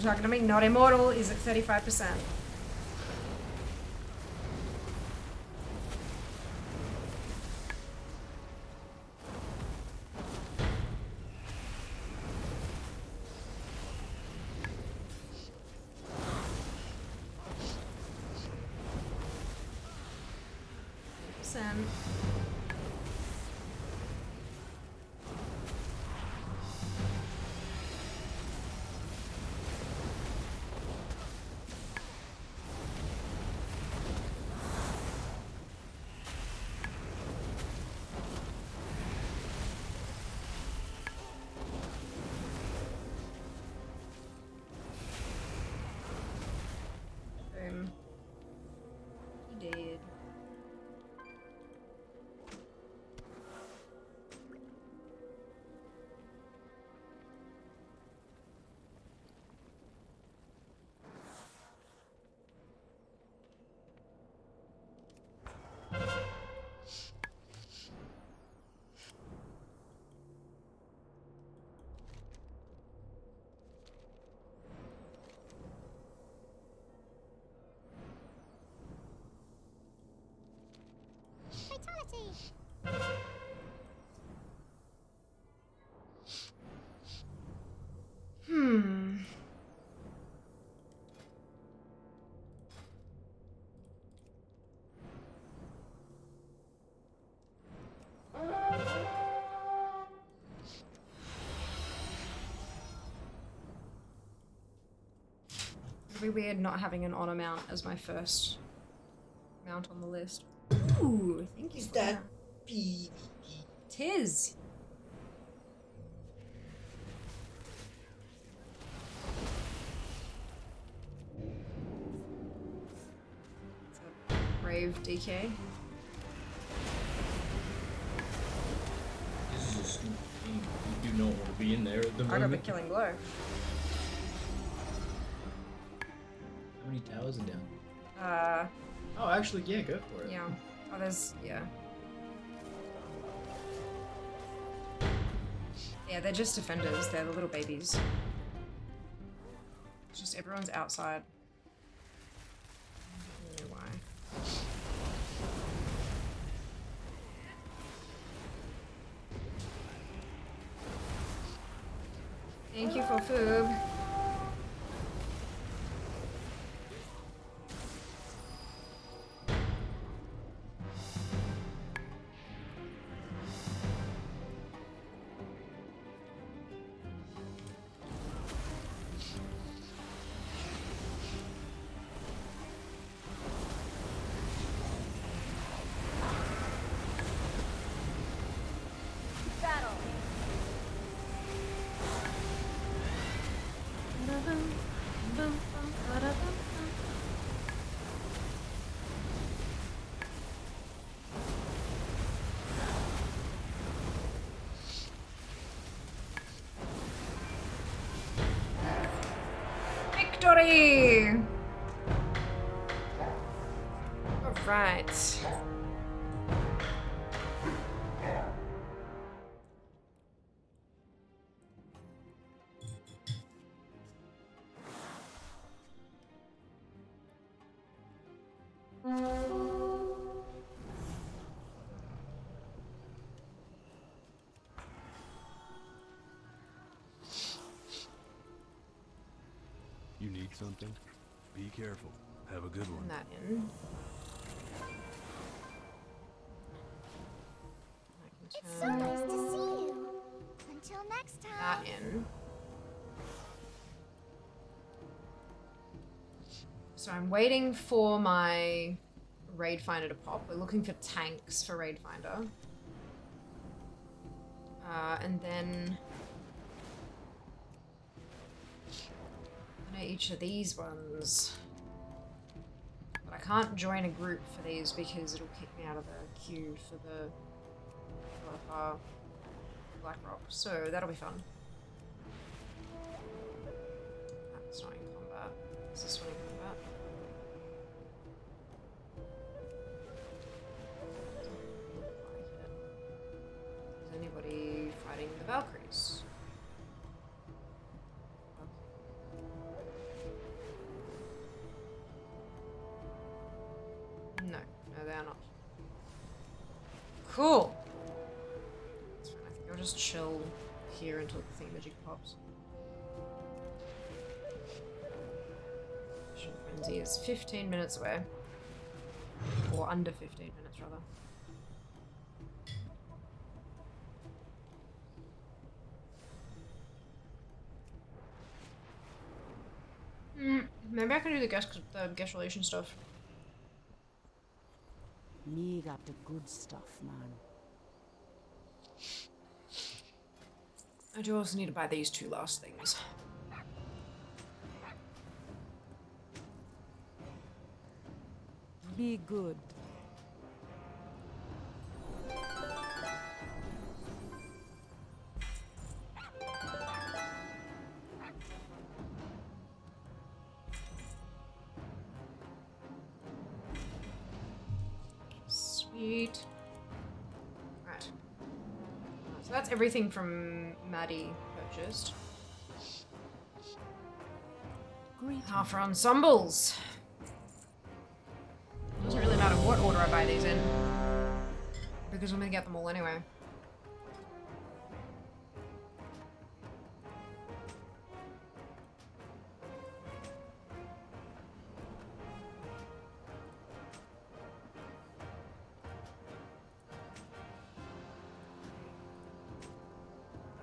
Talking to me, not immortal is at 35%. He did. It'd be weird not having an honor mount as my first mount on the list. Ooh, thank you. Is that PvP? Tis. It's a brave DK. This is a stupid thing. You do not want to be in there at the moment. I got the killing blow. How many towers are down? Oh, actually, yeah, go for it. Yeah. Oh, there's, yeah. Yeah, they're just defenders. They're the little babies. It's just everyone's outside. I don't know why. Thank you for food. everybody! Alright. You need something? Be careful. Have a good one. That in. It's so nice to see you. Until next time. That in. So I'm waiting for my raid finder to pop. We're looking for tanks for raid finder. And then I know each of these ones. But I can't join a group for these because it'll kick me out of the queue for the Black Rock. So that'll be fun. That's not in combat. Is this one in combat? Is anybody fighting the Valkyries? No, they are not. Cool. That's fine. I think I'll just chill here until the thingamajig pops. Mission Frenzy is 15 minutes away. Or under 15 minutes, rather. Maybe I can do the guest relation stuff. Me got the good stuff, man. I do also need to buy these two last things. Be good. Sweet. Right. So that's everything from Maddie purchased. Half for ensembles. Doesn't really matter what order I buy these in, because I'm gonna get them all anyway.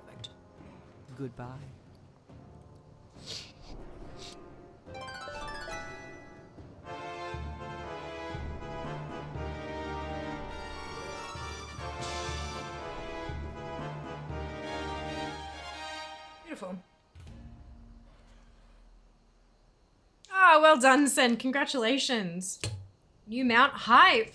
Perfect. Goodbye. Beautiful. Ah, well done, Sen. Congratulations. New mount hype.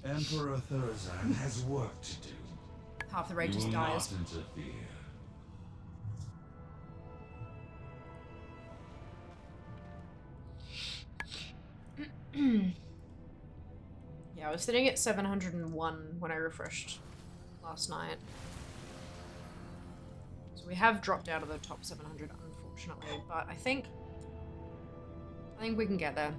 Emperor Thurzan has work to do. Half the raid You just will dies. not interfere. Yeah, I was sitting at 701 when I refreshed last night. So we have dropped out of the top 700, unfortunately, but I think we can get there.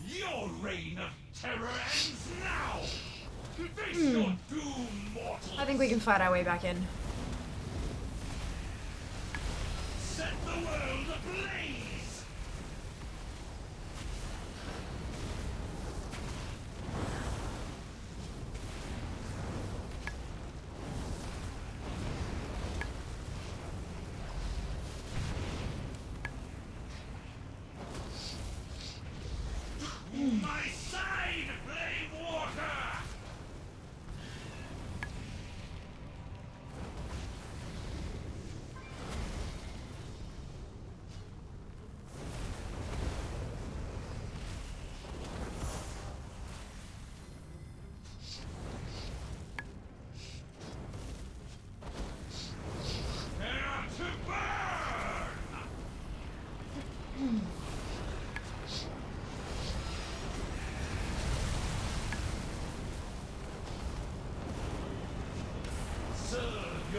Your reign of terror ends now! Face your doom, mortal! I think we can fight our way back in. Set the world ablaze!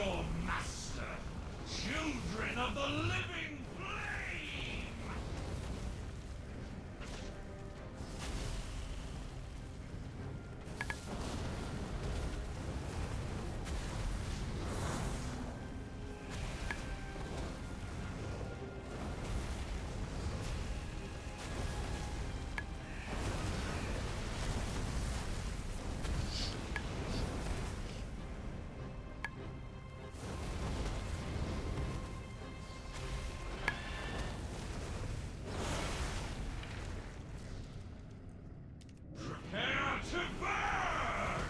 your master, children of the living flame! Prepare to burn!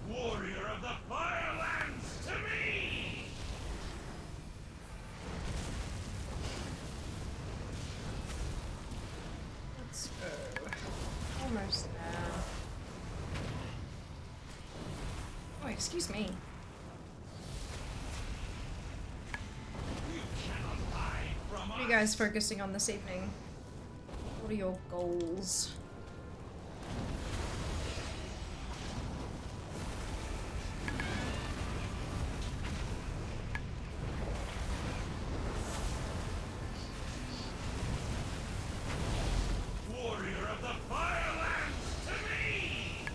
Warrior of the Firelands, to me! Let's go. Almost there. Oh, excuse me. What are you guys focusing on this evening? What are your goals? Warrior of the Firelands, to me!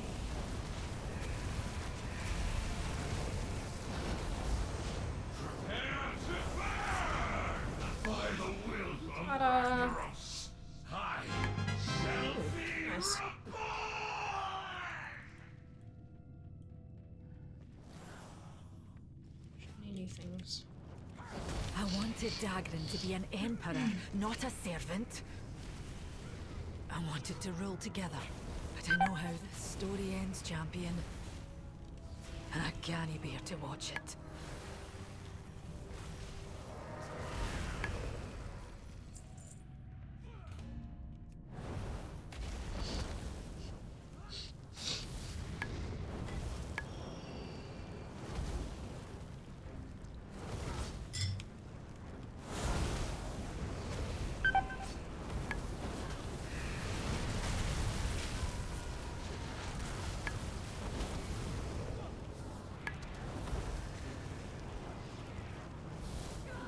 Prepare to burn! By the will of Ta-da! Westeros, I shall be Nice. Shiny new things. I wanted Dagran to be an emperor, not a servant. I wanted to rule together, but I know how this story ends, champion. And I can't bear to watch it.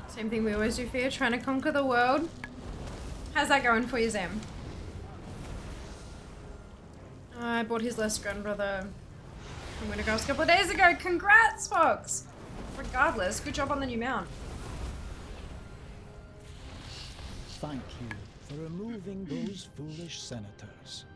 Same thing we always do for you, trying to conquer the world. How's that going for you, Zam? I bought his last grandbrother from Wintergrass a couple of days ago. Congrats, Fox! Regardless, good job on the new mount. Thank you for removing those foolish senators.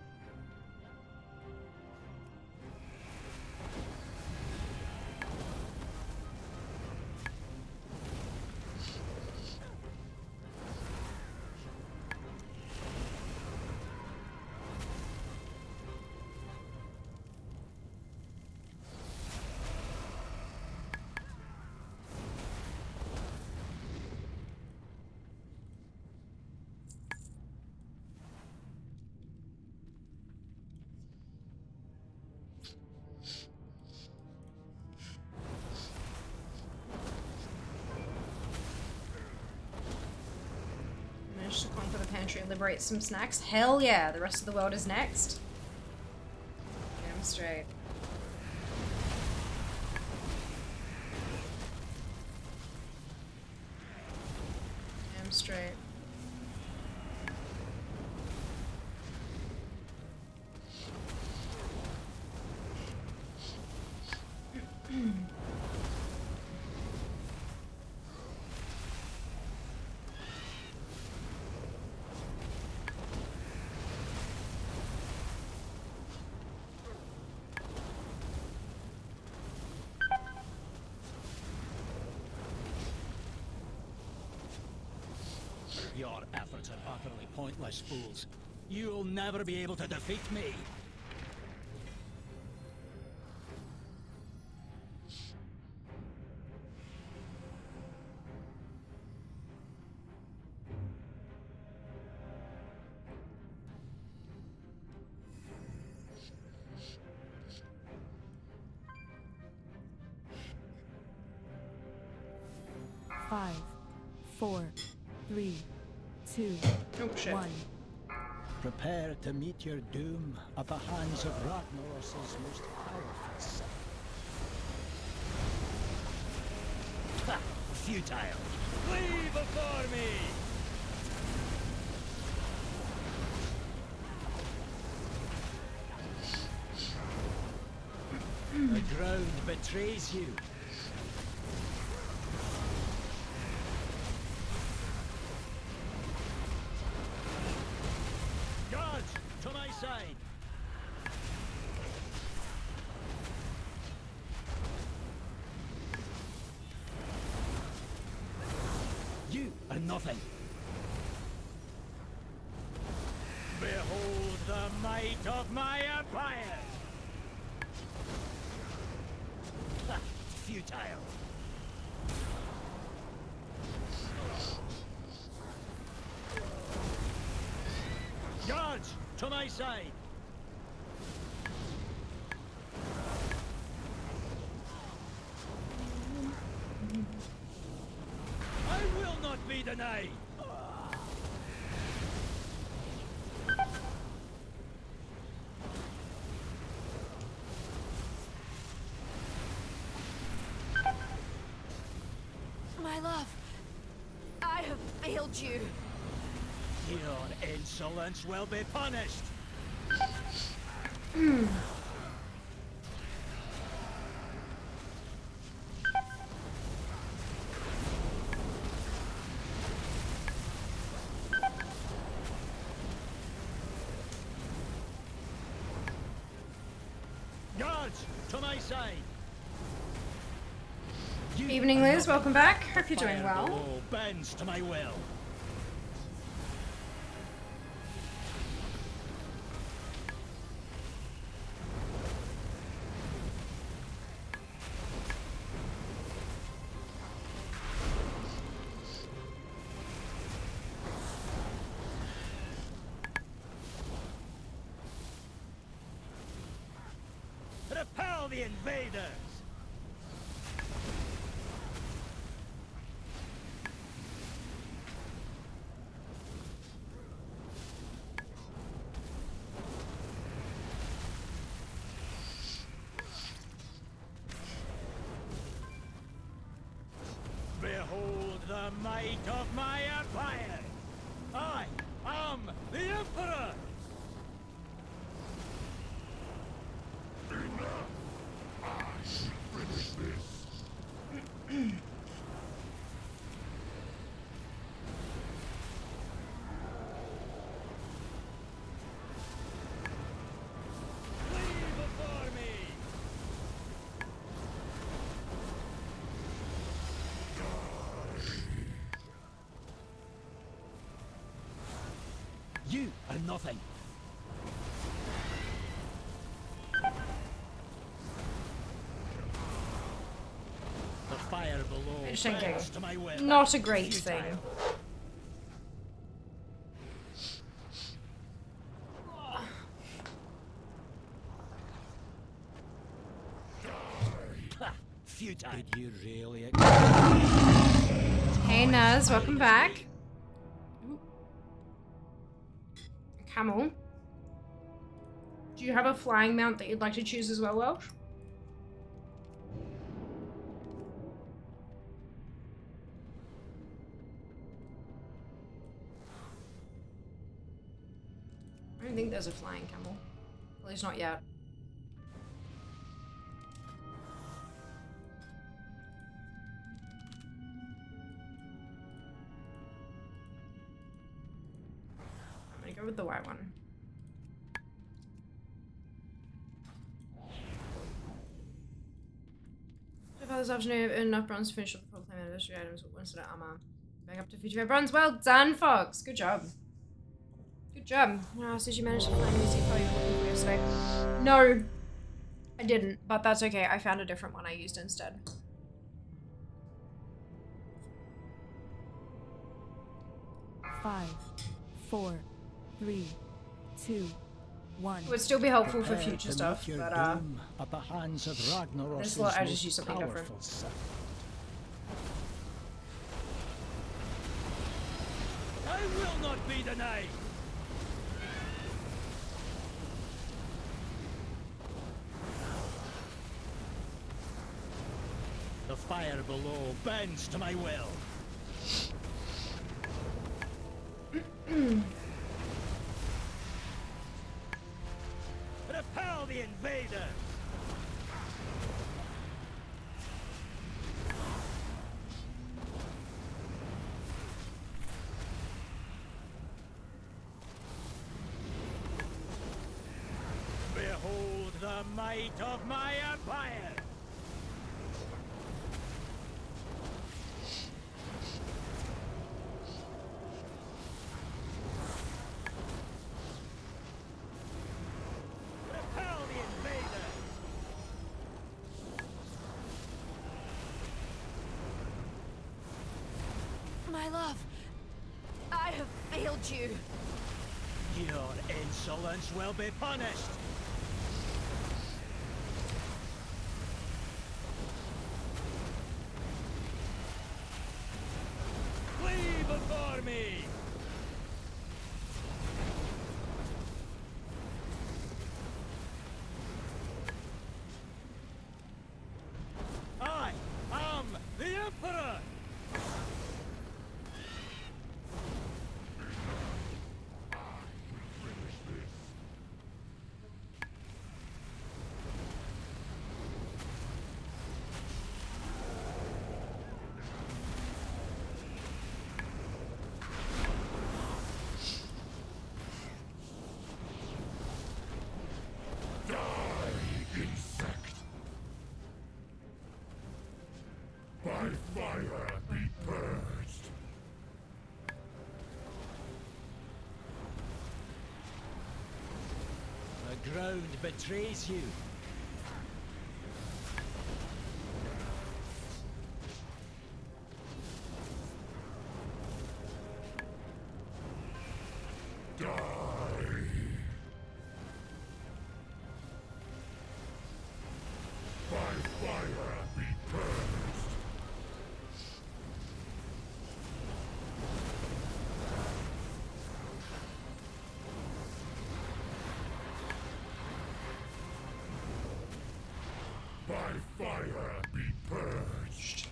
Managed to conquer the pantry and liberate some snacks. Hell yeah, the rest of the world is next. Damn straight. Damn straight. Your efforts are utterly pointless, fools. You'll never be able to defeat me. Five, 4, 3, 2, Oh, shit. 1. Prepare to meet your doom at the hands of Ragnaros' most powerful son. Ha! Futile! Flee before me! The ground betrays you. Guards, to my side. You are nothing. Behold the might of my empire! Ha! Futile. Guards, to my side! I will not be denied! My love, I have failed you. Your insolence will be punished! Guards, to my side! Evening, Liz. Welcome back. Hope you're doing well. Below bends to my will. Repel the invaders! Behold the might of my empire! I am the Emperor! Finish this. Flee before me! You are nothing. The fire below bends to my will. Not a great thing. Ha! Futile. Did you really? Hey, Naz. Welcome back. Camel. Do you have a flying mount that you'd like to choose as well, Welsh? I don't think there's a flying camel. At least not yet. I'm gonna go with the white one. So far this afternoon, I've earned enough bronze to finish up the full claim anniversary items with 1 set of armor. Back up to 55 bronze. Well done, Fox. Good job. Good job. Oh, so did you manage to find the music file you were looking for yesterday? No, I didn't, but that's okay. I found a different one I used instead. Five, 4, 3, 2, 1. It would still be helpful for future stuff, but at the hands of Ragnaros' this lot I just used something different. I I will not be denied! The fire below bends to my will. Repel the invaders! Behold the might of my empire! Repel the invaders! My love, I have failed you. Your insolence will be punished! Flee before me! I am the Emperor! Insect! By fire be purged! The ground betrays you. By fire be purged! By fire be purged!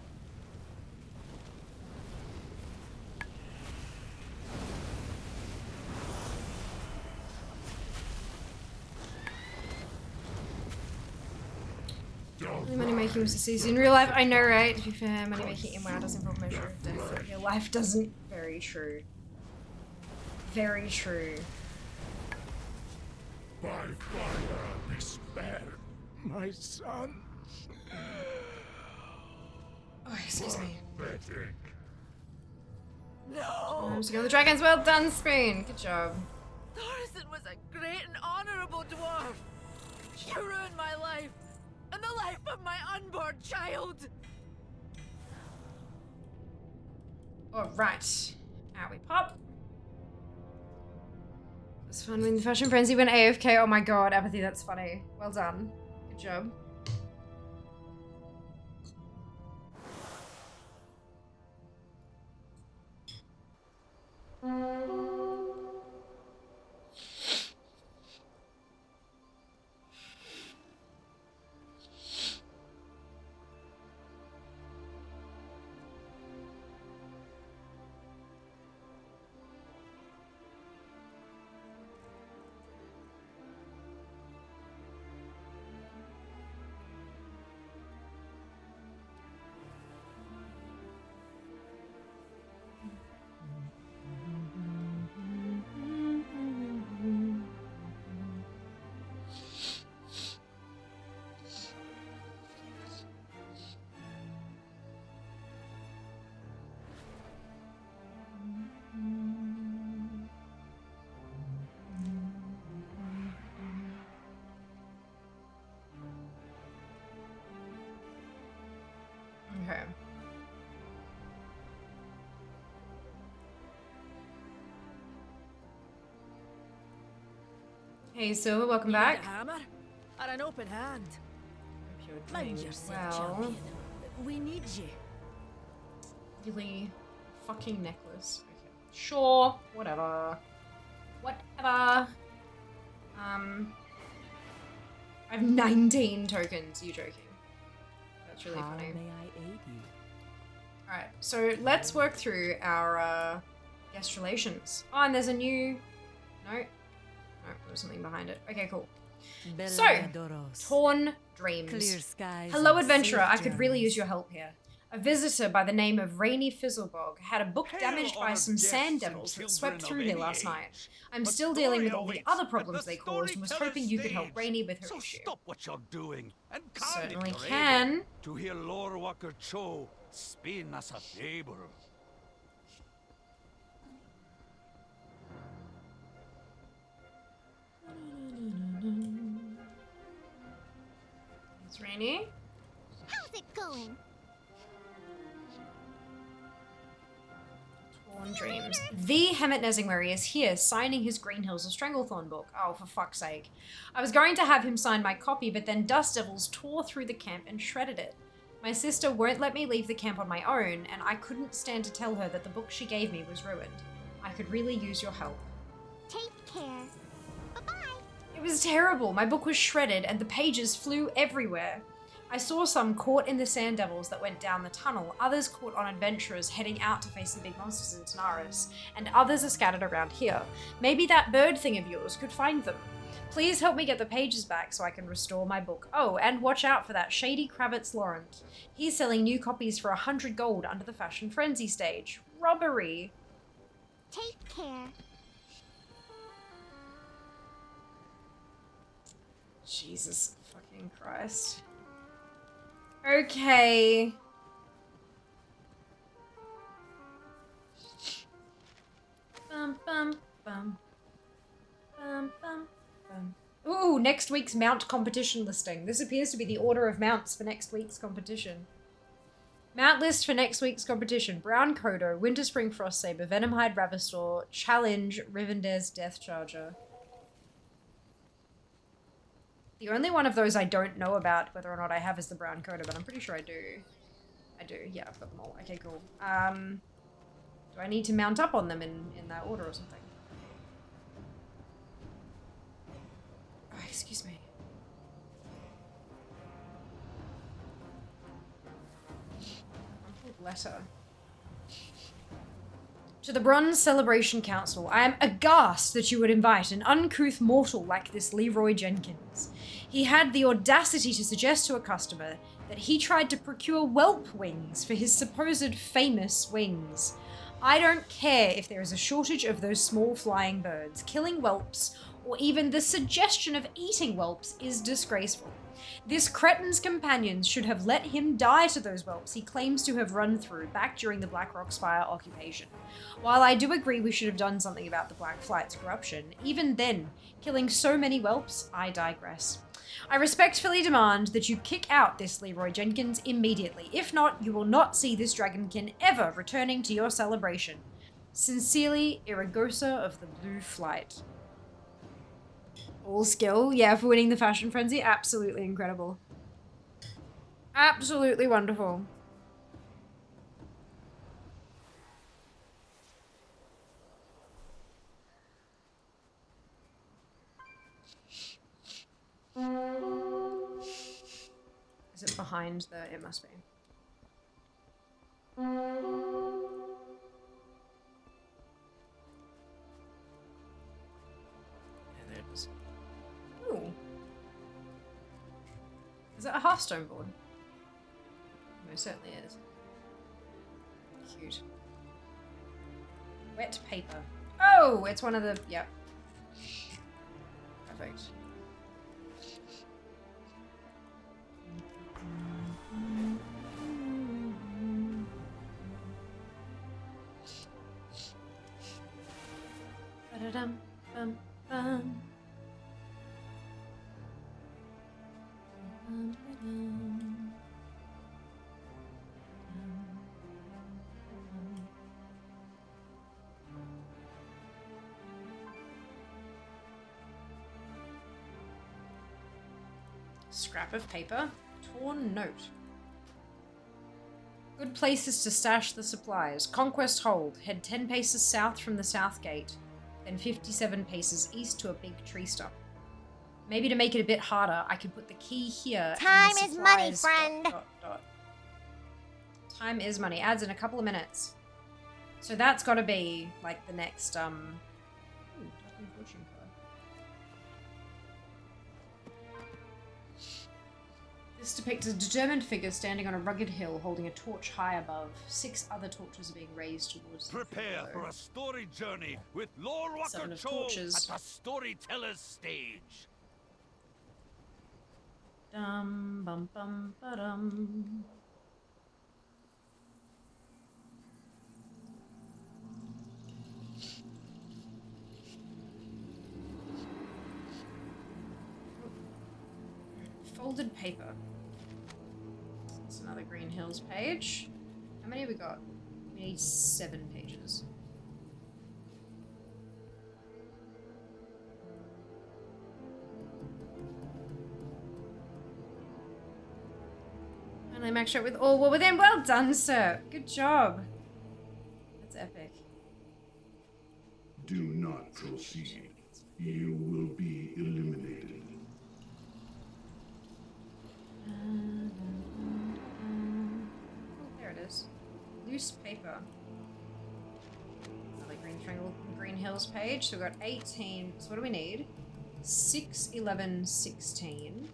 Money making was easy in real life. I know, right? To be fair, money making in WoW doesn't involve measure of death. In real life doesn't. Very true. Very true. By fire be spared, my son! Oh, excuse me. Pathetic. No! I'm just going to the dragons. Well done, Spoon. Good job. Thorson was a great and honorable dwarf. You ruined my life and the life of my unborn child. Alright. Out we pop. It was fun when the fashion frenzy went AFK. Oh my god, Apathy, that's funny. Well done. Good job. Okay. Hey, Silver, welcome back. A hammer or an open hand? Mind yourself, well. champion. We need you. Really fucking necklace. Okay, Sure, whatever. Whatever. I have 19 tokens. You joking? That's really How funny. may I aid you? Alright, so let's work through our guest relations. Oh, and there's a new... No, there's something behind it. Okay, cool. So, Torn Dreams. Clear skies Hello, and adventurer. safe I could really journeys. use your help here. A visitor by the name of Rainy Fizzlebog had a book damaged by some sand devils that swept through here last night. I'm still dealing with all the other problems they caused and was hoping you could help Rainy with her issue. Stop what you're doing and come Certainly if you're can. able to hear Lore Walker Cho spin us a fable. It's Rainy. How's it going? Torn Dreams. The Hemet Nesingwary is here, signing his Green Hills of Stranglethorn book. Oh, for fuck's sake. I was going to have him sign my copy, but then dust devils tore through the camp and shredded it. My sister won't let me leave the camp on my own, and I couldn't stand to tell her that the book she gave me was ruined. I could really use your help. Take care. Bye-bye. It was terrible. My book was shredded, and the pages flew everywhere. I saw some caught in the sand devils that went down the tunnel, others caught on adventurers heading out to face the big monsters in Tanaris, and others are scattered around here. Maybe that bird thing of yours could find them. Please help me get the pages back so I can restore my book. Oh, and watch out for that shady Kravitz Laurent. He's selling new copies for 100 gold under the Fashion Frenzy stage. Robbery. Take care. Jesus fucking Christ. Okay. Bum, bum, bum. Bum, bum, bum. Ooh, next week's mount competition listing. This appears to be the order of mounts for next week's competition. Mount list for next week's competition. Brown Kodo, Winter Spring Frost Saber, Venomhide Ravastor, Challenge, Rivendare's Death Charger. The only one of those I don't know about whether or not I have is the Brown Coda, but I'm pretty sure I do. I do, yeah, I've got them all. Okay, cool. Do I need to mount up on them in that order or something? Oh, excuse me. Letter. To the Bronze Celebration Council, I am aghast that you would invite an uncouth mortal like this Leroy Jenkins. He had the audacity to suggest to a customer that he tried to procure whelp wings for his supposed famous wings. I don't care if there is a shortage of those small flying birds. Killing whelps, or even the suggestion of eating whelps, is disgraceful. This cretin's companions should have let him die to those whelps he claims to have run through back during the Blackrock Spire occupation. While I do agree we should have done something about the Black Flight's corruption, even then, killing so many whelps, I digress. I respectfully demand that you kick out this Leroy Jenkins immediately. If not, you will not see this dragonkin ever returning to your celebration. Sincerely, Iragosa of the Blue Flight. All skill, yeah, for winning the Fashion Frenzy. Absolutely incredible. Absolutely wonderful. Is it behind the... It must be. Yeah, there it is. Ooh. Is that a Hearthstone board? No, it certainly is. Cute. Wet paper. Oh, it's one of the... Yep. Perfect. Ba-da-dum, bum, bum. Scrap of paper, torn note. Good places to stash the supplies. Conquest Hold. Head 10 paces south from the south gate. Then 57 paces east to a big tree stump. Maybe to make it a bit harder, I could put the key here. Time and the is money, supplies, friend. ... Time is money. Adds in a couple of minutes. So that's got to be like the next Ooh, fortune card. This depicts a determined figure standing on a rugged hill holding a torch high above. 6 other torches are being raised towards the Prepare for a story journey with Lord 7 of Cho torches. at the storyteller's stage. Dum bum bum ba-dum. Folded paper. That's another Green Hills page. How many have we got? We need 7 pages. And I maxed out with all war within. Well done, sir. Good job. That's epic. Do not proceed. You will be eliminated. Oh, there it is. Loose paper. Another Green Hills page. So we've got 18. So what do we need? 6, 11, 16.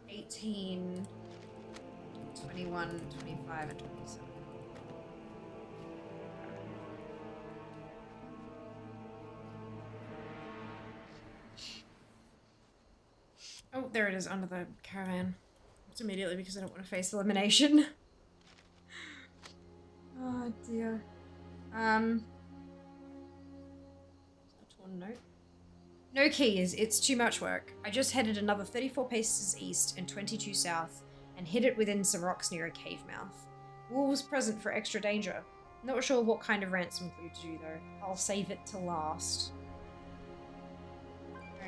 18, 21, 25, and 27. Oh, there it is under the caravan. It's immediately because I don't want to face elimination. Oh dear. Is that a torn note? No keys, it's too much work. I just headed another 34 paces east and 22 south and hid it within some rocks near a cave mouth. Wolves present for extra danger. Not sure what kind of ransom clue to do though. I'll save it to last.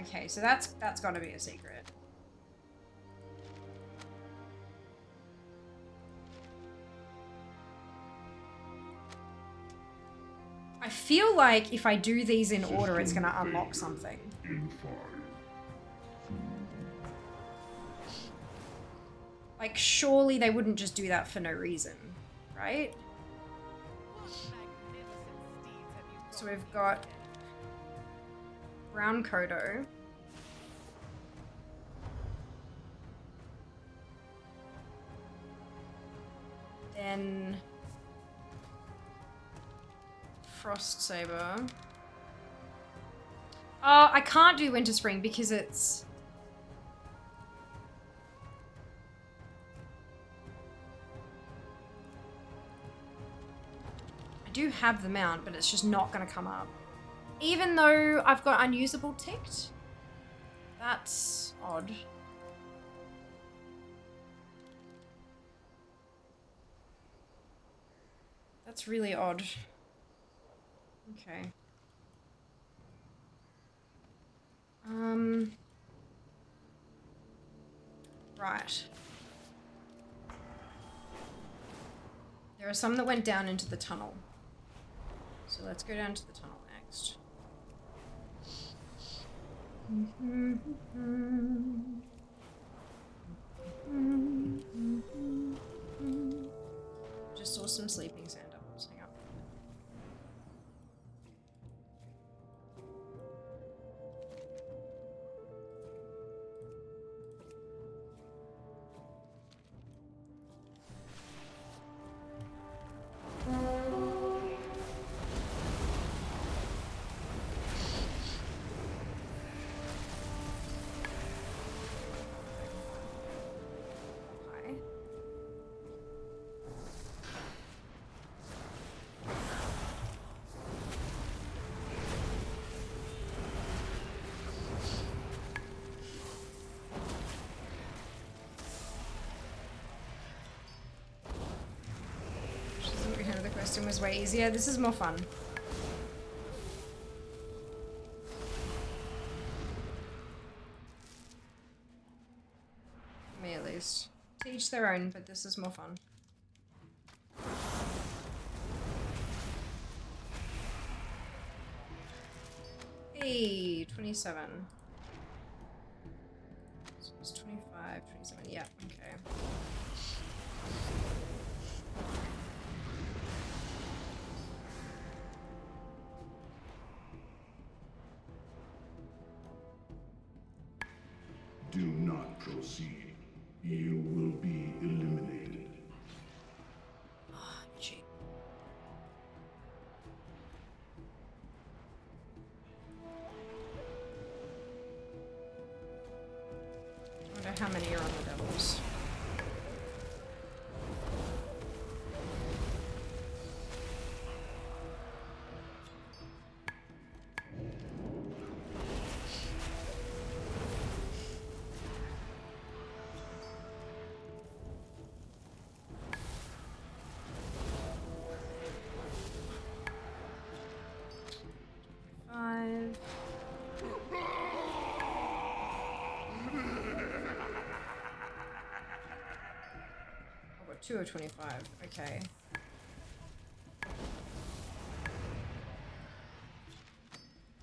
Okay, so that's gotta be a secret. I feel like if I do these in order, it's gonna unlock something. Like, surely they wouldn't just do that for no reason, right? So we've got Brown Kodo. Then Frost Saber. Oh, I can't do Winter Spring because it's... I do have the mount, but it's just not going to come up. Even though I've got unusable ticked. That's odd. That's really odd. Okay. Right. There are some that went down into the tunnel. So let's go down to the tunnel next. Just saw some sleeping sand apples. Hang up. The question was way easier. This is more fun. Me at least. To each their own, but this is more fun. Hey, 27. So it's 25, 27, yeah, okay. Do not proceed. You will be eliminated. Oh, gee. I wonder how many are on the devils. Oh, we're 2 of 25. Okay.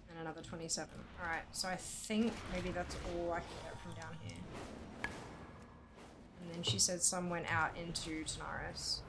And another 27. Alright, so I think maybe that's all I can get from down here. And then she said some went out into Tanaris.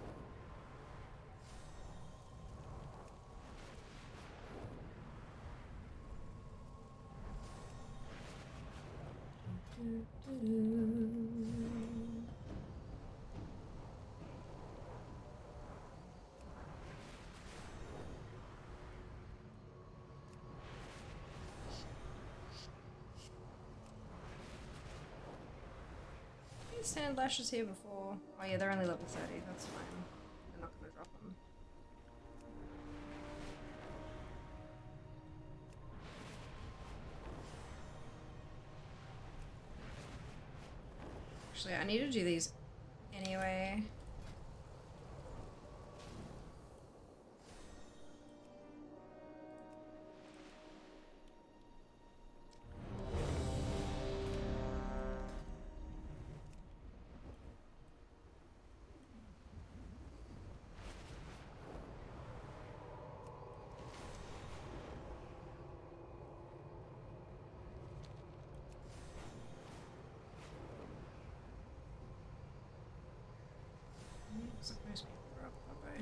Sand lashes here before. Oh yeah, they're only level 30, that's fine. They're not gonna drop them. Actually, I need to do these anyway. Looks like most people are up that way.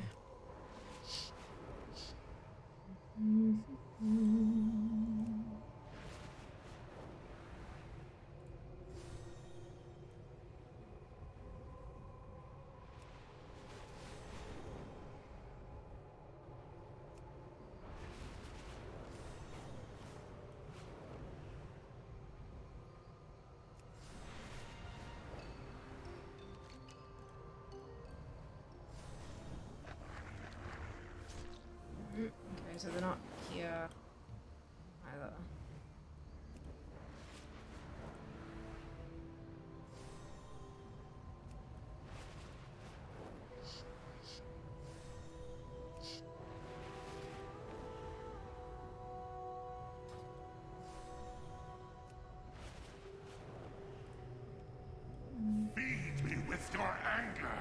Okay, so they're not here either. Feed me with your anger.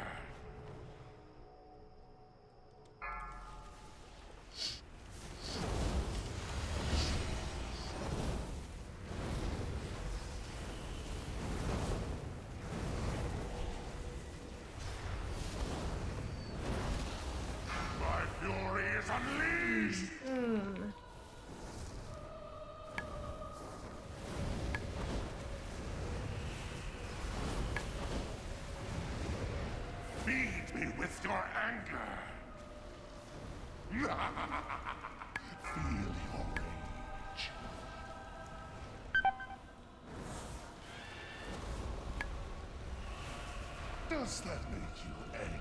My fury is unleashed. Feed me with your anger. Feel your rage. Does that make you angry?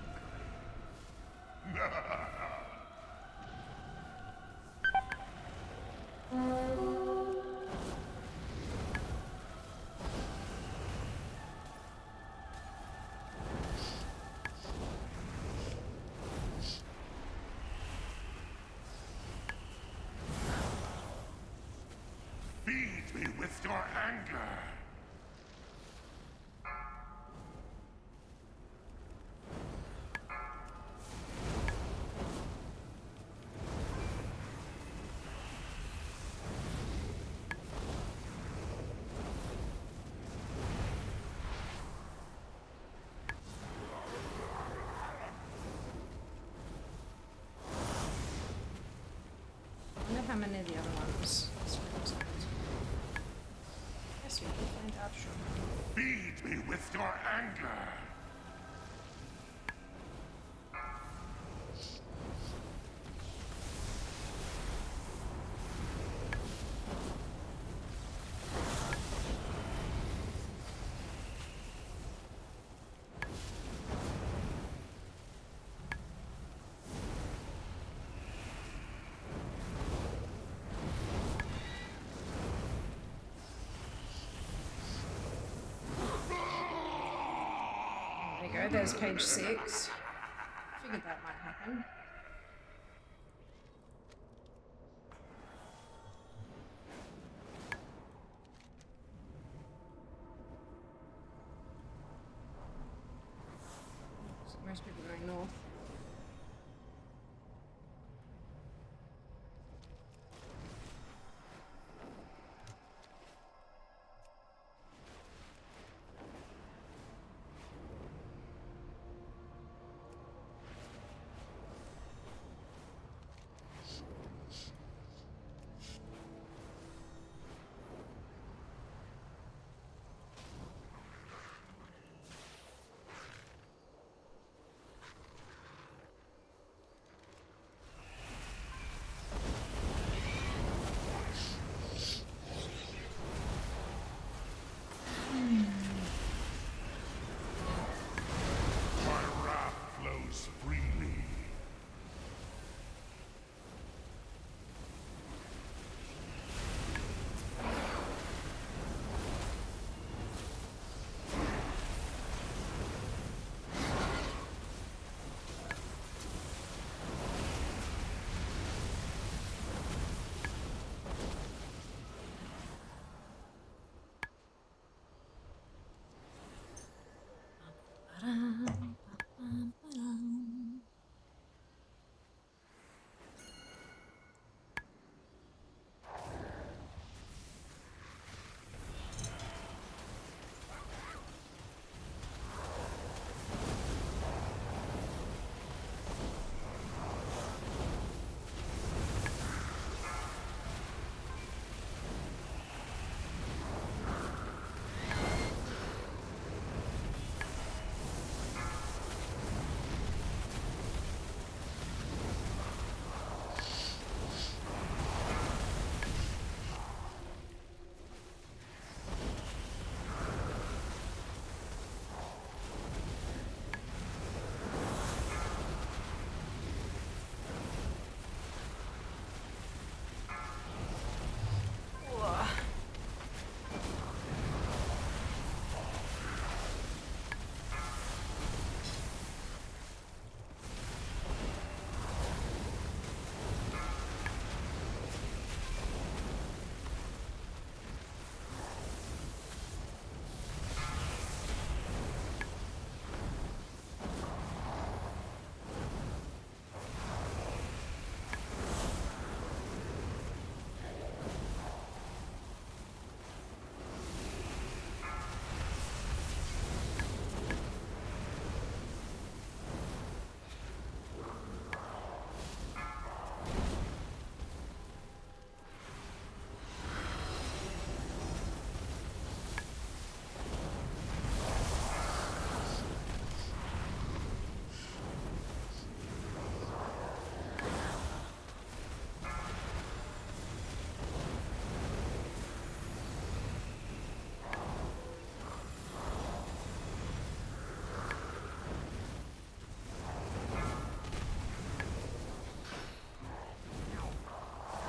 Feed me with your anger. how many of the other ones. Yes, we can find out shortly. Feed me with your anger. There you go, there's page 6. Figured that might happen. So most people going north.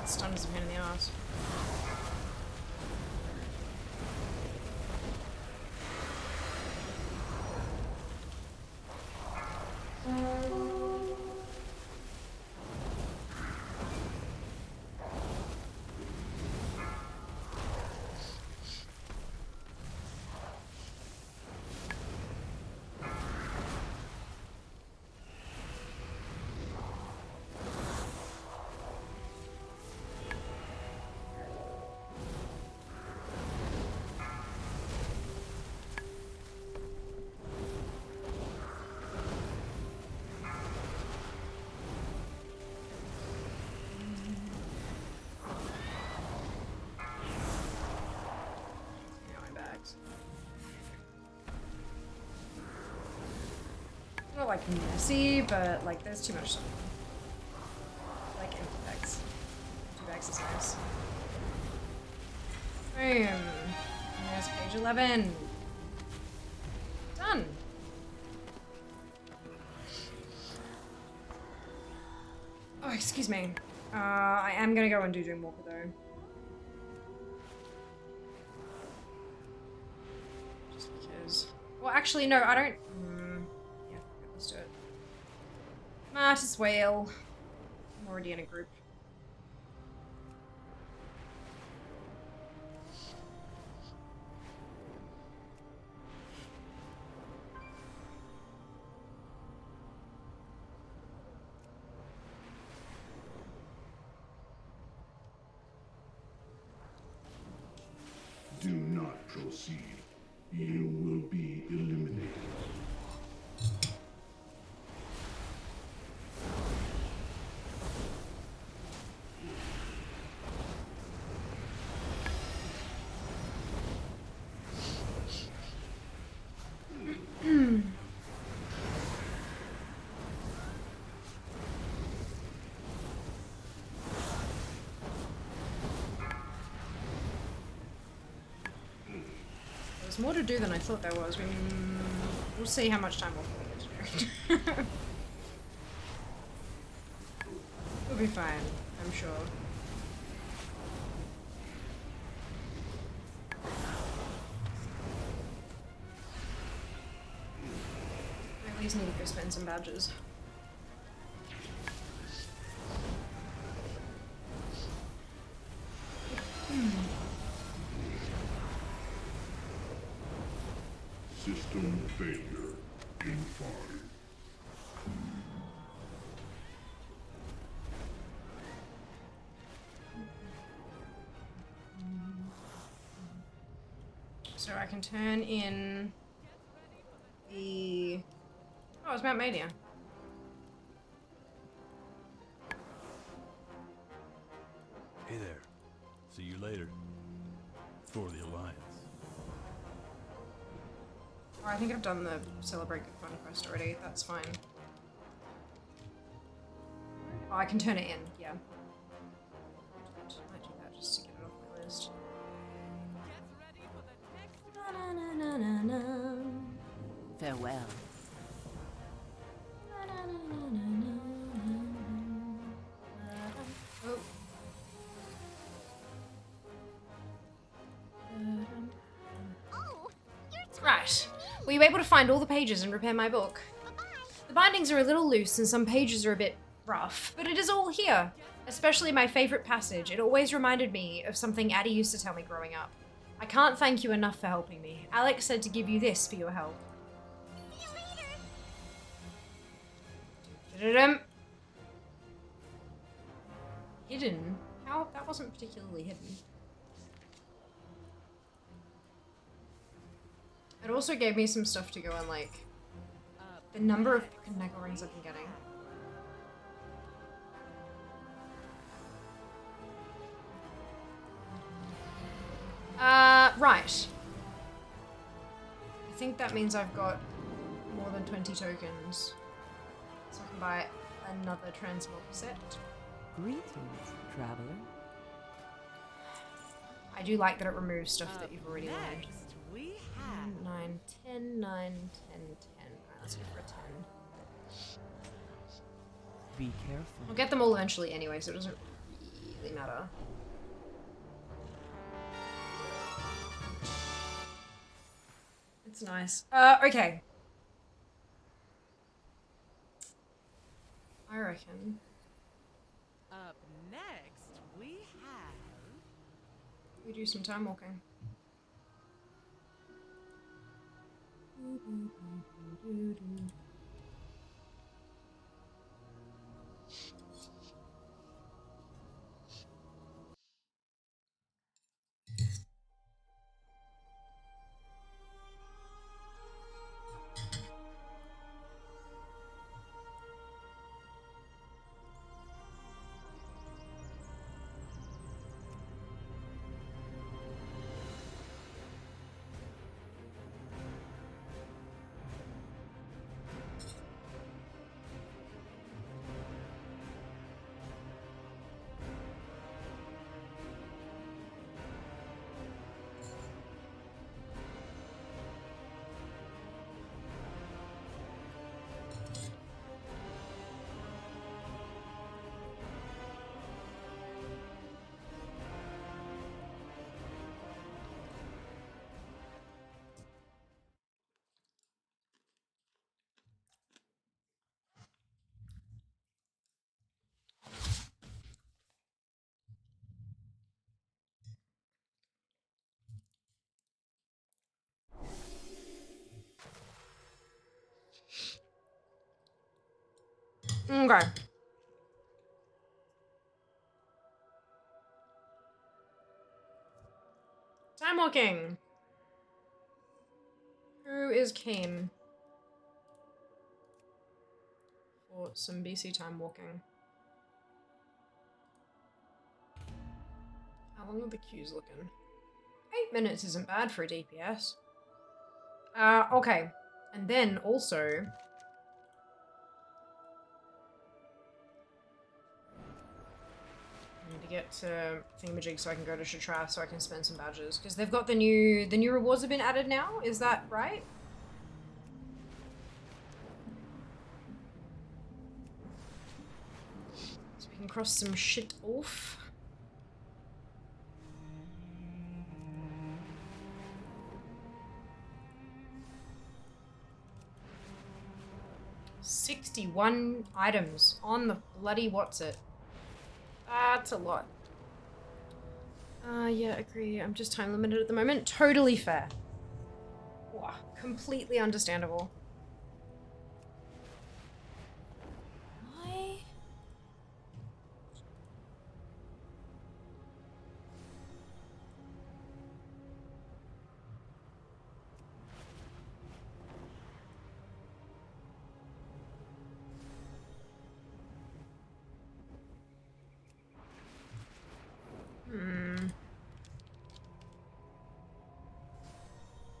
Stun is a pain in the ass. like messy, but like there's too much stuff. Like empty bags. Empty bags is nice. Boom. And there's page 11. Done. Oh, excuse me. I am gonna go and do Dreamwalker though. Just because. Well, actually, no, I don't. Yeah, let's do it. Might as well. I'm already in a group. Do not proceed. You will be eliminated. There's more to do than I thought there was. We'll see how much time we'll get to do. We'll be fine, I'm sure. I at least need to go spend some badges. System failure in 5. So I can turn in the... Oh, it's Mount Mania. Hey there. See you later. For the Alliance. Oh, I think I've done the Celebrate Good Fun quest already. That's fine. Oh, I can turn it in. Yeah. Might do that just to get it off my list. Farewell. Oh. Right. Were you able to find all the pages and repair my book? The bindings are a little loose and some pages are a bit rough, but it is all here. Especially my favorite passage. It always reminded me of something Addie used to tell me growing up. I can't thank you enough for helping me. Alex said to give you this for your help. Hidden? How? That wasn't particularly hidden. It also gave me some stuff to go on, like, the number of fucking Neggle rings I've been getting. Right. I think that means I've got more than 20 tokens. So I can buy another transmog set. Greetings, traveler. I do like that it removes stuff that you've already learned. We 9, 10, 9, 10, 10. Alright, let's go for a 10. Be careful. I'll get them all eventually anyway, so it doesn't really matter. It's nice. Okay. I reckon. Up next, we have... We do some time walking. Okay. Timewalking. Who is keen for some BC timewalking? How long are the queues looking? 8 minutes isn't bad for a DPS. Okay. And then also... I need to get to Thingamajig so I can go to Shatrath so I can spend some badges. Because they've got the new rewards have been added now, is that right? So we can cross some shit off. $61 items on the bloody what's it. That's a lot. Yeah, agree. I'm just time limited at the moment. Totally fair. Wow, completely understandable. Why?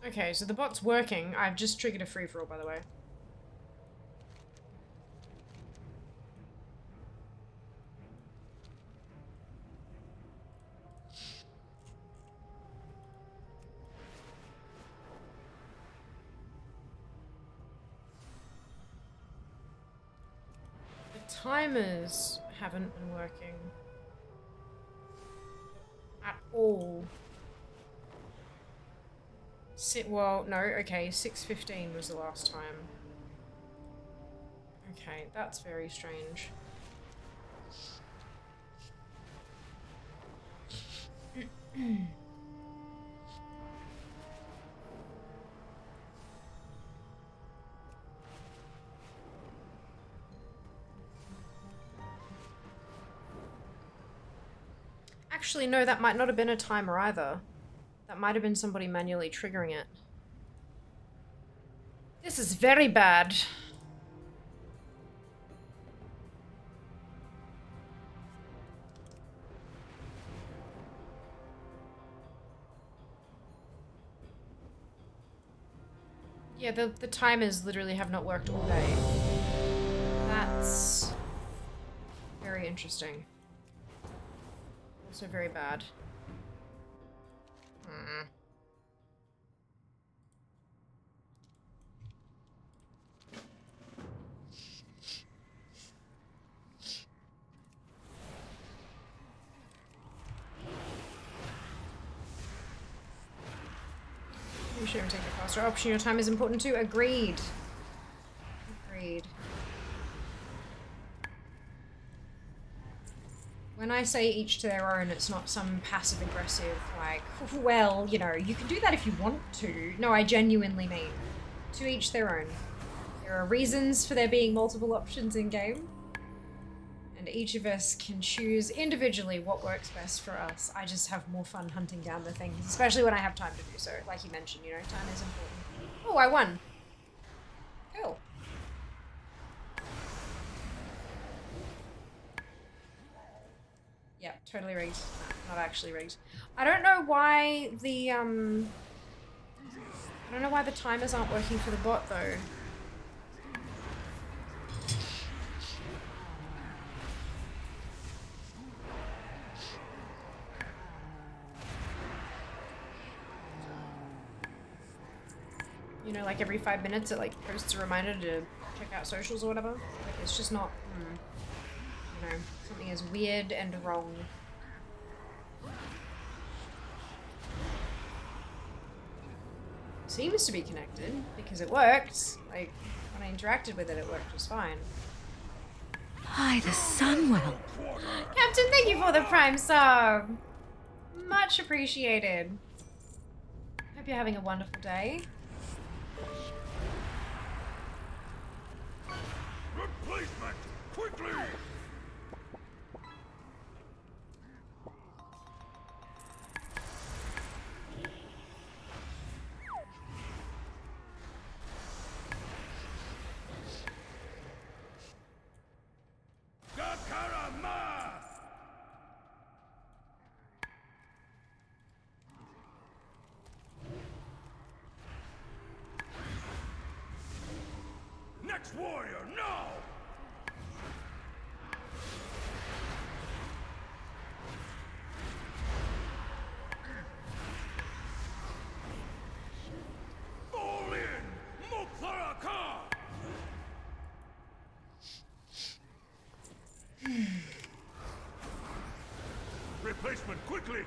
Okay, so the bot's working. I've just triggered a free-for-all, by the way. The timers haven't been working at all. Well, no, okay, 6:15 was the last time. Okay, that's very strange. Actually, no, that might not have been a timer either. That might have been somebody manually triggering it. This is very bad. Yeah, the timers literally have not worked all day. That's very interesting. Also very bad. You should take the faster option. Your time is important too. Agreed. Agreed. When I say each to their own, it's not some passive-aggressive, like, well, you know, you can do that if you want to. No, I genuinely mean to each their own. There are reasons for there being multiple options in-game, and each of us can choose individually what works best for us. I just have more fun hunting down the things, especially when I have time to do so. Like you mentioned, you know, time is important. Oh, I won. Cool. Yeah, totally rigged. No, not actually rigged. I don't know why the timers aren't working for the bot though. You know, like every 5 minutes it like posts a reminder to check out socials or whatever. Like, it's just not, you know, something is weird and wrong. Seems to be connected because it worked. Like, when I interacted with it, it worked just fine. Hi, the Sunwell. Captain, thank you for the Prime sub. Much appreciated. Hope you're having a wonderful day. Replacement! quickly! Gakarama! Next warrior, now! Fall in! Moklaraka! Replacement, quickly!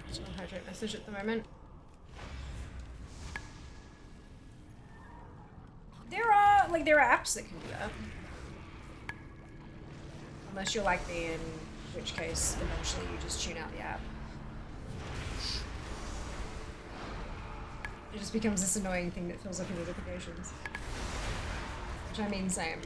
Just on hydrate message at the moment. There are apps that can do that. Unless you're like me, in which case eventually you just tune out the app. It just becomes this annoying thing that fills up your notifications. Which I mean, same.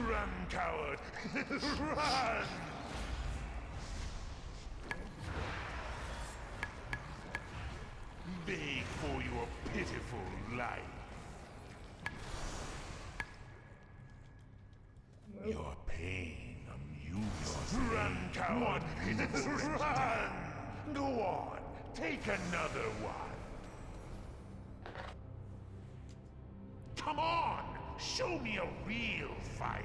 Run, coward! Run! Beg for your pitiful life. Your pain amuses me. Run, coward! Run! Go on, take another one. Come on! Show me a real fight.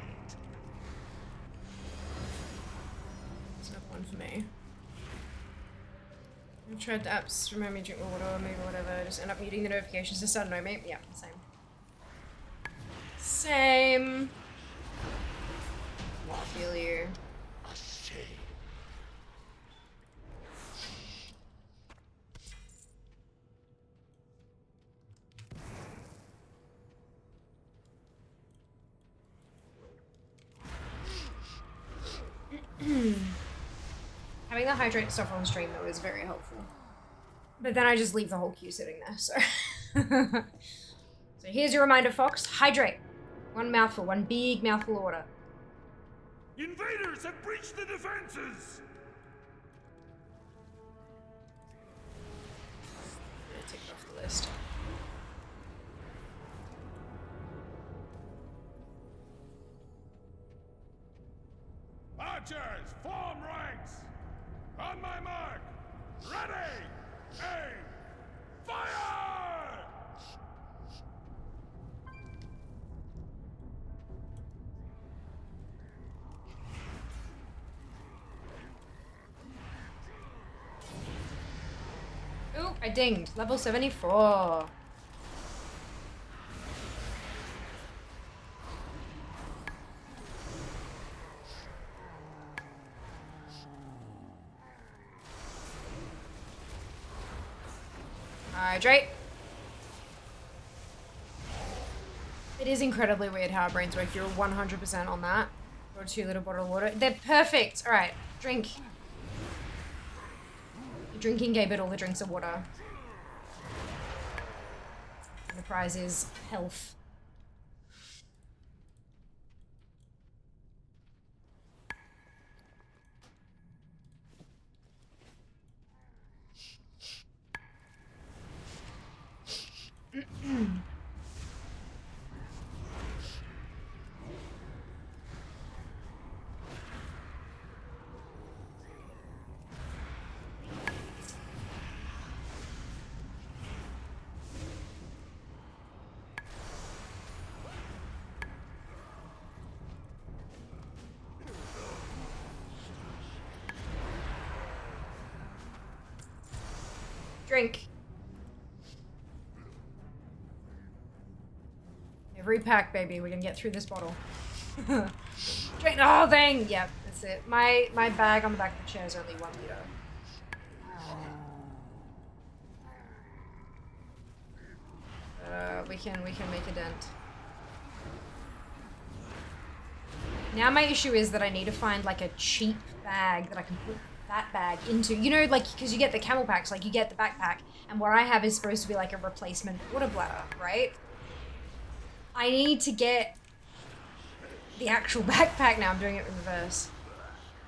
There's no one for me. I tried the apps, remind me to drink more water, or move or whatever, just end up muting the notifications to start annoying me. Yeah, same. Same. I feel you. Having the hydrate stuff on stream though is very helpful. But then I just leave the whole queue sitting there, so. So here's your reminder, Fox. Hydrate. One mouthful, one big mouthful of water. Invaders have breached the defenses! I'm gonna take it off the list. Archers, form ranks! On my mark! Ready! Aim! Fire! I dinged. Level 74. Hydrate. It is incredibly weird how our brains work. You're 100% on that. Or 2 little bottle of water. They're perfect. All right, drink. You're drinking gay, but all the drinks are water. And the prize is health. Drink. Every pack, baby. We're gonna get through this bottle. Drink the whole thing! Yep, that's it. My bag on the back of the chair is only 1 liter. We can make a dent. Now my issue is that I need to find like a cheap bag that I can put that bag into. You know, like, because you get the camel packs, like you get the backpack, and what I have is supposed to be like a replacement water bladder, right? I need to get the actual backpack now. I'm doing it in reverse.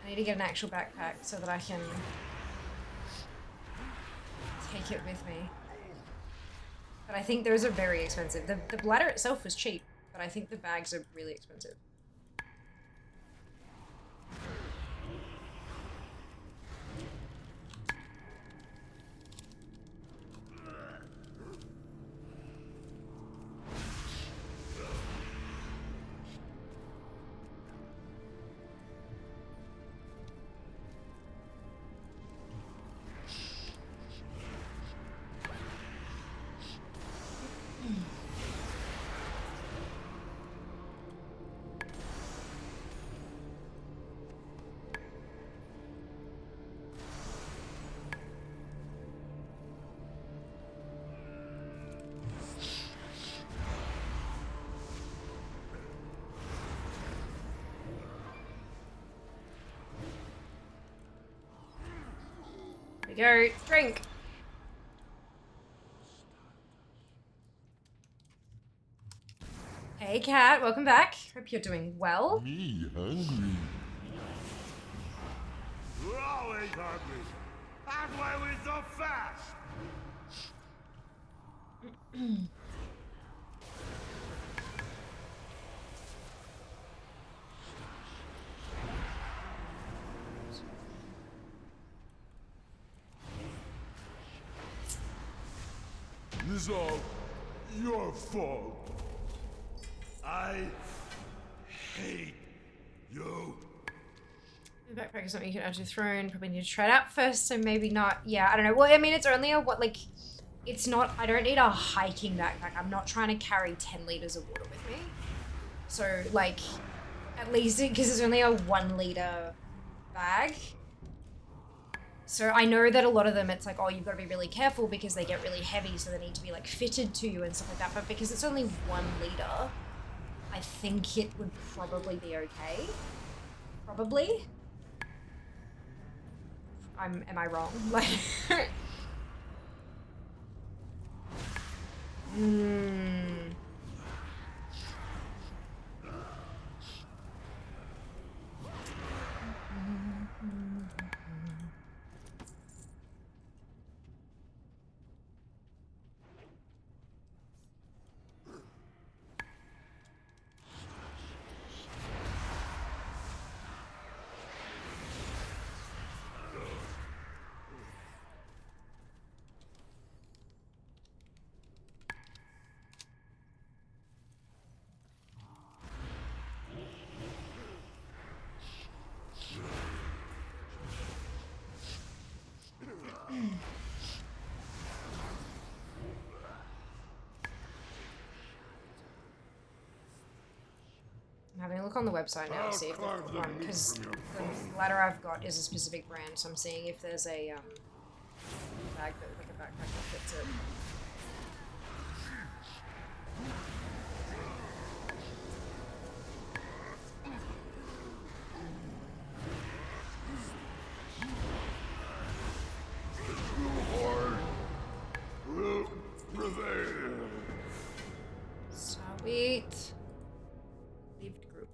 I need to get an actual backpack so that I can take it with me. But I think those are very expensive. The bladder itself was cheap, but I think the bags are really expensive. Go, drink. Hey, cat, welcome back. Hope you're doing well. Me hungry. We're always hungry. That's why we're so fast. This is all your fault. I hate you. The backpack is something you can add to your throne. Probably need to try it out first, so maybe not. Yeah, I don't know. Well, I mean, it's only a, what, like, it's not, I don't need a hiking backpack. I'm not trying to carry 10 liters of water with me. So, like, at least, because it's only a 1 liter bag. So I know that a lot of them, it's like, oh, you've got to be really careful because they get really heavy, so they need to be, like, fitted to you and stuff like that. But because it's only 1 liter, I think it would probably be okay. Probably. Am I wrong? Like, look on the website now and see if they've got one, because the ladder I've got is a specific brand, so I'm seeing if there's a bag that, like a backpack that fits it. Sweet. Leaved group.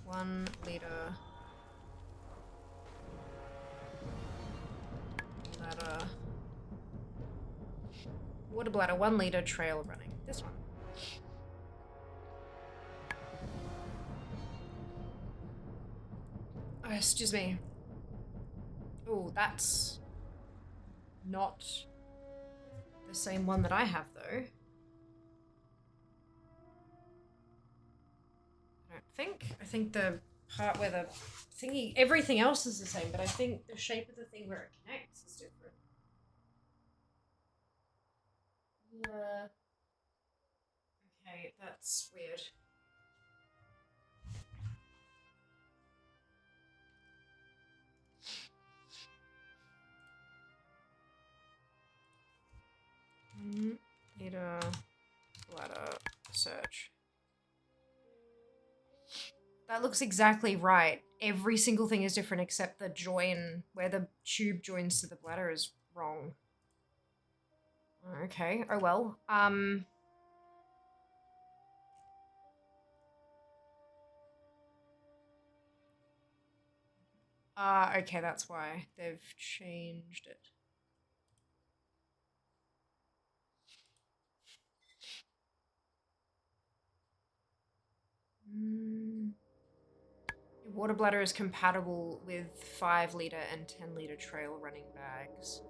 One leader. Ladder. Water bladder, 1 liter trail running. This one. Oh, excuse me. Oh, that's not the same one that I have, though. I don't think. I think the part where the thingy, everything else is the same, but I think the shape of the thing where it connects is different. Okay, that's weird. Leader, ladder, search. That looks exactly right. Every single thing is different except the join, where the tube joins to the bladder is wrong. Okay, oh well. Okay, that's why they've changed it. Your water bladder is compatible with 5 liter and 10 liter trail running bags.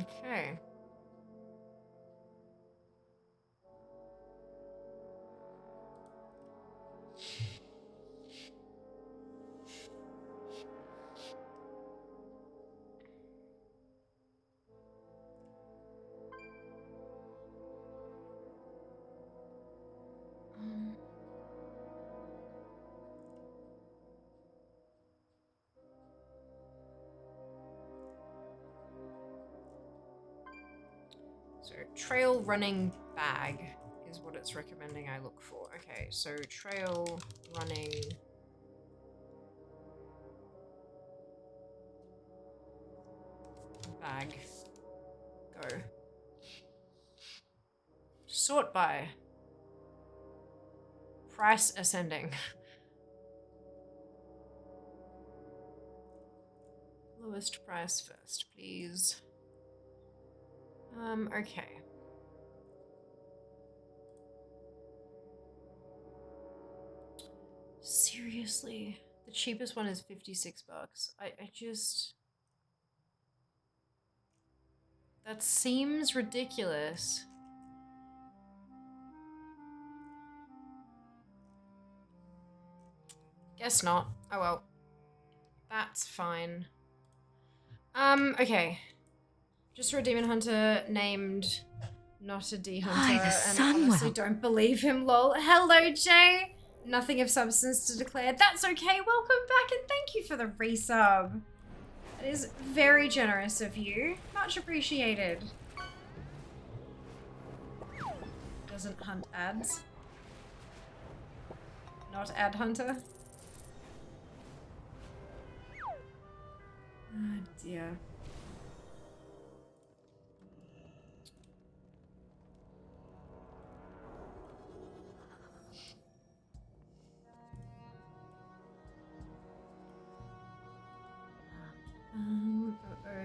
Okay. So trail running bag is what it's recommending I look for. Okay, so trail running bag. Go. Sort by. Price ascending. Lowest price first, please. Okay. Seriously? The cheapest one is 56 bucks. I just... That seems ridiculous. Guess not. Oh well. That's fine. Okay. Just for a demon hunter named Not a D Hunter. Hi, the and sun honestly will. don't believe him, lol. Hello, Jay! Nothing of substance to declare. That's okay. Welcome back and thank you for the resub. That is very generous of you. Much appreciated. Doesn't hunt ads. Not ad hunter. Oh dear.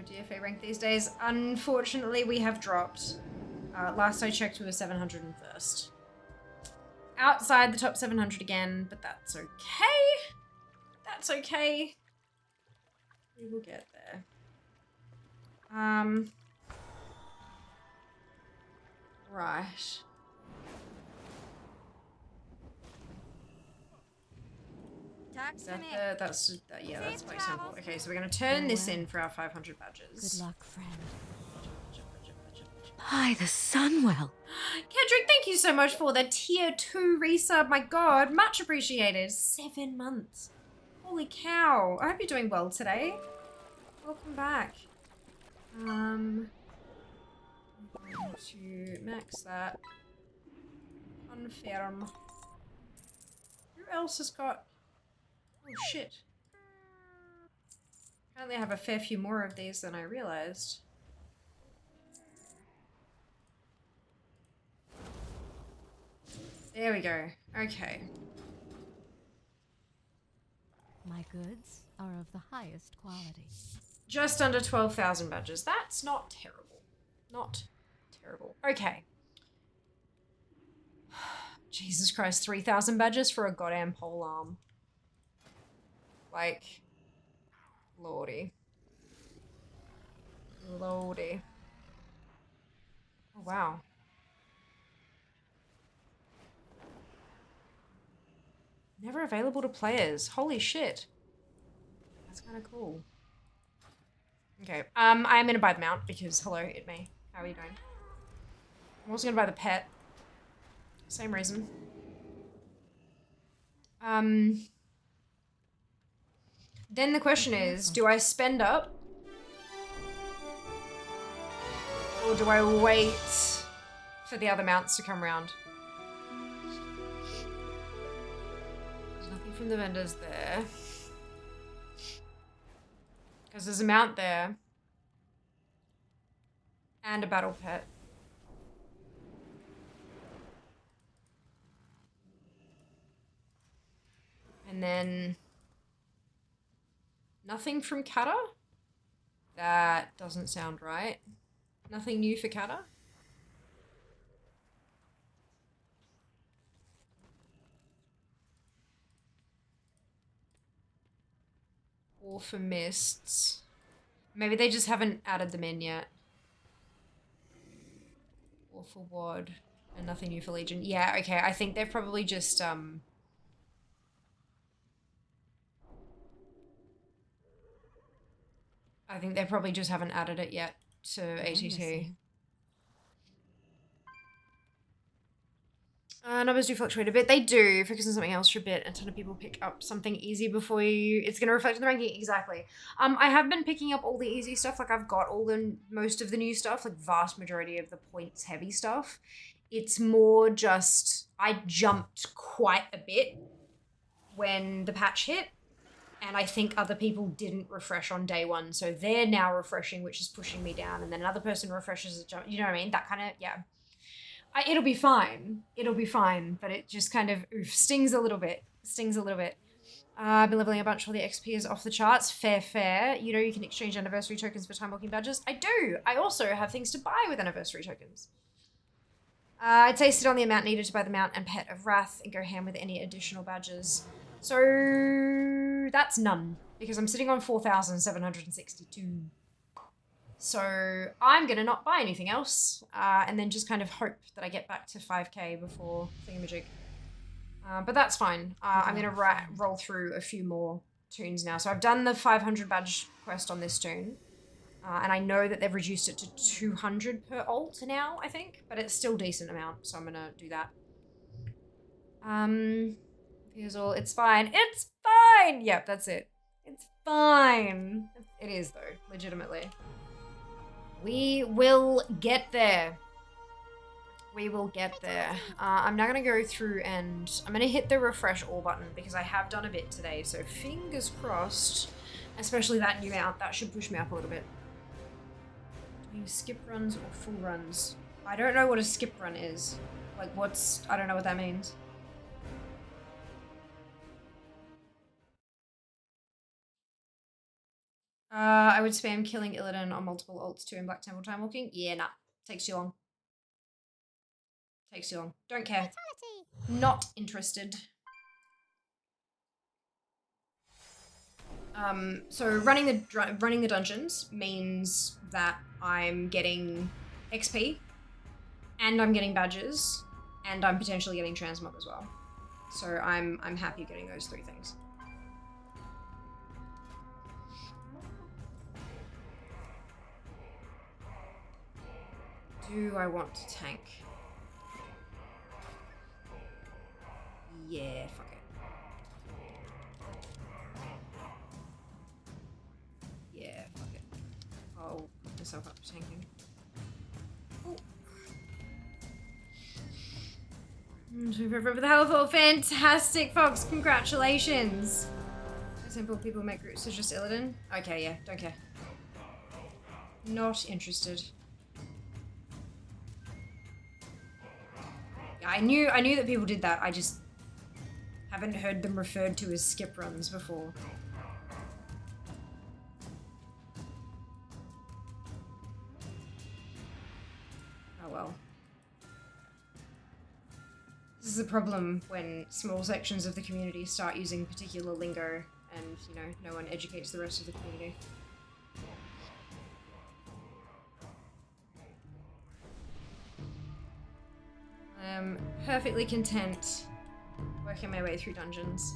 DFA rank these days. Unfortunately, we have dropped. Last I checked, we were 701st. outside the top 700 again, but that's okay. That's okay. We will get there. Right. Yeah, that's my temple. Okay, so we're gonna turn this in for our 500 badges. Good luck, friend. By the Sunwell. Kendrick, thank you so much for the tier 2 resub. My god, much appreciated. 7 months. Holy cow. I hope you're doing well today. Welcome back. I'm going to max that. Confirm. Who else has got... Oh shit. Apparently I have a fair few more of these than I realized. There we go. Okay. My goods are of the highest quality. Just under 12,000 badges. That's not terrible. Not terrible. Okay. Jesus Christ, 3,000 badges for a goddamn pole arm. Like, lordy. Lordy. Oh, wow. Never available to players. Holy shit. That's kind of cool. Okay, I'm gonna buy the mount because, hello, it me. How are you doing? I'm also gonna buy the pet. Same reason. Then the question is, do I spend up? Or do I wait for the other mounts to come around? There's nothing from the vendors there. Because there's a mount there. And a battle pet. And then... nothing from Kata? That doesn't sound right. Nothing new for Kata? Or for Mists. Maybe they just haven't added them in yet. Or for WOD. And nothing new for Legion. Yeah, okay. I think they've probably just, I think they probably just haven't added it yet to ATT. Numbers do fluctuate a bit. They do. Focus on something else for a bit. A ton of people pick up something easy before you... It's going to reflect in the ranking. Exactly. I have been picking up all the easy stuff. Like, I've got most of the new stuff. Like, vast majority of the points heavy stuff. It's more just... I jumped quite a bit when the patch hit. And I think other people didn't refresh on day one. So they're now refreshing, which is pushing me down. And then another person refreshes a jump. You know what I mean? That kind of... Yeah. It'll be fine. It'll be fine. But it just kind of stings a little bit. Stings a little bit. I've been leveling a bunch. All the XP is off the charts. Fair. You know you can exchange anniversary tokens for Timewalking badges. I do. I also have things to buy with anniversary tokens. I'd say sit on the amount needed to buy the mount and pet of Wrath and go ham with any additional badges. So that's none. Because I'm sitting on 4,762. So I'm going to not buy anything else, and then just kind of hope that I get back to 5k before thingamajig. But that's fine. I'm going to roll through a few more toons now. So I've done the 500 badge quest on this toon, and I know that they've reduced it to 200 per ult now, I think, but it's still a decent amount, so I'm going to do that. Here's all. It's fine. It's fine! Yep, that's it. It's fine. It is, though, legitimately. We will get there. We will get there. I'm now going to go through and I'm going to hit the refresh all button because I have done a bit today. So fingers crossed, especially that new mount. That should push me up a little bit. Doing skip runs or full runs? I don't know what a skip run is. Like I don't know what that means. I would spam killing Illidan on multiple ults too in Black Temple Timewalking. Yeah, nah. Takes too long. Takes too long. Don't care. Not interested. So running the dungeons means that I'm getting XP, and I'm getting badges, and I'm potentially getting transmog as well. So I'm happy getting those 3 things. Do I want to tank? Yeah, fuck it. Yeah, fuck it. I'll put myself up for tanking. Oh. For the helpful, fantastic, Fox. Congratulations. Simple people make groups such as Illidan. Okay, yeah, don't care. Not interested. Yeah, I knew that people did that. I just haven't heard them referred to as skip runs before. Oh well. This is a problem when small sections of the community start using particular lingo and, you know, no one educates the rest of the community. I'm perfectly content working my way through dungeons.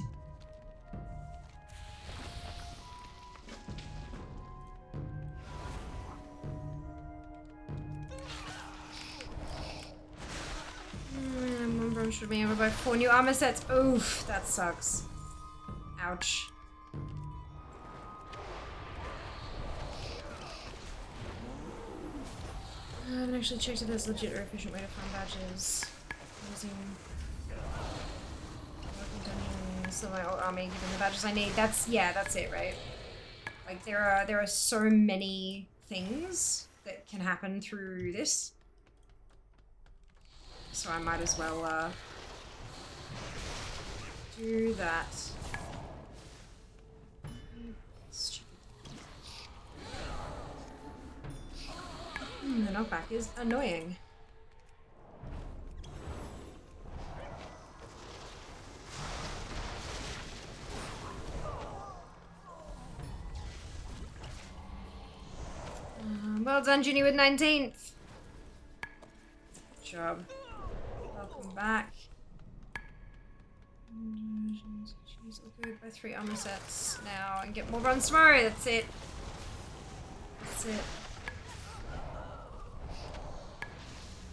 One should be able to buy 4 new armor sets. Oof, that sucks. Ouch. I haven't actually checked if there's a legit or efficient way to farm badges using so my old army giving the badges I need. That's it, right? Like there are so many things that can happen through this. So I might as well do that. The knockback is annoying. Well done, Ginny, with 19th. Good job. Welcome back. Jeez, look good. Buy 3 armor sets now and get more runs tomorrow. That's it. That's it.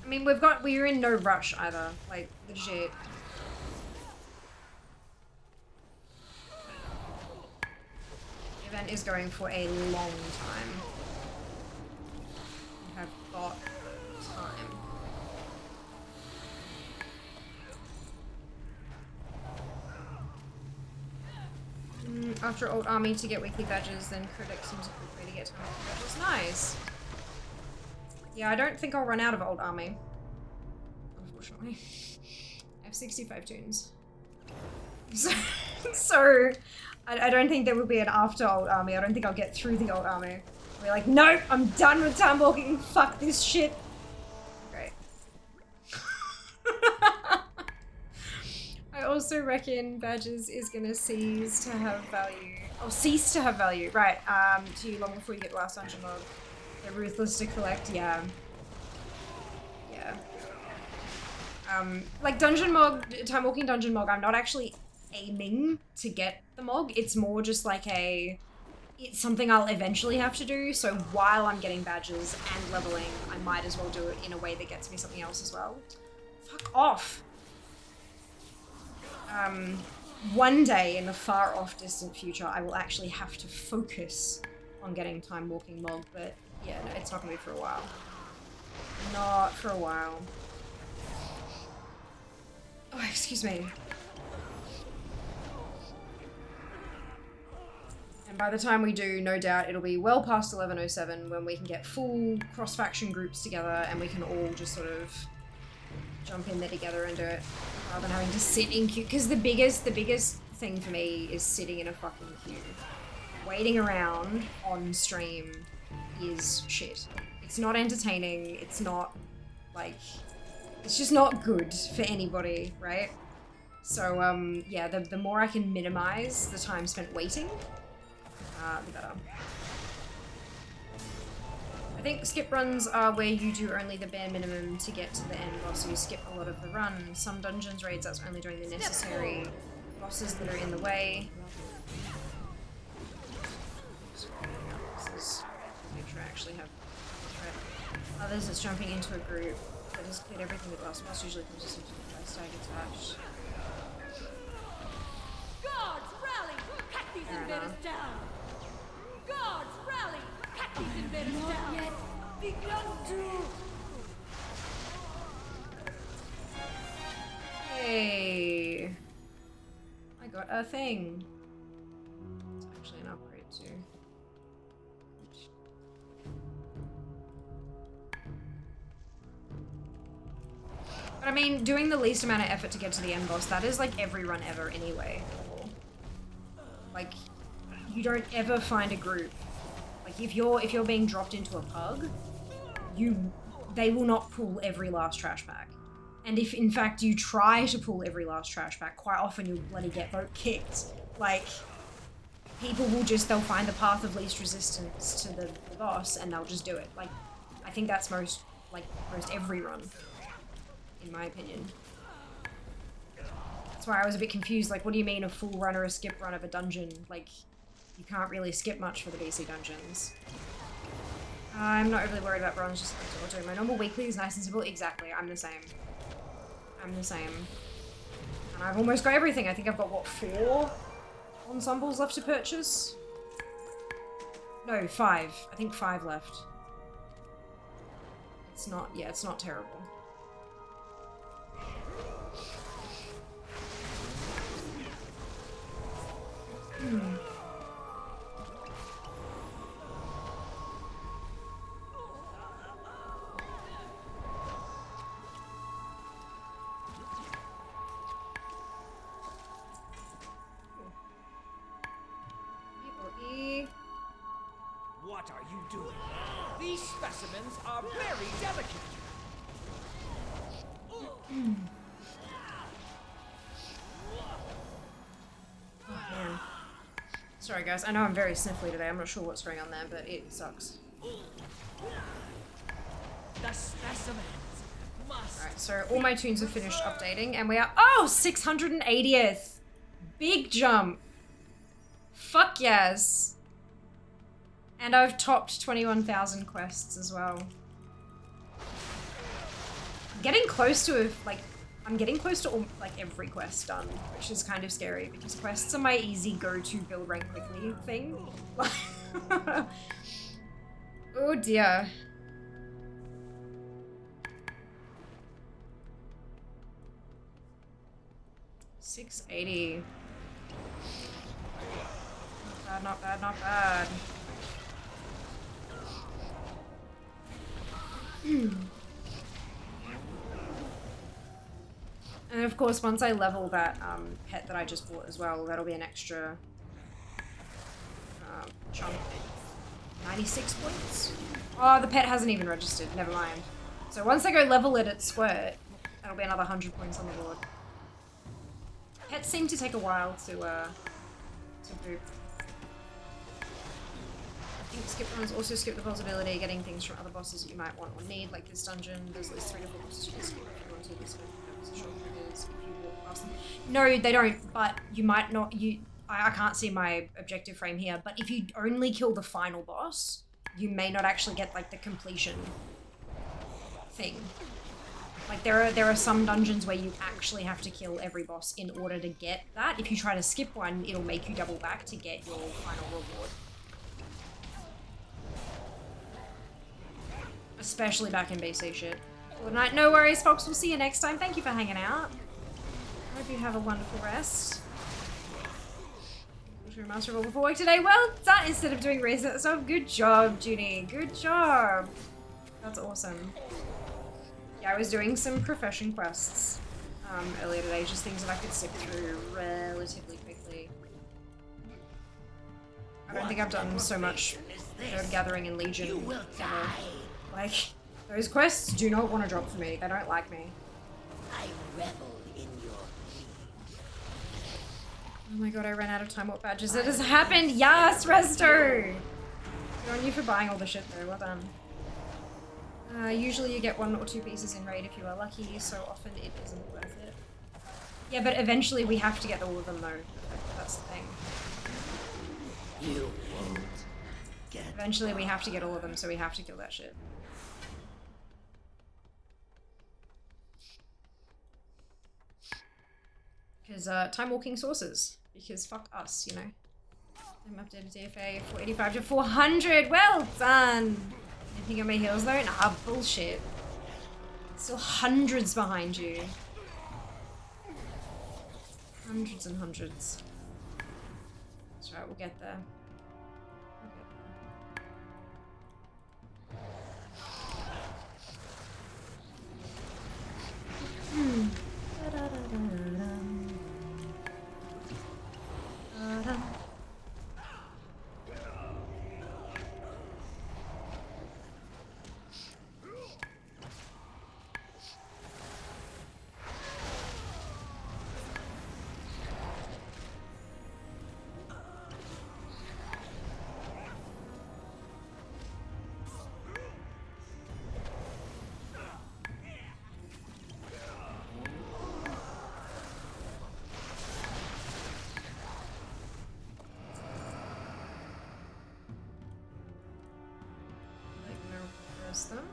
I mean, we're in no rush either. Like, legit. The event is going for a long time. We have got time. After old army to get weekly badges, then Codex seems a good way to get to badges. Nice. Yeah, I don't think I'll run out of old army. Unfortunately. I have 65 tunes. So I don't think there will be an after old army. I don't think I'll get through the old army. I'll be like, nope, I'm done with Timewalking. Fuck this shit. Great. I also reckon badges is gonna cease to have value. Oh, cease to have value. Right. To you long before you get the last dungeon log. They're ruthless to collect. Yeah. Yeah. Like dungeon mog, Timewalking dungeon mog, I'm not actually aiming to get the mog. It's more just like it's something I'll eventually have to do. So while I'm getting badges and leveling, I might as well do it in a way that gets me something else as well. Fuck off. One day in the far off distant future, I will actually have to focus on getting Timewalking mog, but yeah, no, it's not gonna be for a while. Not for a while. Oh, excuse me. And by the time we do, no doubt it'll be well past 11:07 when we can get full cross-faction groups together and we can all just sort of jump in there together and do it rather than having to sit in queue. Because the biggest thing for me is sitting in a fucking queue. Waiting around on stream is shit. It's not entertaining. It's not, like, it's just not good for anybody, right? So, yeah, the more I can minimize the time spent waiting, the better. I think skip runs are where you do only the bare minimum to get to the end boss, so you skip a lot of the run. Some dungeons raids, that's only doing the necessary bosses that are in the way. Make sure I actually have others, it's jumping into a group that has cleared everything with last boss, usually comes to some sort of price tag attached. Guards, rally! Cut these invaders down! Guards, rally! Cut these invaders down! Yet begun to... Hey! I got a thing. It's actually an upgrade too. But I mean, doing the least amount of effort to get to the end boss, that is like every run ever anyway. Like, you don't ever find a group. Like, if you're being dropped into a pug, they will not pull every last trash bag. And if in fact you try to pull every last trash bag, quite often you'll bloody get vote kicked. Like, people will just, they'll find the path of least resistance to the boss and they'll just do it. Like, I think that's most every run, in my opinion. That's why I was a bit confused, like, what do you mean a full run or a skip run of a dungeon? Like, you can't really skip much for the BC dungeons. I'm not overly worried about bronze, just doing my normal weekly is nice and simple. Exactly, I'm the same. I'm the same. And I've almost got everything. I think I've got, what, 4 ensembles left to purchase? No, 5. I think 5 left. It's not, yeah, it's not terrible. What are you doing? These specimens are very delicate. Oh, man. Sorry guys, I know I'm very sniffly today. I'm not sure what's going on there, but it sucks. The specimens must. Alright, so all my tunes have finished updating and we are 680th! Big jump! Fuck yes! And I've topped 21,000 quests as well. I'm getting close to I'm getting close to every quest done, which is kind of scary because quests are my easy go-to build rank quickly thing. Oh dear. $680. Not bad, not bad, not bad. And of course, once I level that pet that I just bought as well, that'll be an extra chunk. 96 points? Oh, the pet hasn't even registered. Never mind. So once I go level it at Squirt, that'll be another 100 points on the board. Pets seem to take a while to boot. I think skip runs also skip the possibility of getting things from other bosses that you might want or need, like this dungeon. There's at least 3 to 4 bosses you can skip if you want to. This short triggers if you walk past them. No, they don't, but you might not. I can't see my objective frame here, but if you only kill the final boss, you may not actually get like the completion thing. Like there are some dungeons where you actually have to kill every boss in order to get that. If you try to skip one, it'll make you double back to get your final reward. Especially back in BC shit. Good night. No worries, folks. We'll see you next time. Thank you for hanging out. I hope you have a wonderful rest. Master of all before work today. Well done. Instead of doing reset stuff. Good job, Junie. Good job. That's awesome. Yeah, I was doing some profession quests earlier today. Just things that I could skip through relatively quickly. I don't think I've done so much Third Gathering and Legion ever. Like, those quests do not want to drop for me. They don't like me. I revel in your greed. Oh my god, I ran out of time warp badges. It has happened! Yes, Resto! Good on you for buying all the shit though, well done. Usually you get 1 or 2 pieces in raid if you are lucky, so often it isn't worth it. Yeah, but eventually we have to get all of them though. That's the thing. You won't get Eventually we have to get all of them, so we have to kill that shit. Because, time walking sources. Because fuck us, you know. I'm updated DFA 485 to 400. Well done! Anything on my heels though? Nah, bullshit. Still hundreds behind you. Hundreds and hundreds. That's right, we'll get there. Them.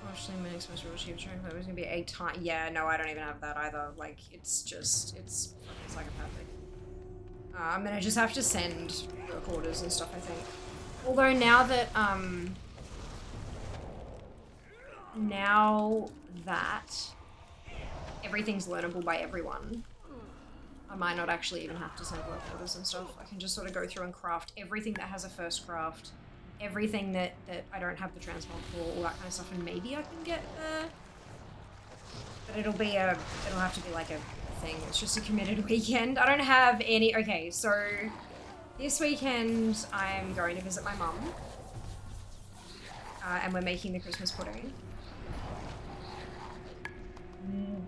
Fortunately, my next most achieve train play was gonna be 8 times. Yeah, no, I don't even have that either. Like, it's fucking psychopathic. I'm gonna just have to send work orders and stuff, I think. Although now that everything's learnable by everyone, I might not actually even have to send work orders and stuff. I can just sort of go through and craft everything that has a first craft, everything that I don't have the transmog for, all that kind of stuff, and maybe I can get there. But it'll have to be like a thing. It's just a committed weekend. I don't have any. Okay, so this weekend I'm going to visit my mum, and we're making the Christmas pudding.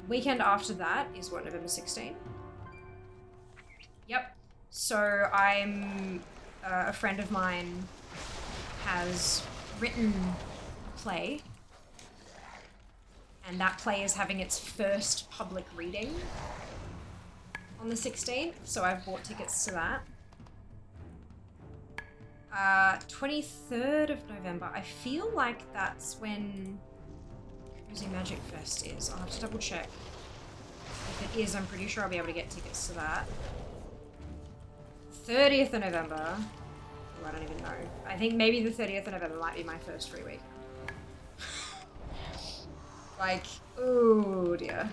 Weekend after that is what, November 16th? Yep. So I'm, a friend of mine has written a play, and that play is having its first public reading on the 16th, so I've bought tickets to that. 23rd of November, I feel like that's when Cruising Magic Fest is. I'll have to double check. If it is, I'm pretty sure I'll be able to get tickets to that. 30th of November. Oh, I don't even know. I think maybe the 30th of November might be my first free week. Like, oh dear.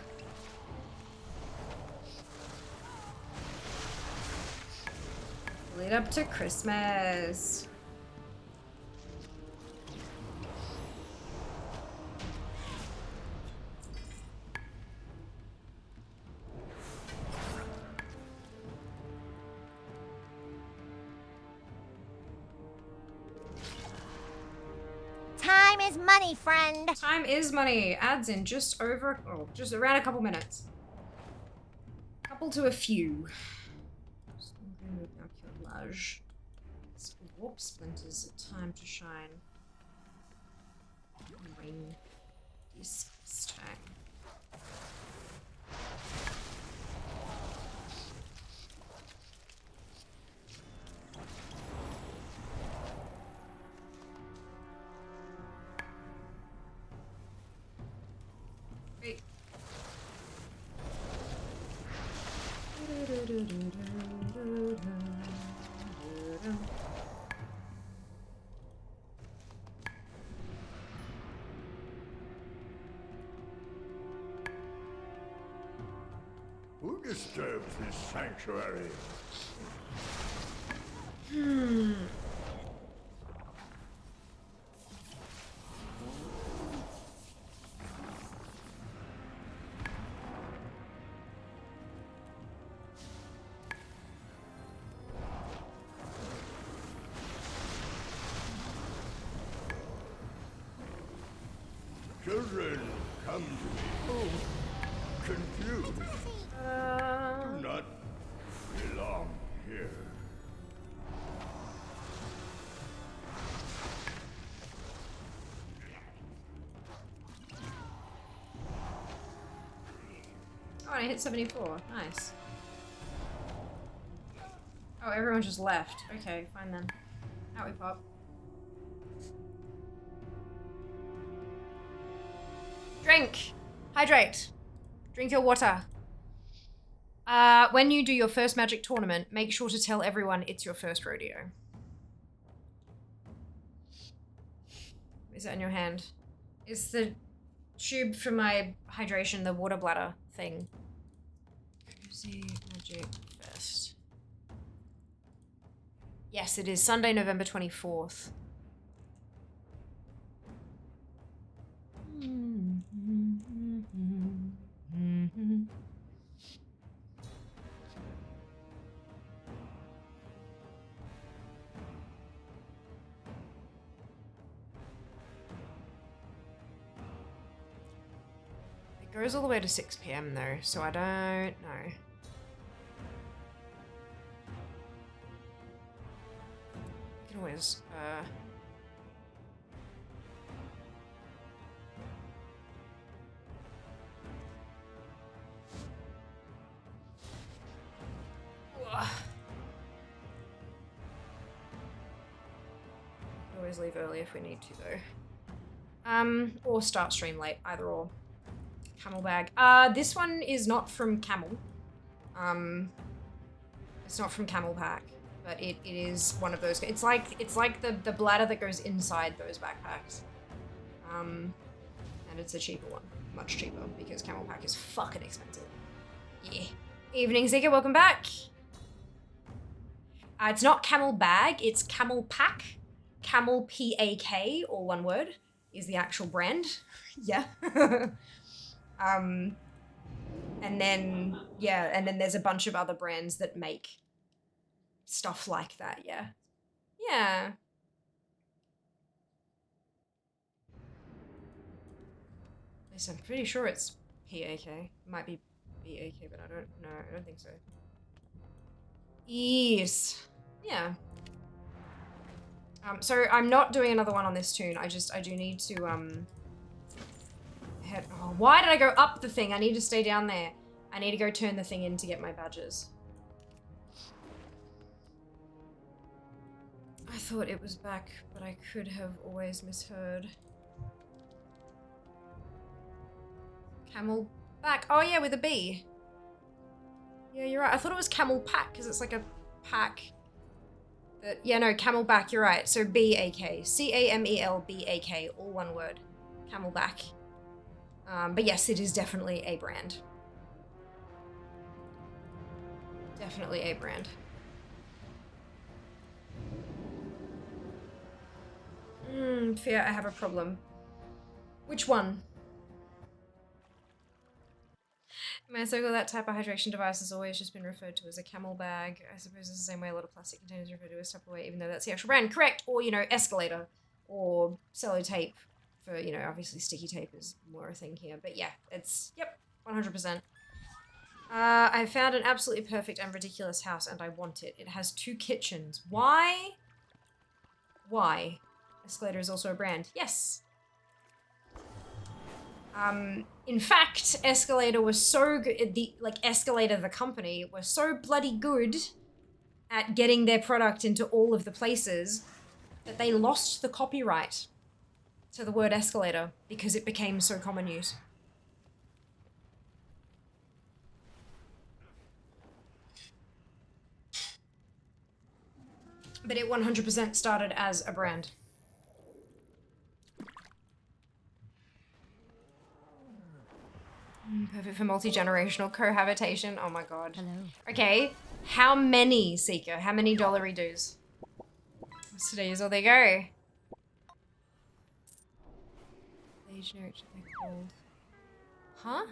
Lead up to Christmas. Time is money, friend. Time is money. Adds in just around a couple minutes. Couple to a few. Warp splinters, time to shine. Ring. This time. Great. Who disturbs this sanctuary? Children, come to me. Oh, confused. Do not belong here. Oh, I hit 74. Nice. Oh, everyone just left. Okay, fine then. Out we pop. Drink! Hydrate! Drink your water. When you do your first magic tournament, make sure to tell everyone it's your first rodeo. Is that in your hand? It's the tube for my hydration, the water bladder thing. Cozy Magic Fest. Yes, it is Sunday, November 24th. It goes all the way to 6 PM though, so I don't know. You can always, always leave early if we need to though. Or start stream late, either or. Camel bag. This one is not from Camel. It's not from Camel Pack, but it is one of those. It's like the bladder that goes inside those backpacks. And it's a cheaper one. Much cheaper, because Camel Pack is fucking expensive. Yeah. Evening, Zika, welcome back. It's not Camel Bag, it's Camel Pack. Camel P-A-K, all one word, is the actual brand. Yeah. And then, yeah, and then there's a bunch of other brands that make stuff like that, yeah. Yeah. At least I'm pretty sure it's P-A-K. Might be B-A-K, but I don't think so. Yes. Yeah. So I'm not doing another one on this tune. I do need to, oh, why did I go up the thing? I need to stay down there. I need to go turn the thing in to get my badges. I thought it was back, but I could have always misheard. Camel back. Oh yeah, with a B. Yeah, you're right. I thought it was Camel Pack, because it's like a pack. But yeah, no, Camel Back, you're right. So B-A-K. C-A-M-E-L-B-A-K, all one word. Camel Back. But yes, it is definitely a brand. Definitely a brand. Fear I have a problem. Which one? In my circle, that type of hydration device has always just been referred to as a camel bag. I suppose it's the same way a lot of plastic containers are referred to as Tupperware, even though that's the actual brand. Correct! Or, you know, escalator. Or sellotape. For, you know, obviously sticky tape is more a thing here. But yeah, it's, yep, 100%. I found an absolutely perfect and ridiculous house and I want it. It has 2 kitchens. Why? Why? Escalator is also a brand. Yes. In fact, Escalator was so good, Escalator, the company, was so bloody good at getting their product into all of the places that they lost the copyright to the word escalator because it became so common use. But it 100% started as a brand. Perfect for multi-generational cohabitation. Oh my god. Hello. Okay, how many, Seeker? How many dollary dues? What's today's? Oh, there you go. Legionary, they're called. Huh?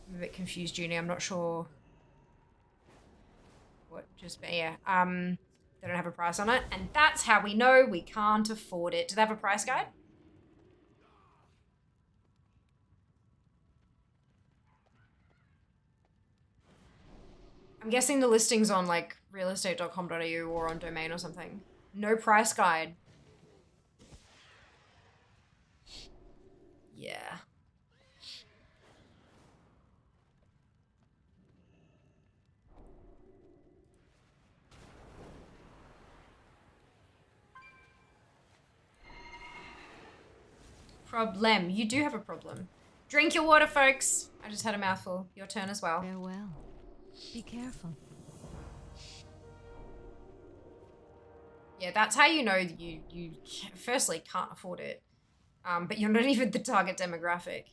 I'm a bit confused, Junie. I'm not sure what just, yeah. They don't have a price on it, and that's how we know we can't afford it. Do they have a price guide? I'm guessing the listing's on like realestate.com.au or on Domain or something. No price guide. Yeah. Problem. You do have a problem. Drink your water, folks. I just had a mouthful. Your turn as well. Farewell. Be careful. Yeah, that's how you know you firstly can't afford it. But you're not even the target demographic.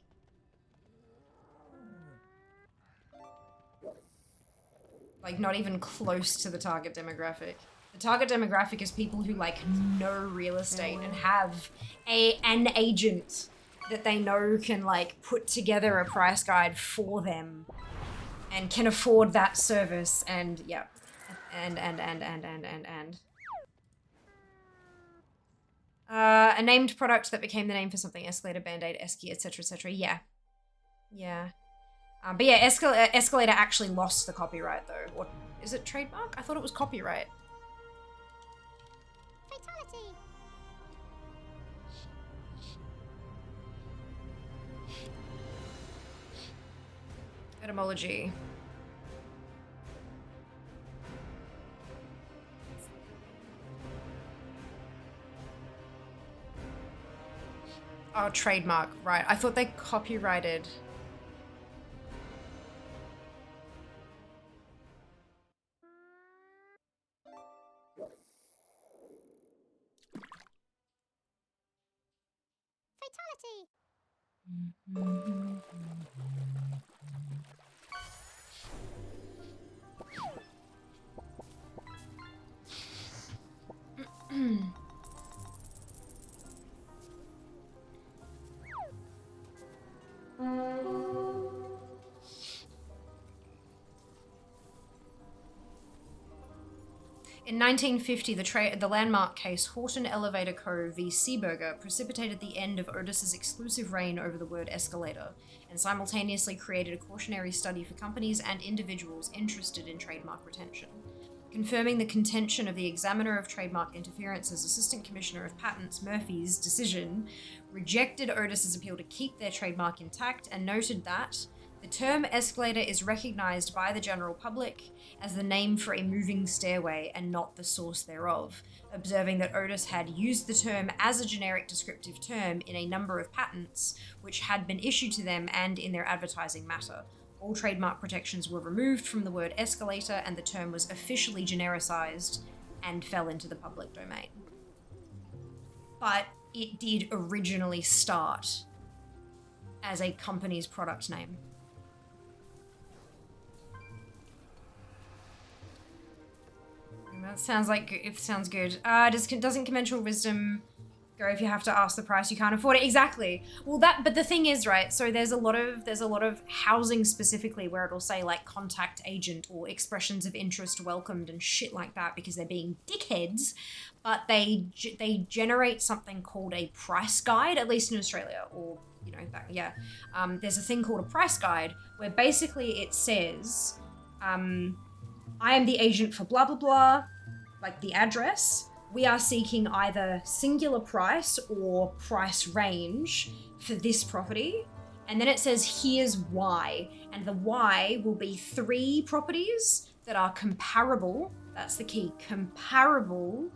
Like, not even close to the target demographic. The target demographic is people who, like, know real estate and have an agent that they know can, like, put together a price guide for them and can afford that service and, yeah. And. A named product that became the name for something. Escalator, Band-Aid, Esky, etc., etc. Yeah. Yeah. But yeah, Escalator actually lost the copyright, though. What is it? Trademark? I thought it was copyright. Fatality. Etymology. Oh, trademark. Right. I thought they copyrighted. Fatality. In 1950, the landmark case Horton Elevator Co. v. Seeberger precipitated the end of Otis's exclusive reign over the word escalator, and simultaneously created a cautionary study for companies and individuals interested in trademark retention. Confirming the contention of the Examiner of Trademark Interference's Assistant Commissioner of Patents, Murphy's decision rejected Otis's appeal to keep their trademark intact and noted that the term escalator is recognized by the general public as the name for a moving stairway and not the source thereof, observing that Otis had used the term as a generic descriptive term in a number of patents which had been issued to them and in their advertising matter. All trademark protections were removed from the word escalator and the term was officially genericized and fell into the public domain. But it did originally start as a company's product name. That sounds like it sounds good. Doesn't conventional wisdom go if you have to ask the price you can't afford it? Exactly. Well, but the thing is, right? So there's a lot of housing specifically where it'll say like contact agent or expressions of interest welcomed and shit like that because they're being dickheads, but they generate something called a price guide, at least in Australia, or you know that yeah. There's a thing called a price guide where basically it says, I am the agent for blah blah blah. Like the address, we are seeking either singular price or price range for this property. And then it says, here's why. And the why will be 3 properties that are comparable. That's the key. Comparable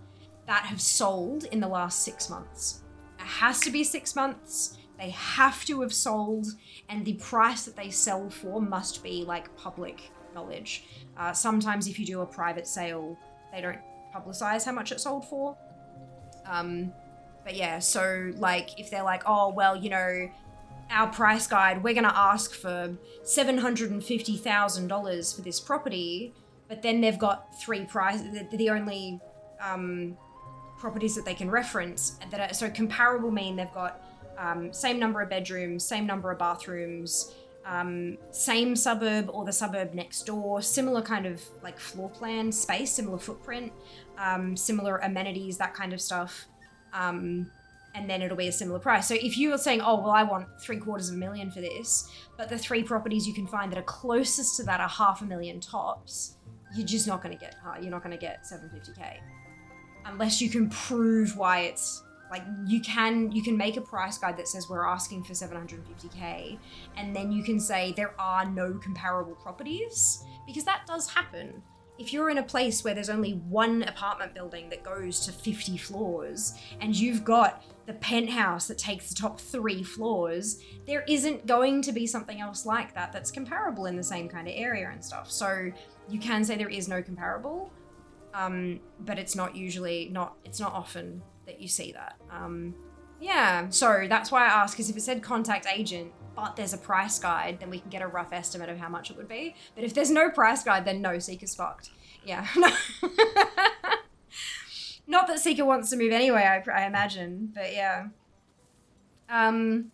that have sold in the last 6 months. It has to be 6 months. They have to have sold. And the price that they sell for must be like public knowledge. Sometimes if you do a private sale, they don't publicize how much it sold for. But yeah, so like if they're like, oh, well, you know, our price guide, we're gonna ask for $750,000 for this property, but then they've got 3 the only properties that they can reference that are, so comparable mean they've got same number of bedrooms, same number of bathrooms, same suburb or the suburb next door, similar kind of like floor plan space, similar footprint, similar amenities, that kind of stuff. And then it'll be a similar price. So if you are saying, oh, well, I want $750,000 for this, but the 3 properties you can find that are closest to that are $500,000 tops, you're just not going to get, you're not going to get $750K. Unless you can prove why it's, like, you can make a price guide that says we're asking for $750K, and then you can say there are no comparable properties, because that does happen. If you're in a place where there's only one apartment building that goes to 50 floors, and you've got the penthouse that takes the top 3 floors, there isn't going to be something else like that that's comparable in the same kind of area and stuff. So you can say there is no comparable, but it's not usually, it's not often that you see that. Yeah, so that's why I asked, because if it said contact agent, but there's a price guide, then we can get a rough estimate of how much it would be. But if there's no price guide, then no, Seeker's fucked. Yeah. Not that Seeker wants to move anyway, I imagine, but yeah. Everyone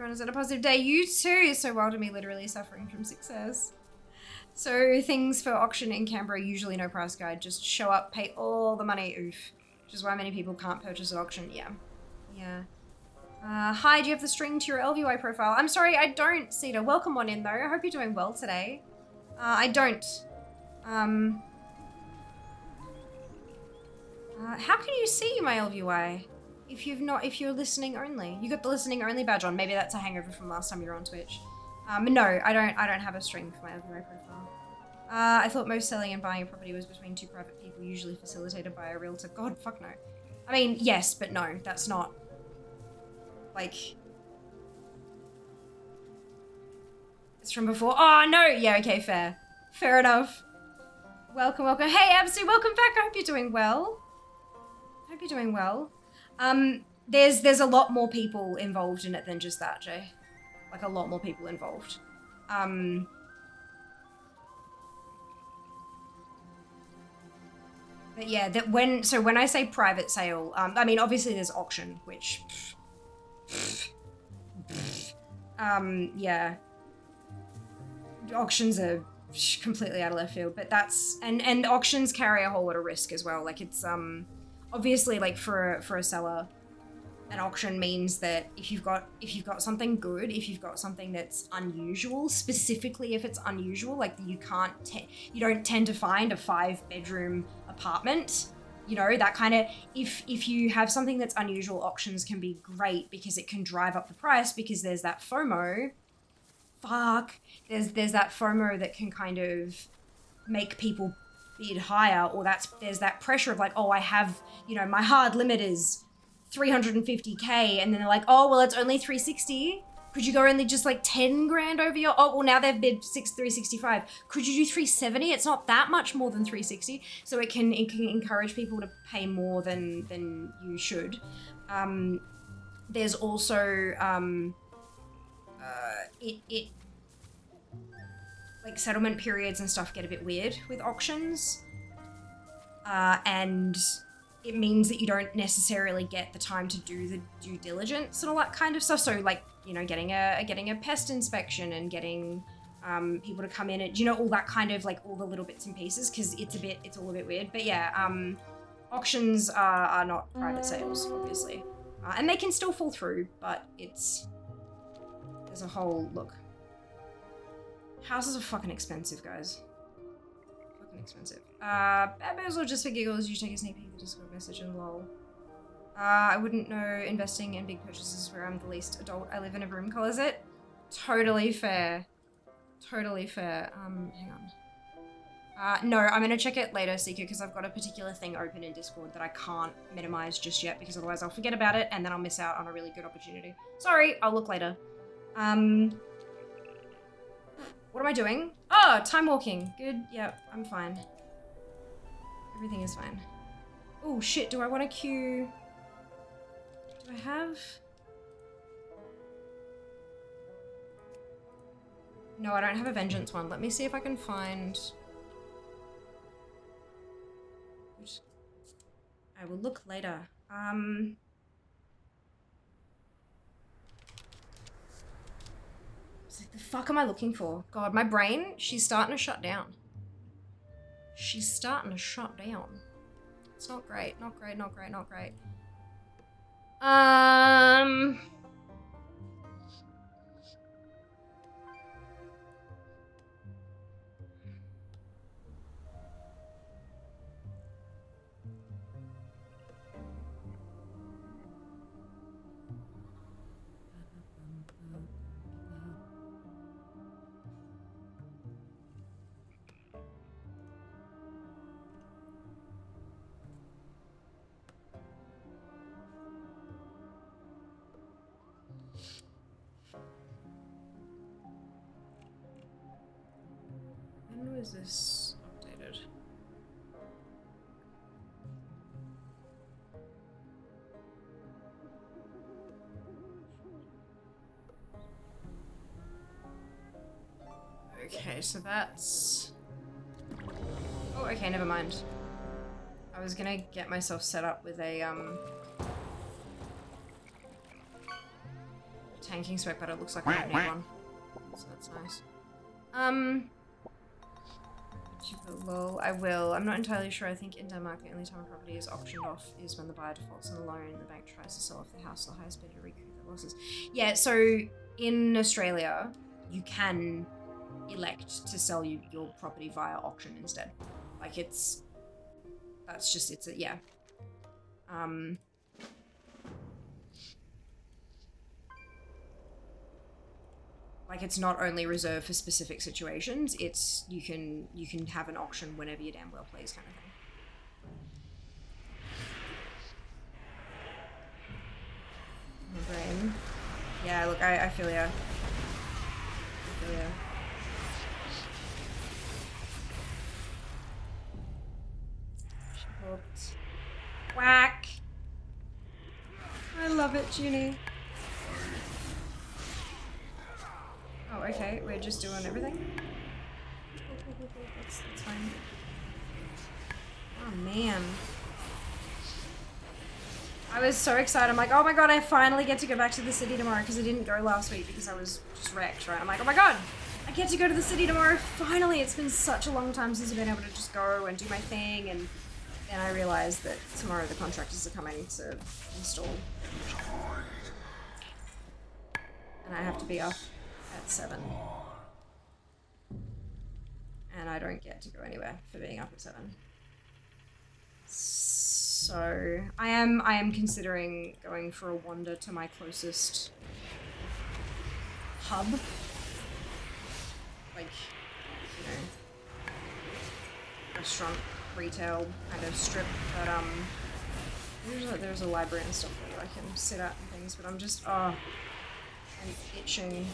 has had a positive day. You too. So well to me, literally suffering from success. So things for auction in Canberra, usually no price guide. Just show up, pay all the money, oof. Which is why many people can't purchase at auction, yeah. Yeah. Hi, do you have the string to your LVY profile? I'm sorry, I don't, Cedar. Welcome on in, though. I hope you're doing well today. I don't. How can you see my LVY if you're listening only? You got the listening only badge on. Maybe that's a hangover from last time you were on Twitch. No, I don't have a string for my LVY profile. I thought most selling and buying a property was between 2 private people, usually facilitated by a realtor. God, fuck no. I mean, yes, but no, that's not, like, it's from before. Oh, no! Yeah, okay, fair. Fair enough. Welcome, welcome. Hey, Absu, welcome back. I hope you're doing well. I hope you're doing well. There's a lot more people involved in it than just that, Jay. Like, a lot more people involved. But yeah, so when I say private sale, I mean, obviously there's auction, which, yeah. Auctions are completely out of left field, but that's, and auctions carry a whole lot of risk as well. Like, it's, obviously, like, for a seller, an auction means that if you've got something good, if you've got something that's unusual, specifically if it's unusual, like you don't tend to find a 5-bedroom apartment, you know, that kind of, if you have something that's unusual, auctions can be great because it can drive up the price, because there's that FOMO. There's that FOMO that can kind of make people bid higher, or there's that pressure of like, oh, I have, you know, my hard limit is $350K, and then they're like, oh, well, it's only 360. Could you go only just like 10 grand over your, oh, well, now they've bid 365. Could you do 370? It's not that much more than 360. So it can encourage people to pay more than you should. There's also, like settlement periods and stuff get a bit weird with auctions. And it means that you don't necessarily get the time to do the due diligence and all that kind of stuff. So like, you know, getting a pest inspection and getting people to come in and, you know, all that kind of like all the little bits and pieces, because it's all a bit weird. But yeah, auctions are not private sales, obviously. And they can still fall through, but there's a whole, look. Houses are fucking expensive, guys. Expensive. Babos or just for giggles, you take a sneak peek of the Discord message and lol. I wouldn't know investing in big purchases where I'm the least adult. I live in a room closet. Totally fair. Totally fair. Hang on. No, I'm gonna check it later, Seeker, because I've got a particular thing open in Discord that I can't minimize just yet, because otherwise I'll forget about it and then I'll miss out on a really good opportunity. Sorry, I'll look later. What am I doing? Oh, time walking. Good. Yep, I'm fine. Everything is fine. Oh, shit. Do I want to queue? Do I have? No, I don't have a vengeance one. Let me see if I can find... I will look later. Like, the fuck am I looking for? God, my brain, she's starting to shut down. She's starting to shut down. It's not great, not great, not great, not great. When was this updated? Okay, so that's... Oh, okay, never mind. I was gonna get myself set up with a, tanking spec, but it looks like I don't need one. So that's nice. Lol, I will. I'm not entirely sure. I think in Denmark, the only time a property is auctioned off is when the buyer defaults on the loan. The bank tries to sell off the house to the highest bidder to recoup their losses. Yeah, so in Australia, you can elect to sell your property via auction instead. Like, it's... That's just... It's a... Yeah. Like, it's not only reserved for specific situations, it's you can have an auction whenever you damn well please, kind of thing. My brain. Yeah, look, I feel ya. I feel ya. She hooked. Whack! I love it, Junie. Oh, okay, we're just doing everything? That's fine. Oh, man. I was so excited. I'm like, oh my god, I finally get to go back to the city tomorrow, because I didn't go last week because I was just wrecked, right? I'm like, oh my god, I get to go to the city tomorrow, finally! It's been such a long time since I've been able to just go and do my thing, and then I realized that tomorrow the contractors are coming to install. And I have to be up at 7. And I don't get to go anywhere for being up at 7. So I am considering going for a wander to my closest hub. Like, you know, restaurant, retail kind of strip, but there's a library and stuff that I can sit at and things, but I'm just, I'm itching.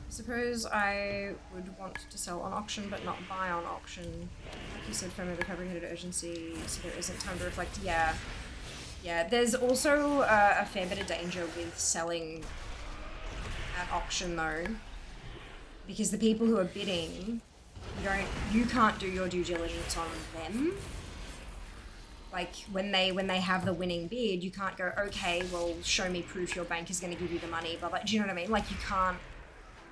I suppose I would want to sell on auction, but not buy on auction. Like you said, FOMO, the fabricated urgency, so there isn't time to reflect. Yeah. Yeah, there's also a fair bit of danger with selling at auction, though. Because the people who are bidding, you can't do your due diligence on them. Like, when they have the winning bid, you can't go, okay, well, show me proof your bank is going to give you the money, but like, do you know what I mean? Like, you can't,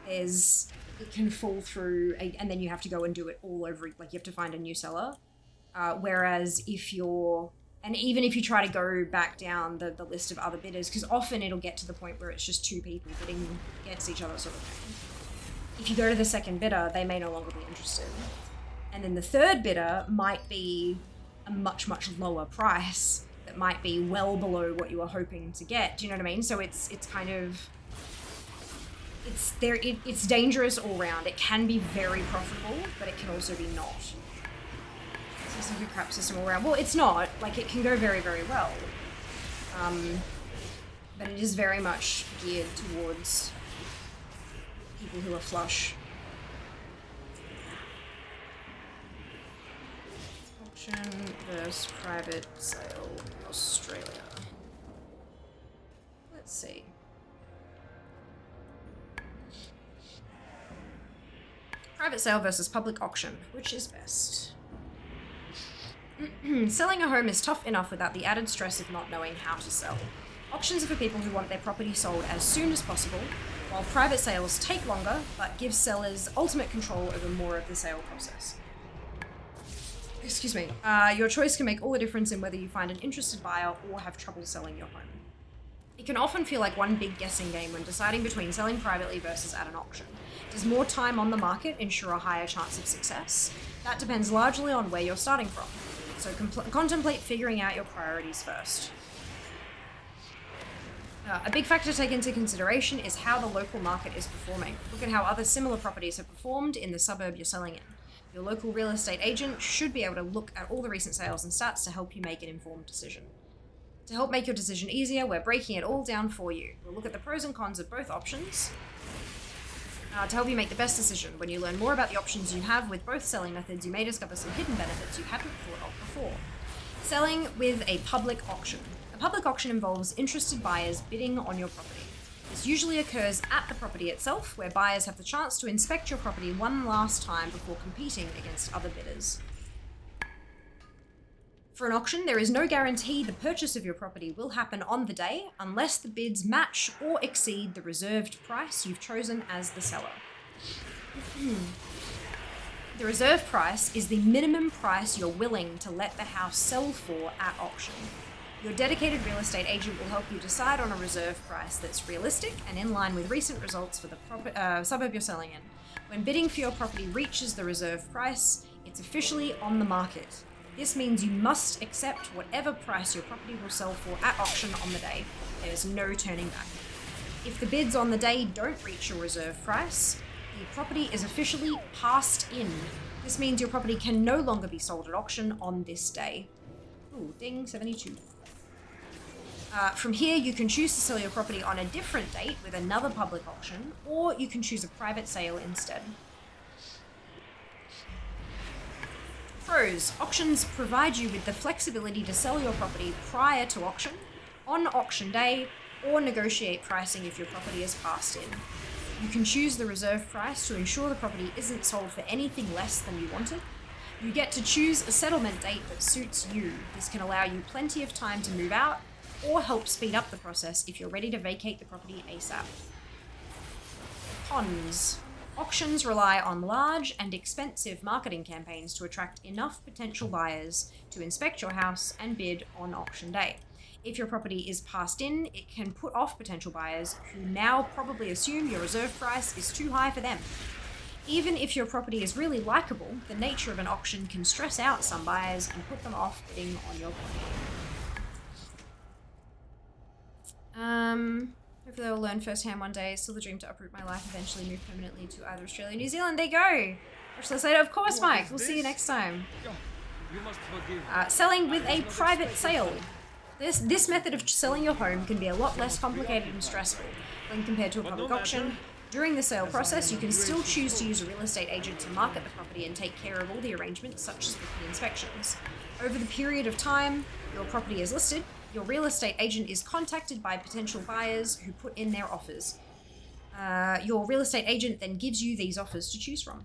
it can fall through, and then you have to go and do it all over, like, you have to find a new seller. Whereas if you're, and even if you try to go back down the list of other bidders, because often it'll get to the point where it's just 2 people bidding against each other sort of thing. If you go to the second bidder, they may no longer be interested. And then the third bidder might be a much, much lower price that might be well below what you were hoping to get. Do you know what I mean? So it's kind of, it's dangerous all round. It can be very profitable, but it can also be not. It's like a crap system all around. Well, it's not. Like, it can go very, very well. But it is very much geared towards people who are flush. Auction versus private sale in Australia. Let's see. Private sale versus public auction. Which is best? Selling a home is tough enough without the added stress of not knowing how to sell. Auctions are for people who want their property sold as soon as possible, while private sales take longer, but give sellers ultimate control over more of the sale process. Excuse me. Your choice can make all the difference in whether you find an interested buyer or have trouble selling your home. It can often feel like one big guessing game when deciding between selling privately versus at an auction. Does more time on the market ensure a higher chance of success? That depends largely on where you're starting from, so contemplate figuring out your priorities first. A big factor to take into consideration is how the local market is performing. Look at how other similar properties have performed in the suburb you're selling in. Your local real estate agent should be able to look at all the recent sales and stats to help you make an informed decision. To help make your decision easier, we're breaking it all down for you. We'll look at the pros and cons of both options to help you make the best decision. When you learn more about the options you have with both selling methods, you may discover some hidden benefits you hadn't thought of before. Selling with a public auction. A public auction involves interested buyers bidding on your property. This usually occurs at the property itself, where buyers have the chance to inspect your property one last time before competing against other bidders. For an auction, there is no guarantee the purchase of your property will happen on the day unless the bids match or exceed the reserved price you've chosen as the seller. The reserve price is the minimum price you're willing to let the house sell for at auction. Your dedicated real estate agent will help you decide on a reserve price that's realistic and in line with recent results for the suburb you're selling in. When bidding for your property reaches the reserve price, it's officially on the market. This means you must accept whatever price your property will sell for at auction on the day. There's no turning back. If the bids on the day don't reach your reserve price, the property is officially passed in. This means your property can no longer be sold at auction on this day. Ooh, ding, 72. From here, you can choose to sell your property on a different date with another public auction, or you can choose a private sale instead. Pros. Auctions provide you with the flexibility to sell your property prior to auction, on auction day, or negotiate pricing if your property is passed in. You can choose the reserve price to ensure the property isn't sold for anything less than you wanted. You get to choose a settlement date that suits you. This can allow you plenty of time to move out, or help speed up the process if you're ready to vacate the property ASAP. Cons. Auctions rely on large and expensive marketing campaigns to attract enough potential buyers to inspect your house and bid on auction day. If your property is passed in, it can put off potential buyers who now probably assume your reserve price is too high for them. Even if your property is really likable, the nature of an auction can stress out some buyers and put them off bidding on your property. Hopefully I'll learn firsthand one day. Still the dream to uproot my life, eventually move permanently to either Australia or New Zealand. There you go! Watch this later. Of course, Mike. We'll see you next time. You must forgive. Selling with a private sale. This method of selling your home can be a lot less complicated and stressful when compared to a public auction. During the sale process, you can still choose to use a real estate agent to market the property and take care of all the arrangements, such as booking inspections. Over the period of time your property is listed, your real estate agent is contacted by potential buyers who put in their offers. Your real estate agent then gives you these offers to choose from.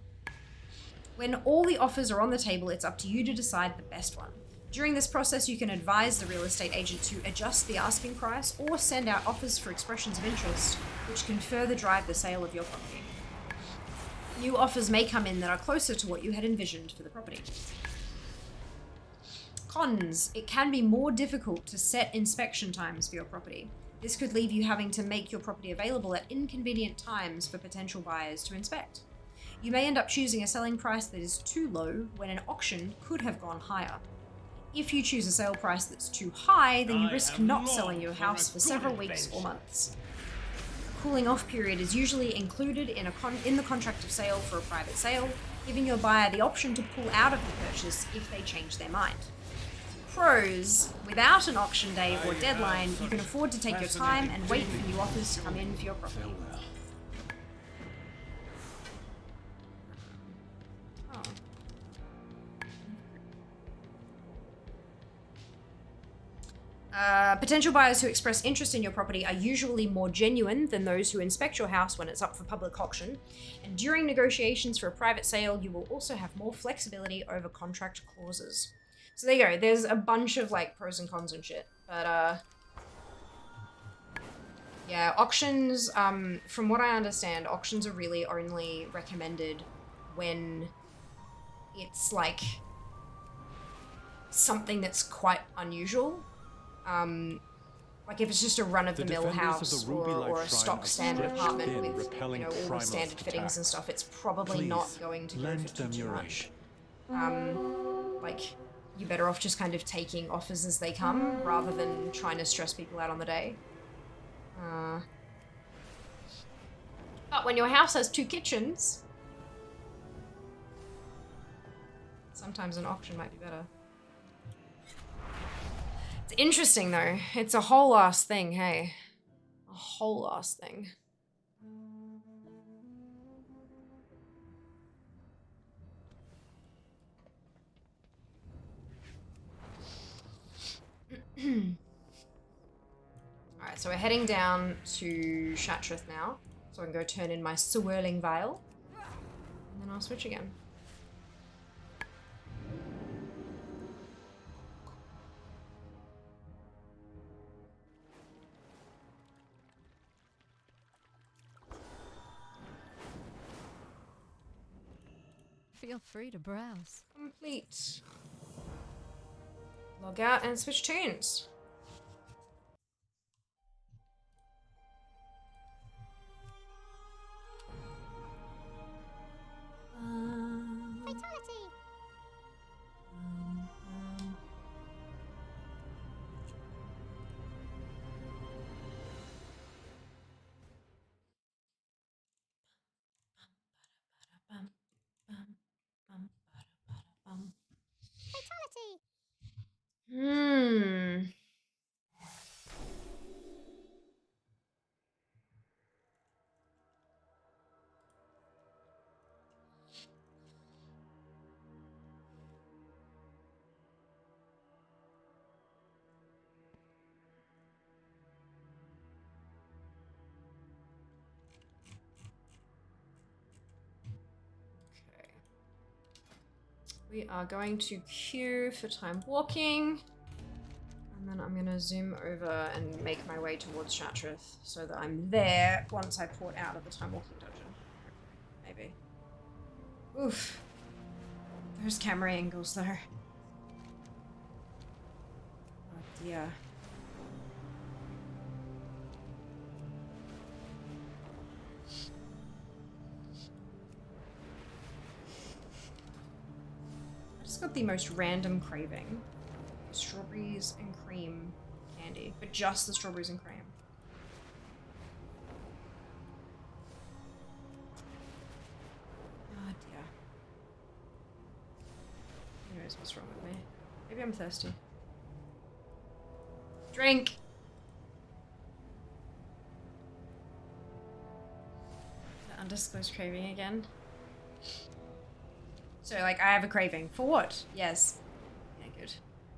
When all the offers are on the table, it's up to you to decide the best one. During this process, you can advise the real estate agent to adjust the asking price or send out offers for expressions of interest, which can further drive the sale of your property. New offers may come in that are closer to what you had envisioned for the property. Cons. It can be more difficult to set inspection times for your property. This could leave you having to make your property available at inconvenient times for potential buyers to inspect. You may end up choosing a selling price that is too low when an auction could have gone higher. If you choose a sale price that's too high, then you risk not selling your house for several weeks or months. A cooling off period is usually included in the contract of sale for a private sale, giving your buyer the option to pull out of the purchase if they change their mind. Pros. Without an auction day or deadline, you can afford to take your time and wait for new offers to come in for your property. Potential buyers who express interest in your property are usually more genuine than those who inspect your house when it's up for public auction. And during negotiations for a private sale, you will also have more flexibility over contract clauses. So there you go. There's a bunch of like pros and cons and shit. But Yeah, auctions, from what I understand, auctions are really only recommended when it's like something that's quite unusual. Like if it's just a run-of-the-mill house or a stock standard apartment with, you know, all the standard fittings and stuff, it's probably not going to go for too much. Like, you're better off just kind of taking offers as they come rather than trying to stress people out on the day. But when your house has 2 kitchens, sometimes an auction might be better. It's interesting though. It's a whole ass thing, hey? A whole ass thing. Alright, so we're heading down to Shatrith now. So I can go turn in my swirling vial. And then I'll switch again. Feel free to browse. Complete. Log out and switch tunes. Fatality! Fatality! We are going to queue for time walking. And then I'm going to zoom over and make my way towards Shatrith so that I'm there once I port out of the time walking dungeon. Maybe. Oof. Those camera angles though. Oh dear. I just got the most random craving. Strawberries and cream candy, but just the strawberries and cream. Oh dear. Who knows what's wrong with me? Maybe I'm thirsty. Drink! The undisclosed craving again. So, like, I have a craving. For what? Yes. Yeah, good.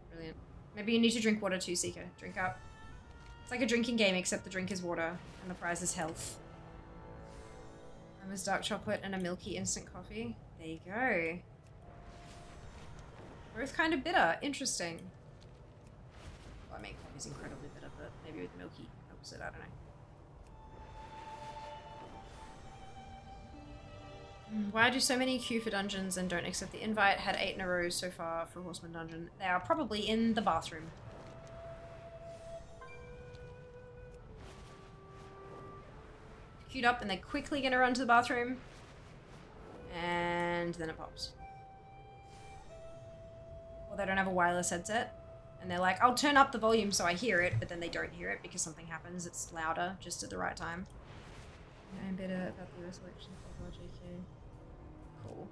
Brilliant. Maybe you need to drink water too, Seeker. Drink up. It's like a drinking game, except the drink is water, and the prize is health. Is dark chocolate and a milky instant coffee. There you go. Both kind of bitter. Interesting. Well, I mean, coffee's incredibly bitter, but maybe with milky helps it. I don't know. Why do so many queue for dungeons and don't accept the invite? Had 8 in a row so far for Horseman Dungeon. They are probably in the bathroom. Queued up and they're quickly gonna run to the bathroom. And then it pops. Or they don't have a wireless headset. And they're like, I'll turn up the volume so I hear it, but then they don't hear it because something happens. It's louder just at the right time. I'm bitter about the resurrection of JK. Cool.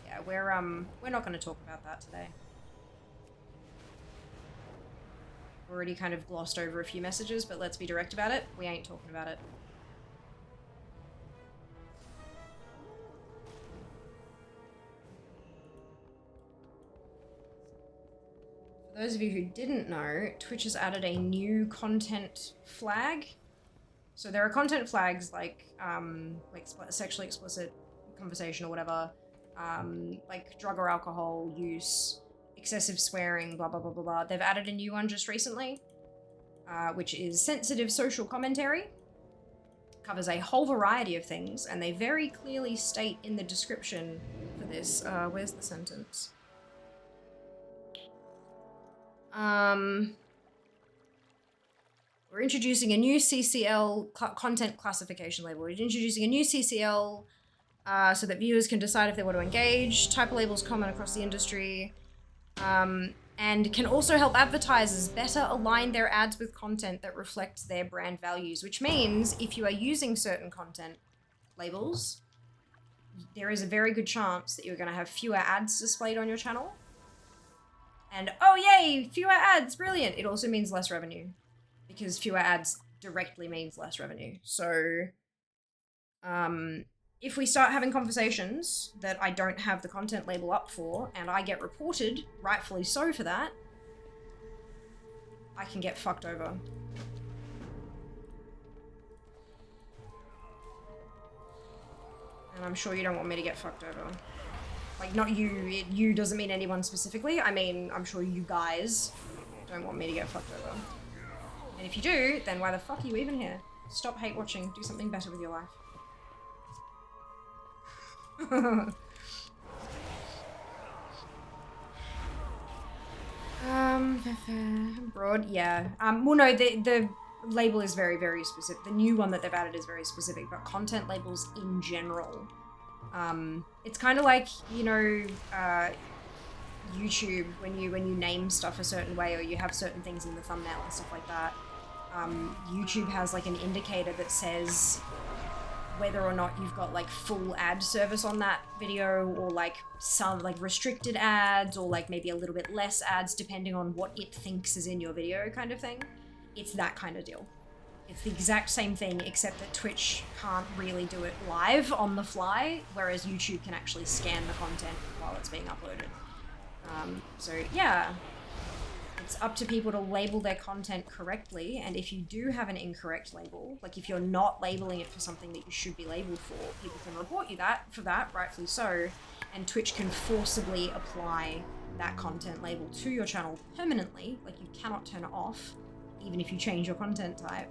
Yeah, we're not going to talk about that today. Already kind of glossed over a few messages, but let's be direct about it. We ain't talking about it. For those of you who didn't know, Twitch has added a new content flag. So there are content flags like sexually explicit conversation or whatever, like drug or alcohol use, excessive swearing, blah, blah, blah, blah, blah. They've added a new one just recently. which is sensitive social commentary. Covers a whole variety of things, and they very clearly state in the description for this, where's the sentence? We're introducing a new CCL content classification label. We're introducing a new CCL so that viewers can decide if they want to engage. Type of labels common across the industry. And can also help advertisers better align their ads with content that reflects their brand values, which means if you are using certain content labels, there is a very good chance that you're going to have fewer ads displayed on your channel. And oh yay, fewer ads, brilliant. It also means less revenue because fewer ads directly means less revenue. So if we start having conversations that I don't have the content label up for, and I get reported, rightfully so for that, I can get fucked over. And I'm sure you don't want me to get fucked over. Like, not you, you doesn't mean anyone specifically, I mean, I'm sure you guys don't want me to get fucked over. And if you do, then why the fuck are you even here? Stop hate watching, do something better with your life. Broad, yeah. Well, no, the label is very, very specific. The new one that they've added is very specific, but content labels in general. It's kind of like, you know, YouTube, when you name stuff a certain way, or you have certain things in the thumbnail and stuff like that. YouTube has like an indicator that says whether or not you've got like full ad service on that video, or like some like restricted ads, or like maybe a little bit less ads depending on what it thinks is in your video kind of thing. It's that kind of deal. It's the exact same thing, except that Twitch can't really do it live on the fly, whereas YouTube can actually scan the content while it's being uploaded. So yeah, it's up to people to label their content correctly, and if you do have an incorrect label, like if you're not labeling it for something that you should be labeled for, people can report you for that, rightfully so, and Twitch can forcibly apply that content label to your channel permanently, like you cannot turn it off, even if you change your content type,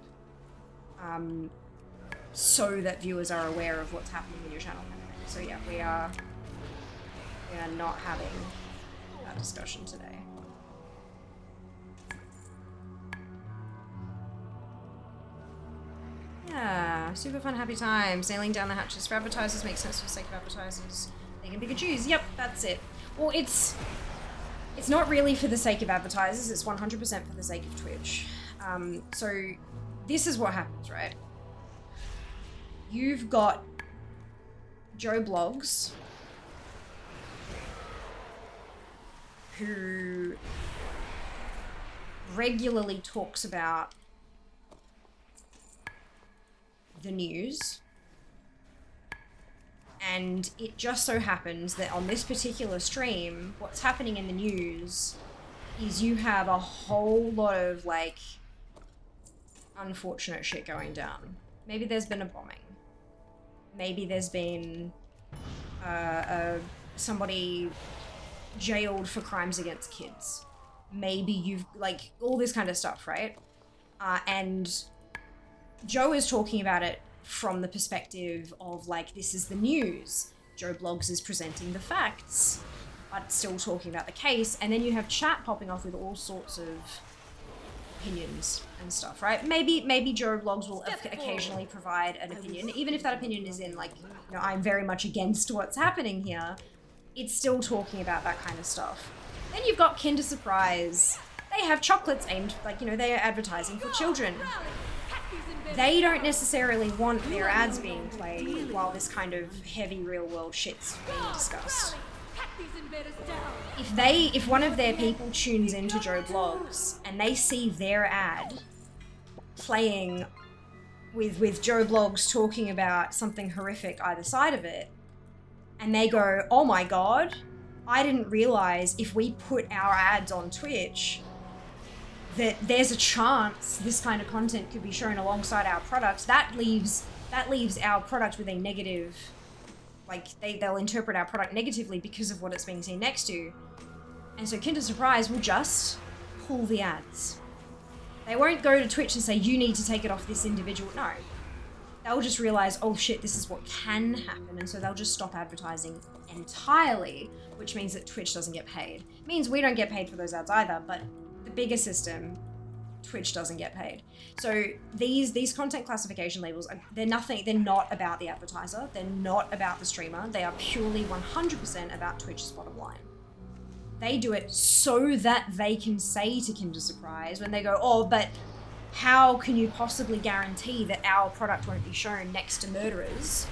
so that viewers are aware of what's happening with your channel. So yeah, we are not having that discussion today. Yeah, super fun, happy time. Sailing down the hatches for advertisers makes sense for the sake of advertisers. They can pick and choose. Yep, that's it. Well, it's not really for the sake of advertisers. It's 100% for the sake of Twitch. So this is what happens, right? You've got Joe Blogs, who regularly talks about the news, and it just so happens that on this particular stream, what's happening in the news is you have a whole lot of like unfortunate shit going down. Maybe there's been a bombing. Maybe there's been somebody jailed for crimes against kids. Maybe you've like all this kind of stuff, right? And Joe is talking about it from the perspective of like, this is the news. Joe Blogs is presenting the facts, but still talking about the case. And then you have chat popping off with all sorts of opinions and stuff, right? Maybe Joe Blogs will occasionally provide an opinion, even if that opinion is in like, you know, I'm very much against what's happening here. It's still talking about that kind of stuff. Then you've got Kinder Surprise. They have chocolates aimed, like, you know, they are advertising for children. They don't necessarily want their ads being played while this kind of heavy real world shit's being discussed. If one of their people tunes into Joe Blogs and they see their ad playing with Joe Blogs talking about something horrific either side of it, and they go, oh my god, I didn't realize if we put our ads on Twitch that there's a chance this kind of content could be shown alongside our products, that leaves our product with a negative, like they'll interpret our product negatively because of what it's being seen next to. And so Kinder Surprise will just pull the ads. They won't go to Twitch and say, you need to take it off this individual. No. They'll just realize, oh shit, this is what can happen. And so they'll just stop advertising entirely, which means that Twitch doesn't get paid. It means we don't get paid for those ads either, but the bigger system, Twitch doesn't get paid. So these content classification labels, they're not about the advertiser. They're not about the streamer. They are purely 100% about Twitch's bottom line. They do it so that they can say to Kinder Surprise when they go, oh, but how can you possibly guarantee that our product won't be shown next to murderers?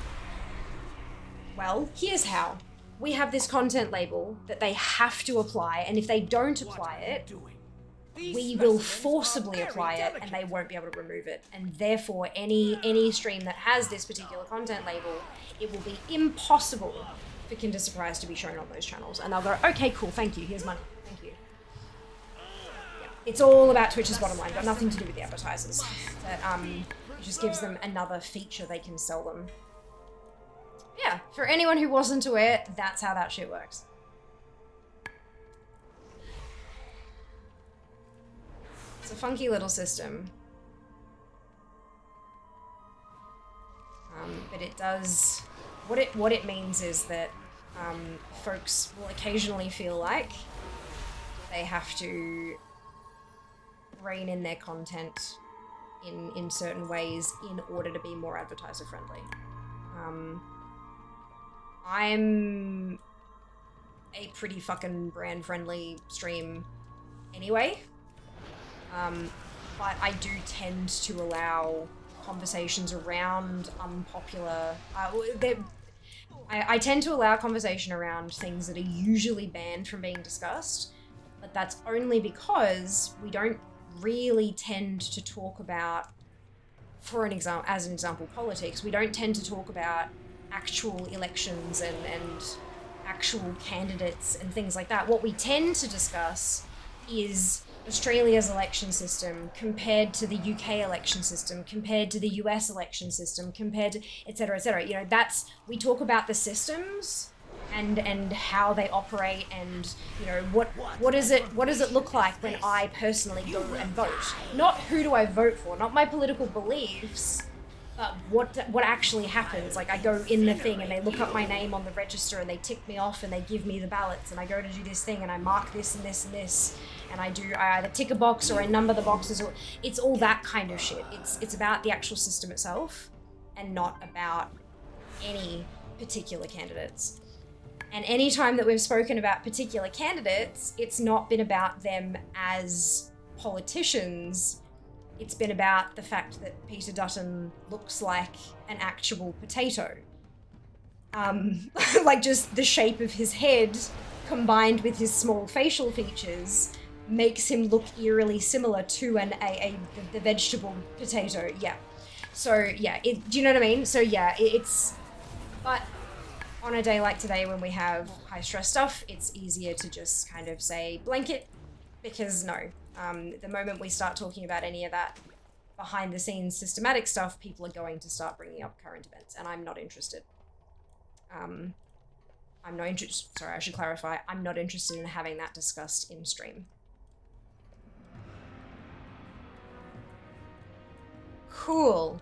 Well, here's how. We have this content label that they have to apply, and if they don't apply it, we will forcibly apply it and they won't be able to remove it. And therefore, any stream that has this particular content label, it will be impossible for Kinder Surprise to be shown on those channels. And they'll go, okay, cool, thank you, here's money, thank you. It's all about Twitch's bottom line, got nothing to do with the advertisers. But it just gives them another feature they can sell them. Yeah, for anyone who wasn't aware, that's how that shit works. It's a funky little system. But it does, what it means is that folks will occasionally feel like they have to rein in their content in certain ways in order to be more advertiser friendly. I'm a pretty fucking brand friendly stream anyway, but I do tend to allow conversations around unpopular, I tend to allow conversation around things that are usually banned from being discussed, but that's only because we don't really tend to talk about, as an example, politics. We don't tend to talk about actual elections and actual candidates and things like that. What we tend to discuss is Australia's election system compared to the UK election system, compared to the US election system, compared to et cetera, et cetera. You know, we talk about the systems and how they operate, and you know, what does it look like when I personally go and vote? Not who do I vote for, not my political beliefs, but what actually happens. Like, I go in the thing and they look up my name on the register and they tick me off and they give me the ballots, and I go to do this thing and I mark this and this and this, and I either tick a box or I number the boxes, or it's all that kind of shit. It's about the actual system itself and not about any particular candidates. And any time that we've spoken about particular candidates, it's not been about them as politicians. It's been about the fact that Peter Dutton looks like an actual potato. Like, just the shape of his head combined with his small facial features makes him look eerily similar to the vegetable potato. Yeah. So yeah, do you know what I mean? So yeah, but on a day like today when we have high stress stuff, it's easier to just kind of say blanket, because no, the moment we start talking about any of that behind the scenes systematic stuff, people are going to start bringing up current events, and I'm not interested. Sorry, I should clarify, I'm not interested in having that discussed in stream. Cool.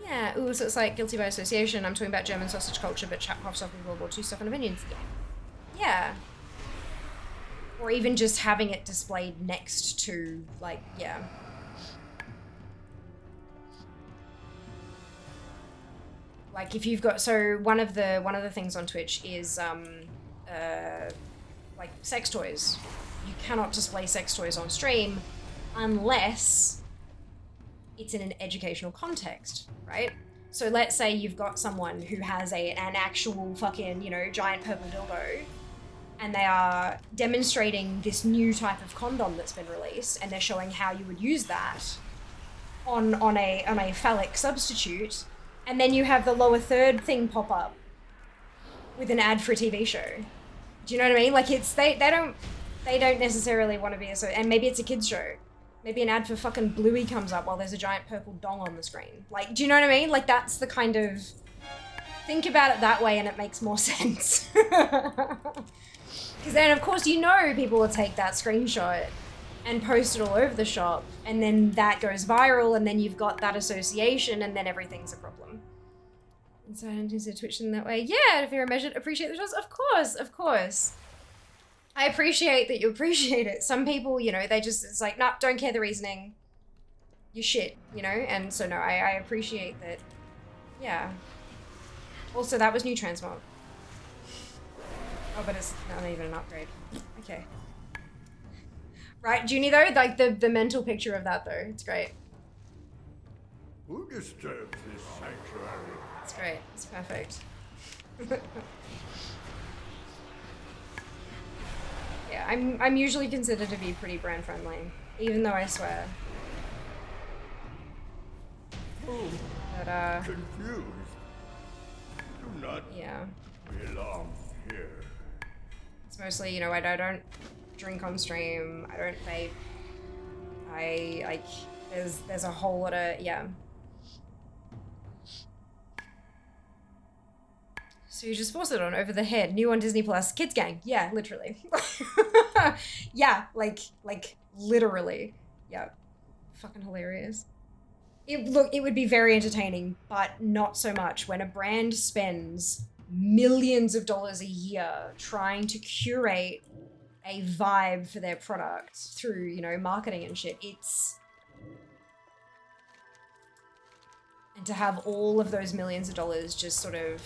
Yeah, ooh, so it's like guilty by association. I'm talking about German sausage culture, but Chapkov's off with World War II stuff and opinions. Yeah. Or even just having it displayed next to, like, yeah. Like, if you've got, so one of the things on Twitch is like sex toys. You cannot display sex toys on stream unless it's in an educational context, right? So let's say you've got someone who has an actual fucking, you know, giant purple dildo, and they are demonstrating this new type of condom that's been released, and they're showing how you would use that on a phallic substitute, and then you have the lower third thing pop up with an ad for a TV show. Do you know what I mean? Like, it's they don't necessarily want to be and maybe it's a kids show. Maybe an ad for fucking Bluey comes up while there's a giant purple dong on the screen. Like, do you know what I mean? Like, that's the kind of... Think about it that way and it makes more sense. Because then, of course, you know people will take that screenshot and post it all over the shop, and then that goes viral, and then you've got that association, and then everything's a problem. And so I don't use Twitch in that way. Yeah, if you're measured, appreciate the shots. Of course, of course. I appreciate that you appreciate it. Some people, you know, they just, it's like, nah, don't care the reasoning. You're shit, you know? And so, no, I appreciate that. Yeah. Also, that was new transmog. Oh, but it's not even an upgrade. Okay. Right, Junie, though? Like, the mental picture of that, though. It's great. Who disturbs this sanctuary? It's great. It's perfect. Yeah, I'm usually considered to be pretty brand friendly, even though I swear. But confused. Do not belong here. It's mostly, you know, I don't drink on stream. I don't vape. I like there's a whole lot of So you just force it on over the head. New on Disney Plus. Kids Gang. Yeah, literally. Yeah, like literally. Yeah. Fucking hilarious. Look, it would be very entertaining, but not so much when a brand spends millions of dollars a year trying to curate a vibe for their product through, you know, marketing and shit. And to have all of those millions of dollars just sort of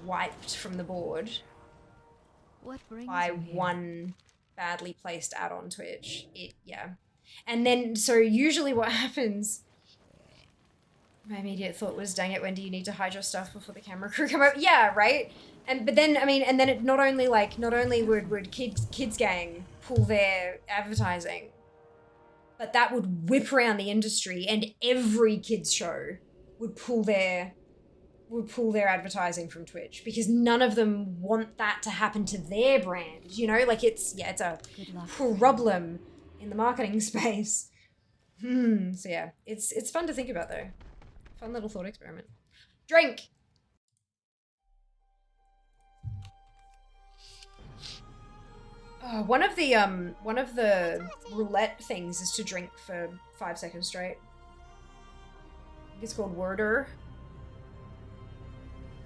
wiped from the board by one badly placed ad on Twitch. And then, so usually what happens, my immediate thought was, dang it, when do you need to hide your stuff before the camera crew come up? Yeah, right? But then, I mean, and then it not only would Kids Gang pull their advertising, but that would whip around the industry, and every kids show would pull their advertising from Twitch, because none of them want that to happen to their brand, you know? Like, it's a problem in the marketing space. So yeah, it's fun to think about, though. Fun little thought experiment. Drink! One of the roulette things is to drink for 5 seconds straight. I think it's called Worder.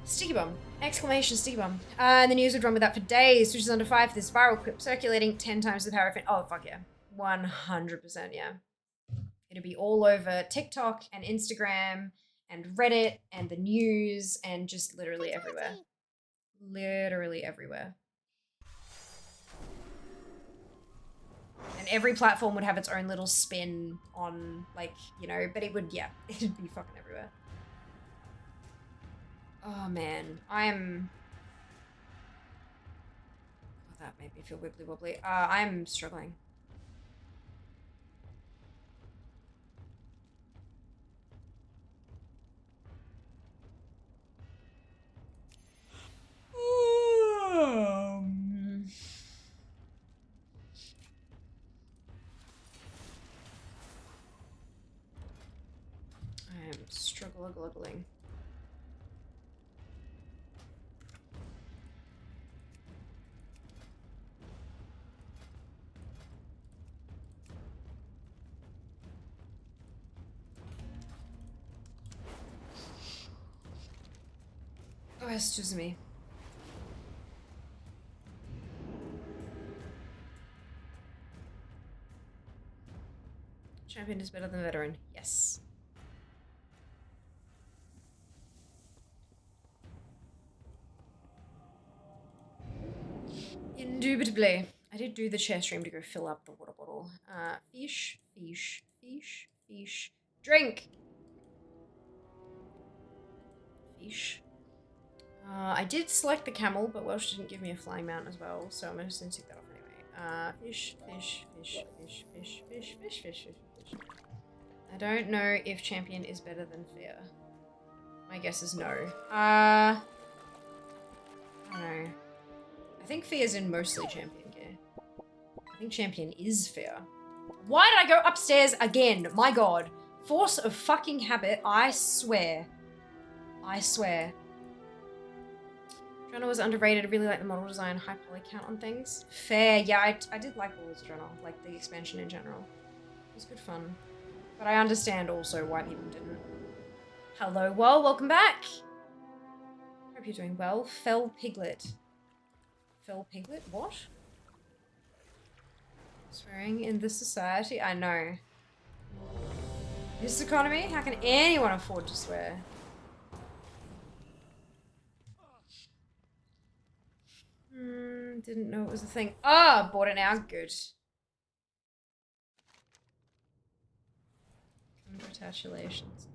Sticky bomb! Exclamation sticky bomb. And the news would run with that for days. Switch is under fire for this viral clip circulating 10 times the power of it. Oh, fuck yeah. 100%, yeah. It'd be all over TikTok and Instagram and Reddit and the news and just literally everywhere. Literally everywhere. And every platform would have its own little spin on, like, you know, but it would, yeah, it'd be fucking everywhere. Oh man, oh, that made me feel wibbly wobbly. I'm struggling. I am struggling. Oh, excuse me. Champion is better than veteran. Yes. Indubitably. I did do the chair stream to go fill up the water bottle. Fish. Drink! Fish. I did select the camel, but Welsh didn't give me a flying mount as well, so I'm just gonna take that off anyway. Fish. I don't know if champion is better than fear. My guess is no. I don't know. I think fear's in mostly champion gear. I think champion is fear. Why did I go upstairs again? My god. Force of fucking habit, I swear. I swear. Journal was underrated. I really like the model design, high poly count on things. Fair. Yeah, I did like Warlords Journal, like the expansion in general. It was good fun. But I understand also why people didn't. Hello, welcome back. Hope you're doing well. Fell Piglet. Fell Piglet? What? Swearing in this society? I know. This economy? How can anyone afford to swear? Didn't know it was a thing. Ah, bought it now. Good. Congratulations.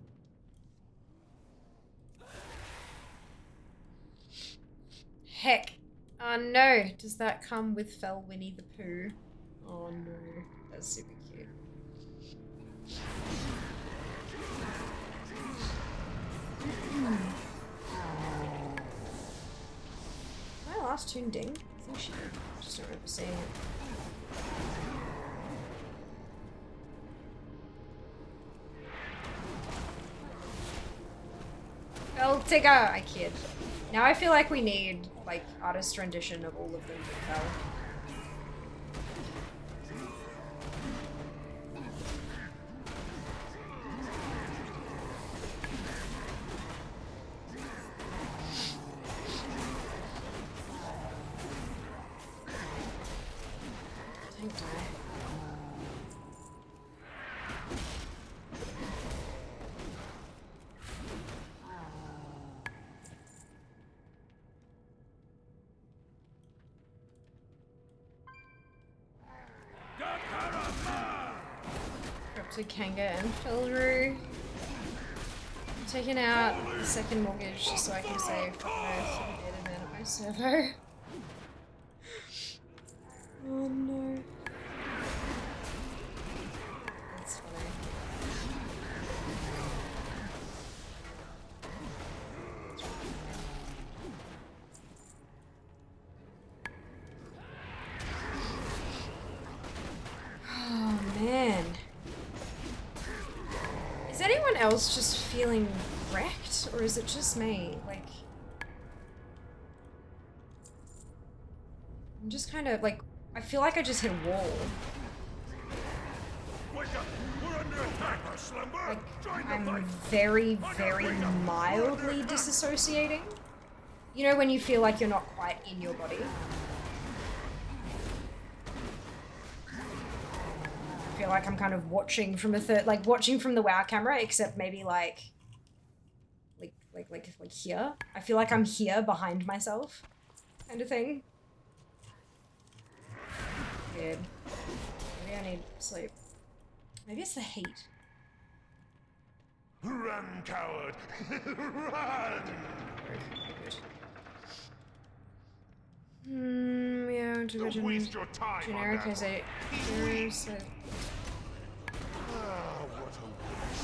Heck. Oh no. Does that come with Fell Winnie the Pooh? Oh no. That's super cute. My last tune ding? I think she did. I just don't remember seeing it. Fell Tigger! I kid. Now I feel like we need, like, artist rendition of all of them with Fell. To Kanga and Filru. I'm taking out the second mortgage just so I can say fucking oath to the bearded man at my servo. Oh no. That's funny. Oh man. Is anyone else just feeling wrecked, or is it just me? Like, I'm just kind of like, I feel like I just hit a wall. Wake up! We're under attack, our slumber! Like, I'm very, very mildly disassociating. You know when you feel like you're not quite in your body? I feel like I'm kind of watching from watching from the WoW camera, except maybe like here. I feel like I'm here behind myself, kind of thing. Weird. Maybe I need sleep. Maybe it's the heat. Run, coward! Run! Yeah, Don't waste your time generic on as that. a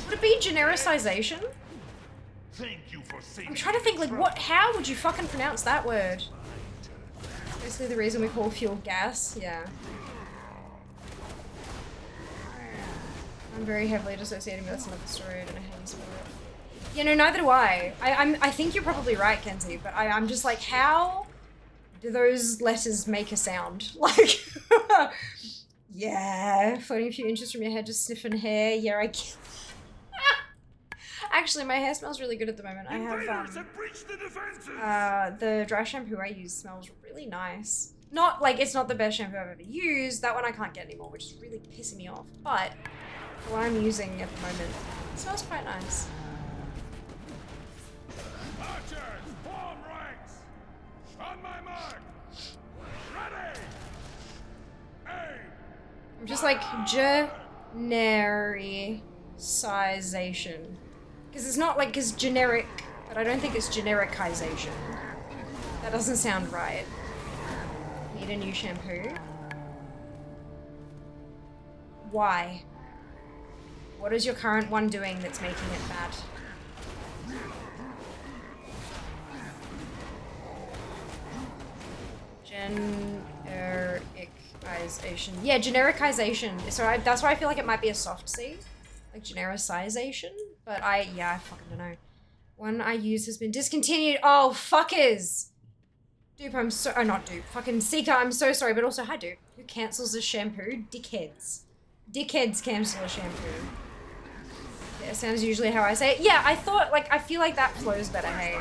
What would it be genericization? Thank you for saving I'm trying to think, like, what? How would you fucking pronounce that word? Basically, the reason we call fuel gas. Yeah. I'm very heavily dissociating, but that's another story. I don't know how you spell it. You know, neither do I. I think you're probably right, Kenzie, but I'm just like, how do those letters make a sound? Like, yeah, floating a few inches from your head, just sniffing hair. Yeah, I can. Actually, my hair smells really good at the moment. I have the dry shampoo I use smells really nice. Not like it's not the best shampoo I've ever used. That one I can't get anymore, which is really pissing me off. But the one I'm using at the moment smells quite nice. Archers, form ranks! On my mark! Ready! Aim! I'm just like genericization. Because it's not like it's generic, but I don't think it's genericization. That doesn't sound right. Need a new shampoo? Why? What is your current one doing that's making it bad? Genericization. Yeah, genericization. So that's why I feel like it might be a soft C. Like genericization. But I fucking don't know. One I use has been discontinued. Oh, fuckers! Dupe, I'm so... Oh, not Dupe. Fucking Seeker, I'm so sorry. But also, hi, Dupe. Who cancels a shampoo? Dickheads. Dickheads cancel a shampoo. Yeah, sounds usually how I say it. Yeah, I thought, like, I feel like that flows better, hey.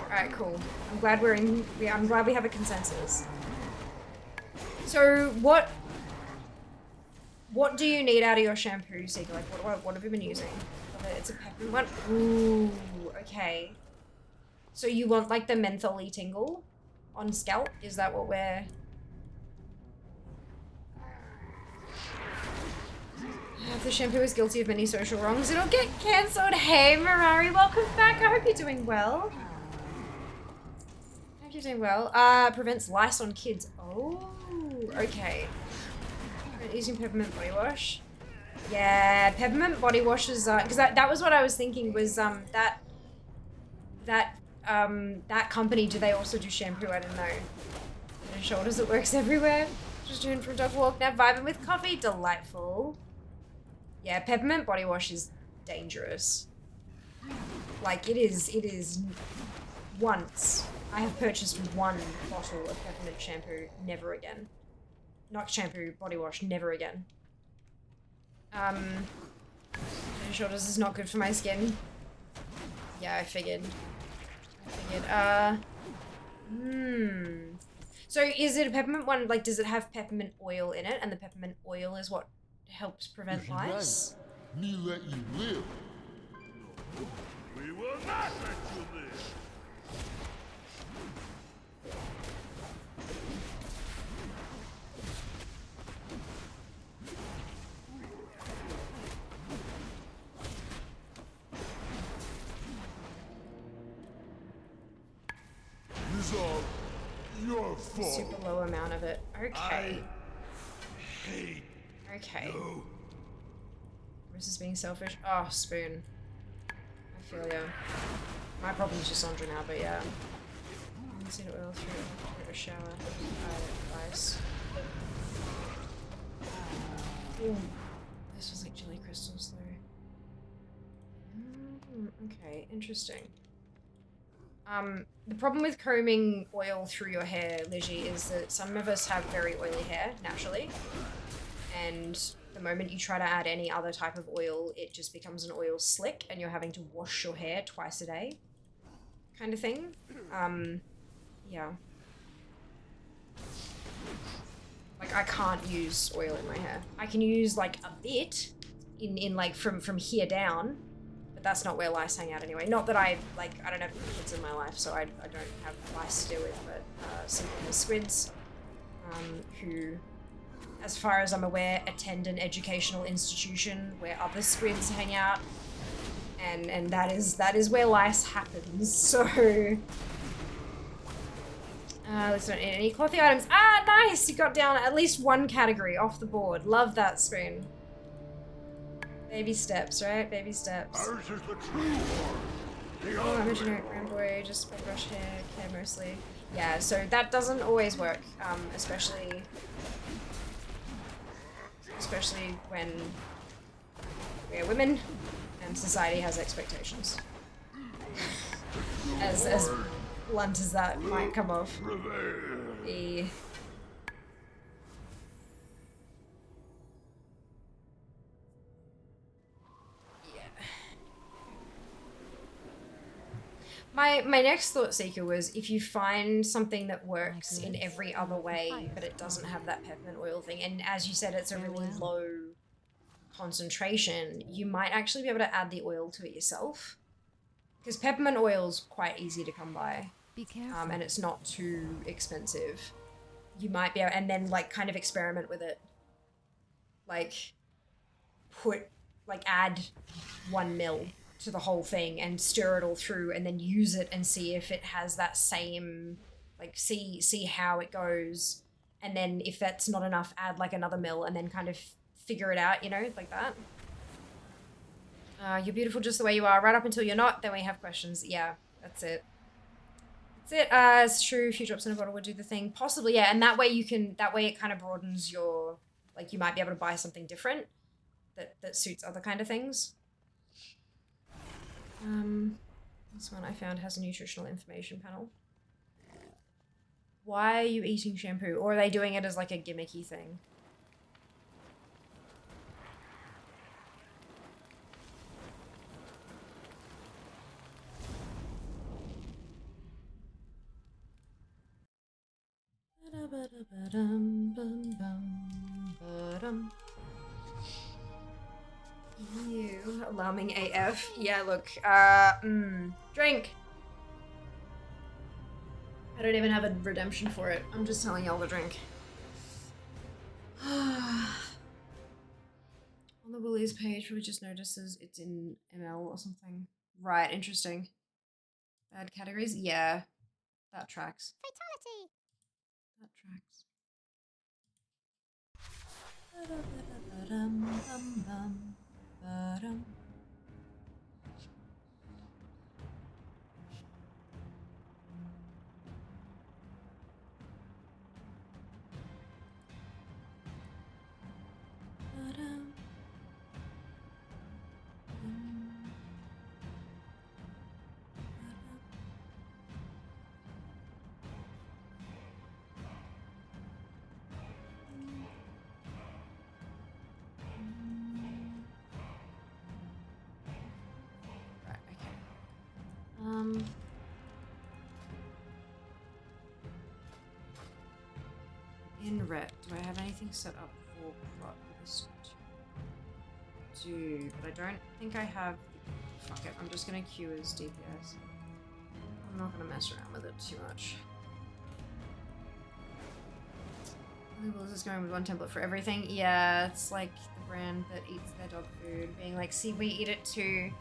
Alright, cool. I'm glad we're in... I'm glad we have a consensus. So, what do you need out of your shampoo, Seeker? Like, what have you been using? It's a peppermint one? Ooh, okay. So you want, like, the mentholy tingle on scalp? Is that what we're... If the shampoo is guilty of many social wrongs, it'll get cancelled. Hey, Mirari, welcome back. I hope you're doing well. I hope you're doing well. Prevents lice on kids. Oh, okay. Using peppermint body wash. Yeah, peppermint body wash is, because that was what I was thinking was, that company, do they also do shampoo? I don't know. Head and Shoulders, it works everywhere. Just doing for a dog walk now, vibing with coffee. Delightful. Yeah, peppermint body wash is dangerous. Like, it is once. I have purchased one bottle of peppermint shampoo, never again. Not shampoo, body wash, never again. Head and Shoulders is not good for my skin. Yeah, I figured. So is it a peppermint one, like, does it have peppermint oil in it, and the peppermint oil is what helps prevent lice? Me let you live. We will not let you live. It's all your fault. Super low amount of it. Okay. I hate Okay. you. This is being selfish. Oh, spoon. I feel ya. My problem's just Sandra now, but yeah. Linseed oil through a shower. Ice. Ooh. This was like jelly crystals though. Okay, interesting. The problem with combing oil through your hair, Lizzie, is that some of us have very oily hair, naturally. And the moment you try to add any other type of oil, it just becomes an oil slick and you're having to wash your hair twice a day. Kind of thing. Yeah. Like, I can't use oil in my hair. I can use, like, a bit in like, from here down. But that's not where lice hang out anyway. Not that I don't have kids in my life, so I don't have lice to deal with, but Simple has squids, who, as far as I'm aware, attend an educational institution where other squids hang out, and that is where lice happens, so... let's not eat any clothy items. Ah, nice! You got down at least one category off the board. Love that, spoon. Baby steps, right? Baby steps. Ours is the true one. Oh, I'm a generic brown boy, just brush hair mostly. Yeah, so that doesn't always work, especially when we're women and society has expectations. As blunt as that might come off. Yeah. My next thought, Seeker, was if you find something that works in every other way, but it doesn't have that peppermint oil thing, and as you said, it's a really low concentration, you might actually be able to add the oil to it yourself. Because peppermint oil's quite easy to come by. Be careful. And it's not too expensive. You might be able, and then like kind of experiment with it. Like add 1 ml to the whole thing and stir it all through and then use it and see if it has that same, like see how it goes. And then if that's not enough, add like another ml and then kind of figure it out, you know, like that. You're beautiful just the way you are, right up until you're not, then we have questions. Yeah, that's it. That's it. It's true, a few drops in a bottle would do the thing. Possibly, yeah, and that way it kind of broadens your, like you might be able to buy something different that suits other kind of things. This one I found has a nutritional information panel. Why are you eating shampoo? Or are they doing it as like a gimmicky thing? Ew, alarming AF. Yeah, look, drink. I don't even have a redemption for it. I'm just telling y'all to drink. On the Woolies page, we just notices it's in ML or something. Right, interesting. Bad categories? Yeah, that tracks. Fatality! That tracks. Right, okay. In ret, do I have anything set up for plot with this? But I don't think I have. Fuck it, I'm just gonna queue as DPS. I'm not gonna mess around with it too much. Labels is going with one template for everything. Yeah, it's like the brand that eats their dog food, being like, see, we eat it too.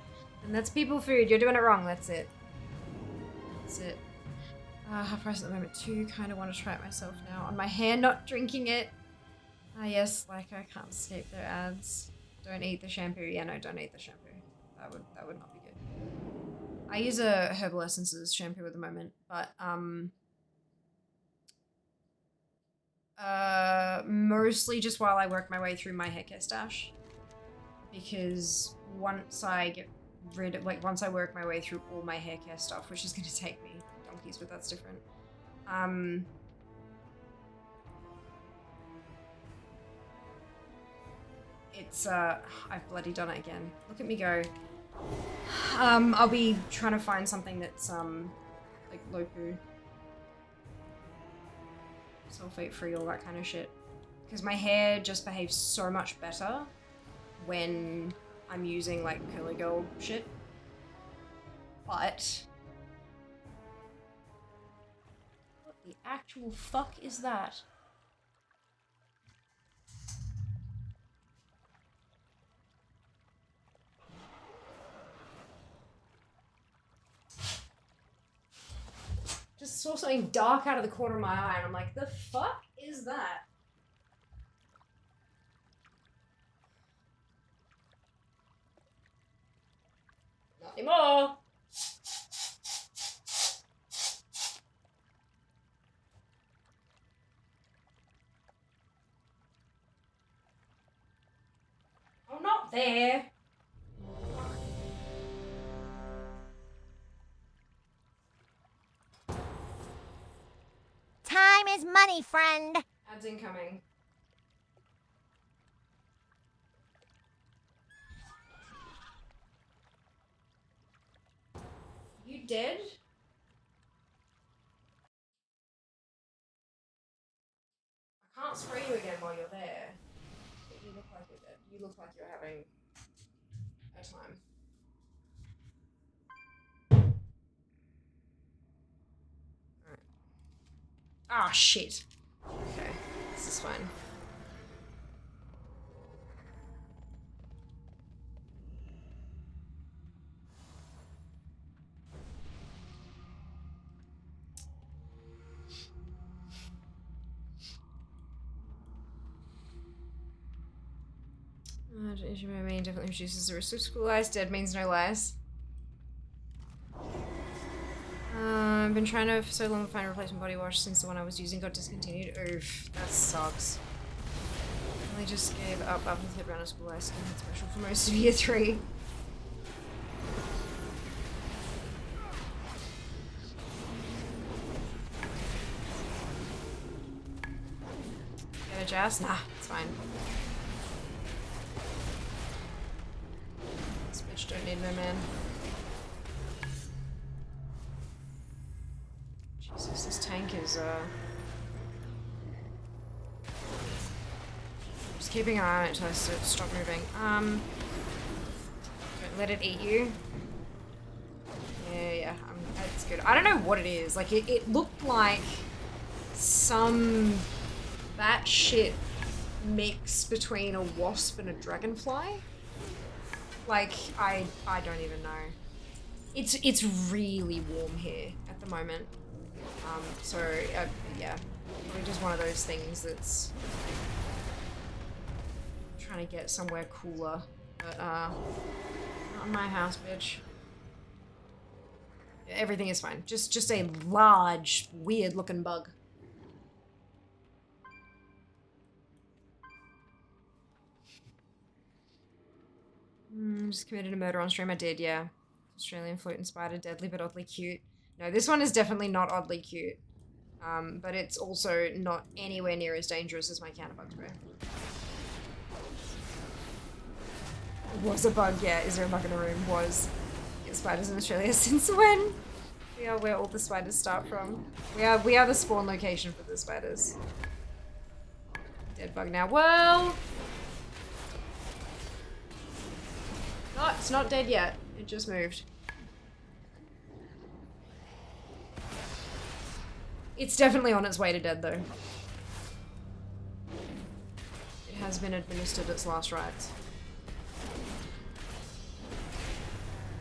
And that's people food, you're doing it wrong, that's it. That's it. Half price at the moment too, kind of want to try it myself now. On my hair, not drinking it. Ah yes, like I can't escape their ads. Don't eat the shampoo. Yeah, no, don't eat the shampoo. That would not be good. I use a Herbal Essences shampoo at the moment, but mostly just while I work my way through my hair care stash. Because once I get rid of, like, once I work my way through all my hair care stuff, which is going to take me donkeys, but that's different. It's, I've bloody done it again. Look at me go. I'll be trying to find something that's, like low poo. Sulfate free, all that kind of shit. Because my hair just behaves so much better when I'm using, like, curly girl shit. But what the actual fuck is that? Just saw something dark out of the corner of my eye, and I'm like, the fuck is that? Not anymore! Oh, not there! Time is money, friend. Ads incoming. You dead? I can't spray you again while you're there. But you look like you're dead. You look like you're having a time. Alright. Ah, shit. Okay, this is fine. Issue my main definitely reduces the risk of school lies. Dead means no lies. I've been trying to for so long to find a replacement body wash since the one I was using got discontinued. Oof, that sucks. I just gave up after the third round of school lies. Skin had special for most of year 3. Bitch ass? Nah, it's fine. This bitch don't need no man. Jesus, this tank is, just keeping an eye on it until I stop moving. Don't let it eat you. Yeah, it's good. I don't know what it is. Like, it looked like some batshit mix between a wasp and a dragonfly. Like, I don't even know. It's really warm here at the moment. So, yeah. Probably just one of those things that's trying to get somewhere cooler. But, not in my house, bitch. Everything is fine. Just a large, weird-looking bug. Just committed a murder on stream. I did, yeah. Australian floating spider, deadly but oddly cute. No, this one is definitely not oddly cute. But it's also not anywhere near as dangerous as my counterbug spray. Was a bug, yeah. Is there a bug in the room? Was. Get spiders in Australia since when? We are where all the spiders start from. We are the spawn location for the spiders. Dead bug now. Well, no, it's not dead yet. It just moved. It's definitely on its way to dead, though. It has been administered its last rites.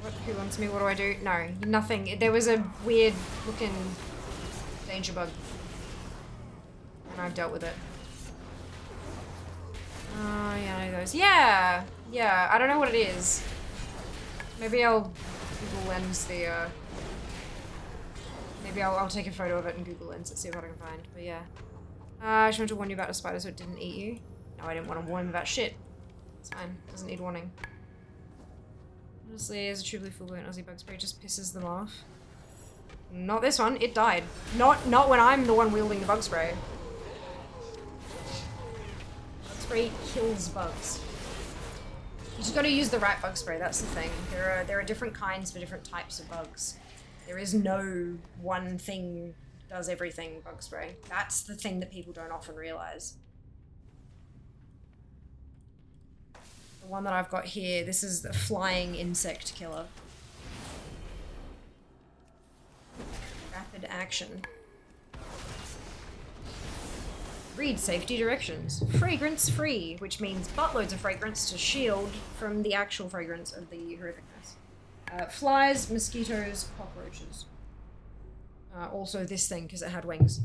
What? Who wants me? What do I do? No, nothing. There was a weird looking danger bug. And I've dealt with it. Oh, yeah, I know those. Yeah! Yeah, I don't know what it is. Maybe I'll Google Lens the, maybe I'll take a photo of it and Google Lens and see what I can find. But yeah. I just wanted to warn you about a spider so it didn't eat you. No, I didn't want to warn him about shit. It's fine. Doesn't need warning. Honestly, as a truly full-blown Aussie bug spray, just pisses them off. Not this one. It died. Not when I'm the one wielding the bug spray. Bug spray kills bugs. You just gotta use the right bug spray. That's the thing. There are different kinds for different types of bugs. There is no one thing does everything bug spray. That's the thing that people don't often realize. The one that I've got here, this is the flying insect killer. Rapid action. Read safety directions. Fragrance free, which means buttloads of fragrance to shield from the actual fragrance of the horrificness. Flies, mosquitoes, cockroaches. Also this thing, because it had wings.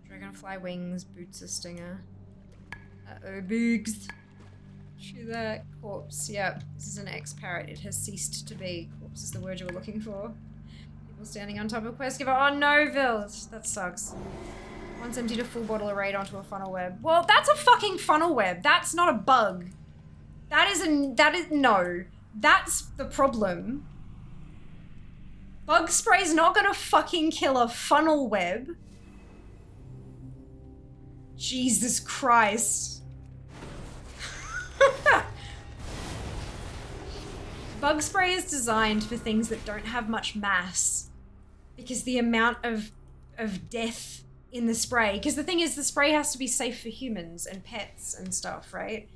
Dragonfly wings, boots a stinger. Uh-oh, boogs. Shoot that. Corpse. Yep. This is an ex-parrot. It has ceased to be. Corpse is the word you were looking for. People standing on top of quest giver. Oh no, Vild. That sucks. Once emptied a full bottle of raid onto a funnel web. Well, that's a fucking funnel web. That's not a bug. No. That's the problem. Bug spray's not gonna fucking kill a funnel web. Jesus Christ. Bug spray is designed for things that don't have much mass because the amount of death in the spray, because the thing is the spray has to be safe for humans and pets and stuff, right?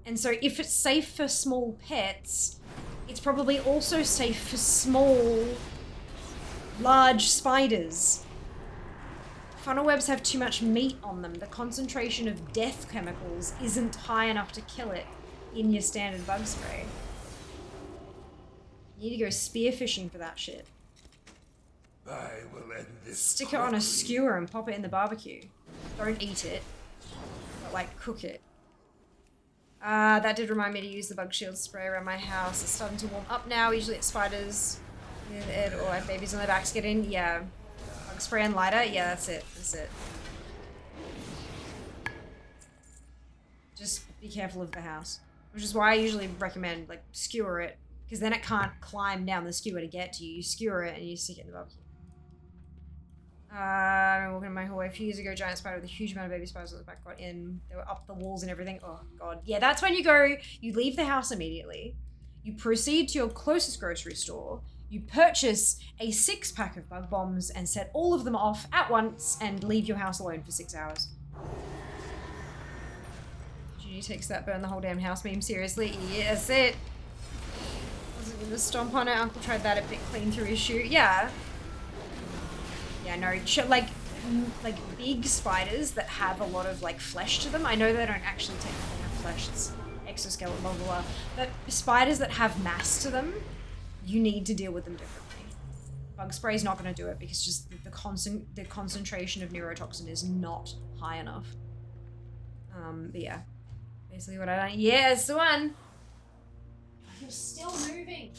And so if it's safe for small pets, it's probably also safe for small, large spiders. Funnel webs have too much meat on them. The concentration of death chemicals isn't high enough to kill it in your standard bug spray. You need to go spearfishing for that shit. I will end this. Stick it on a skewer and pop it in the barbecue. Don't eat it, but like cook it. That did remind me to use the bug shield spray around my house. It's starting to warm up now. Usually it's spiders or I have babies on their backs get in. Yeah. Bug spray and lighter. Yeah, that's it. That's it. Just be careful of the house. Which is why I usually recommend, like, skewer it. Because then it can't climb down the skewer to get to you. You skewer it and you stick it in the barbecue. I'm walking in my hallway a few years ago. Giant spider with a huge amount of baby spiders on the back got in. They were up the walls and everything. Oh, God. Yeah, that's when you go, you leave the house immediately. You proceed to your closest grocery store. You purchase a 6-pack of bug bombs and set all of them off at once and leave your house alone for 6 hours. Judy takes that burn the whole damn house meme seriously. Yes, it. Wasn't gonna stomp on it. Uncle tried that a bit clean through his shoe. Yeah. Yeah, no, like big spiders that have a lot of like flesh to them. I know they don't actually technically have flesh, it's exoskeleton, blah, blah, blah. But spiders that have mass to them, you need to deal with them differently. Bug spray is not going to do it because just the concentration of neurotoxin is not high enough. But yeah, basically what I don't. Yeah, it's the one. You're still moving.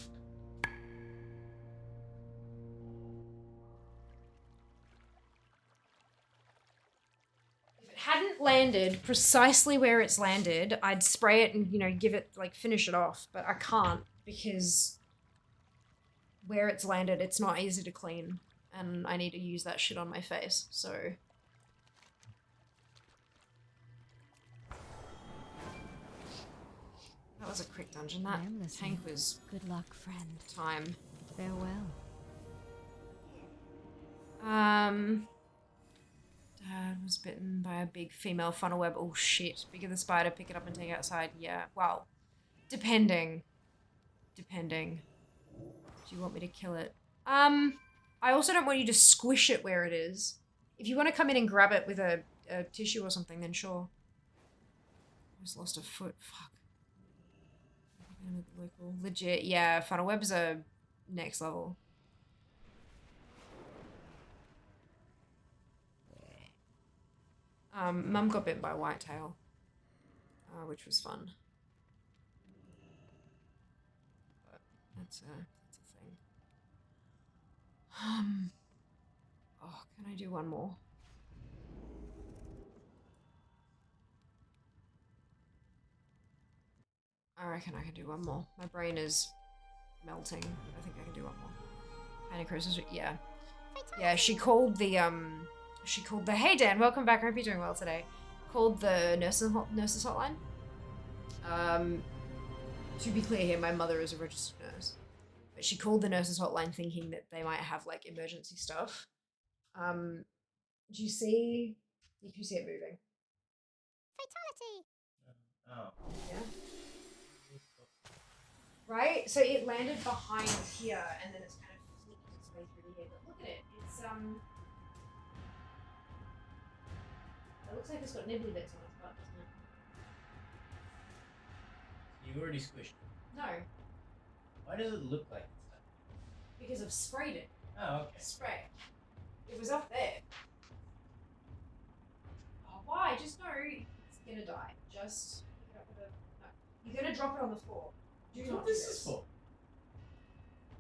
Hadn't landed precisely where it's landed, I'd spray it and, you know, give it, like, finish it off. But I can't because where it's landed, it's not easy to clean. And I need to use that shit on my face, so. That was a quick dungeon. That tank was... Good luck, friend. Time. Farewell. Dad was bitten by a big female funnel web. Oh shit. Bigger the spider, pick it up and take it outside. Yeah, well, depending. Do you want me to kill it? I also don't want you to squish it where it is. If you want to come in and grab it with a tissue or something, then sure. I just lost a foot. Fuck. Local. Legit, yeah, funnel webs are next level. Mum got bitten by a whitetail, which was fun. But that's a thing. Oh, can I do one more? I reckon I can do one more. My brain is melting. I think I can do one more. Panic Crisis, yeah. Yeah, she called the, hey Dan, welcome back, I hope you're doing well today. Called the nurses hotline. To be clear here, my mother is a registered nurse. But she called the nurses hotline thinking that they might have, like, emergency stuff. Do you see it moving? Fatality! Oh. Yeah. Right? So it landed behind here and then it's kind of flicked its way through here. But look at it. It's it looks like it's got nibbly bits on its butt, doesn't it? You already squished it. No. Why does it look like it's that? Because I've sprayed it. Oh, okay. Spray. It was up there. Oh, why? Just know it's gonna die. Just pick it up with a... No. You're gonna drop it on the floor. Do That's not what do this is for.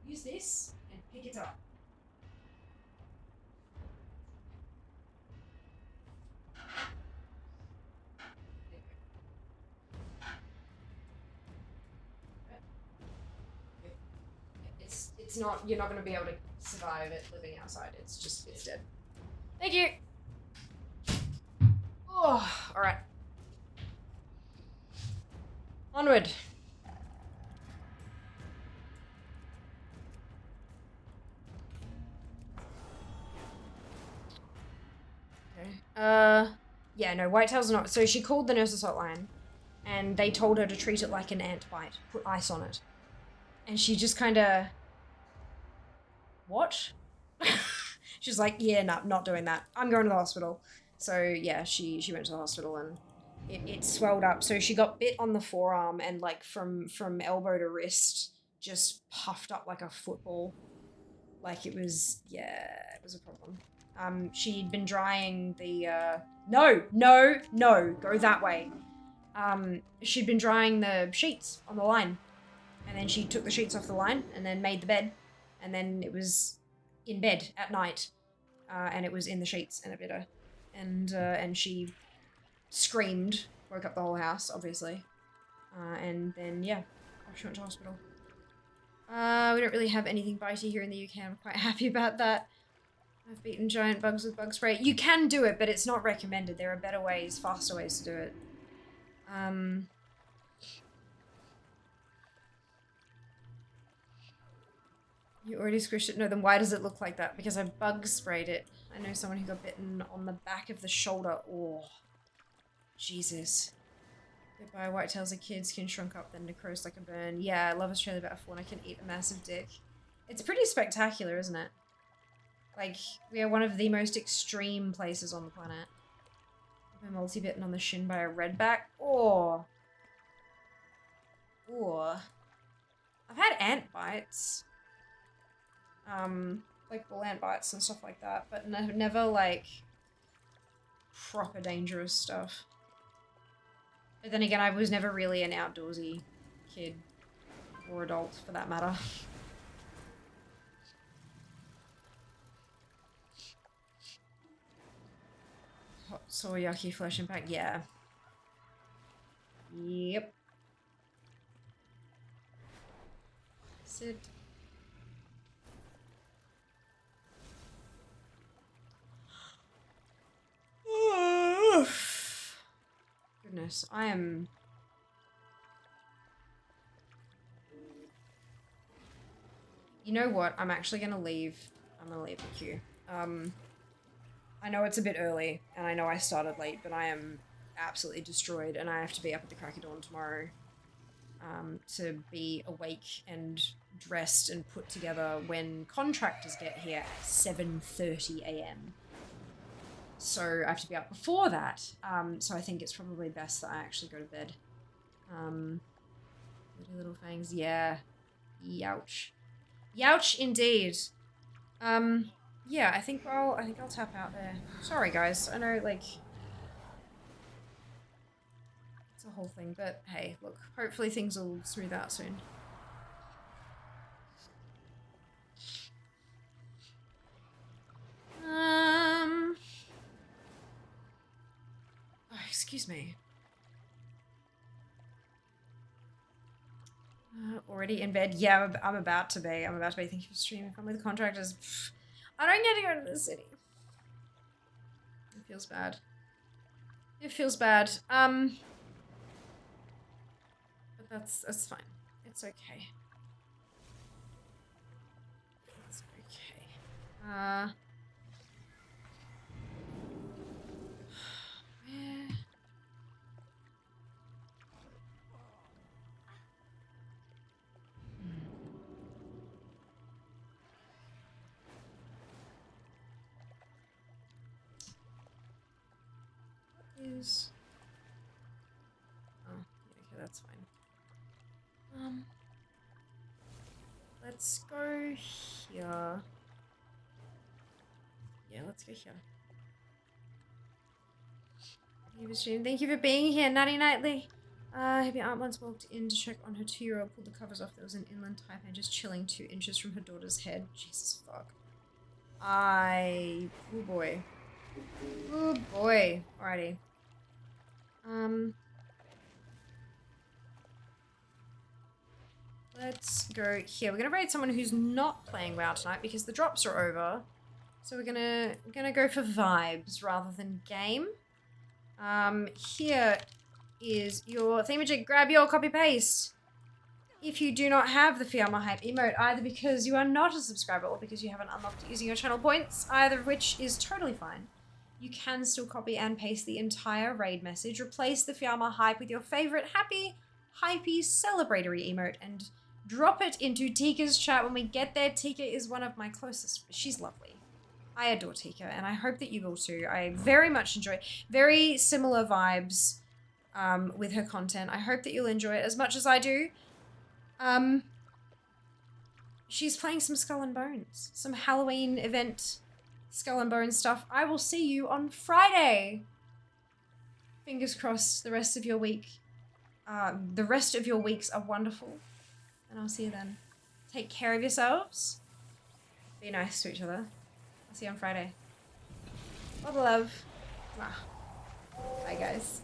Use this and pick it up. It's not, you're not going to be able to survive it living outside. It's just, it's dead. Thank you. Oh, all right. Onward. Okay. Yeah, no, whitetail's not. So she called the nurses hotline and they told her to treat it like an ant bite, put ice on it. And she just kind of, what? She's like, yeah, no, not doing that. I'm going to the hospital. So yeah, she went to the hospital and it swelled up. So she got bit on the forearm and like from elbow to wrist, just puffed up like a football. Like it was, yeah, it was a problem. She'd been drying the, no, go that way. She'd been drying the sheets on the line. And then she took the sheets off the line and then made the bed. And then it was in bed at night. And it was in the sheets and it bit her. And she screamed woke up the whole house, obviously. And then, yeah, she went to hospital. We don't really have anything bitey here in the UK. I'm quite happy about that. I've beaten giant bugs with bug spray. You can do it, but it's not recommended. There are better ways, faster ways to do it. You already squished it? No, then why does it look like that? Because I bug sprayed it. I know someone who got bitten on the back of the shoulder. Oh, Jesus. Bit by whitetails of kids can shrunk up then necrose like a burn. Yeah, I love Australia better for when I can eat a massive dick. It's pretty spectacular, isn't it? Like, we are one of the most extreme places on the planet. I've been multi-bitten on the shin by a redback. Oh. Oh. I've had ant bites. Like bull ant bites and stuff like that, but never like proper dangerous stuff. But then again, I was never really an outdoorsy kid or adult for that matter. Hot soy yucky flesh impact, yeah. Yep. Sit. Goodness, I am... You know what? I'm actually gonna leave. I'm gonna leave the queue. I know it's a bit early, and I know I started late, but I am absolutely destroyed, and I have to be up at the crack of dawn tomorrow to be awake and dressed and put together when contractors get here at 7:30 a.m. So I have to be up before that. So I think it's probably best that I actually go to bed. Little fangs, yeah. Youch. Youch indeed. Yeah, I think I'll tap out there. Sorry guys, I know like it's a whole thing, but hey, look, hopefully things will smooth out soon. Oh, excuse me. Already in bed? Yeah, I'm about to be. I'm about to be. Thank you for streaming. If I'm with contractors, I don't get to go to the city. It feels bad. It feels bad. But that's fine. It's okay. It's okay. Where? Is oh, yeah, okay, that's fine. Let's go here. Yeah, let's go here. Thank you for being here, Natty Nightly. Have your aunt once walked in to check on her 2-year-old, pulled the covers off. There was an inland taipan just chilling 2 inches from her daughter's head. Jesus fuck. Oh boy. Oh boy. Alrighty. Let's go here. We're gonna raid someone who's not playing WoW tonight because the drops are over. So we're gonna go for vibes rather than game. Here is your thingamajig. Grab your copy paste. If you do not have the Fiamma Hype emote, either because you are not a subscriber or because you haven't unlocked it using your channel points, either of which is totally fine, you can still copy and paste the entire raid message, replace the Fiamma Hype with your favorite happy, hypey, celebratory emote, and drop it into Tika's chat when we get there. Tika is one of my closest. She's lovely. I adore Tika, and I hope that you will too. I very much enjoy very similar vibes with her content. I hope that you'll enjoy it as much as I do. She's playing some Skull and Bones, some Halloween event Skull and Bones stuff. I will see you on Friday. Fingers crossed the rest of your week. The rest of your weeks are wonderful. And I'll see you then. Take care of yourselves. Be nice to each other. I'll see you on Friday. Love, love. Bye, guys.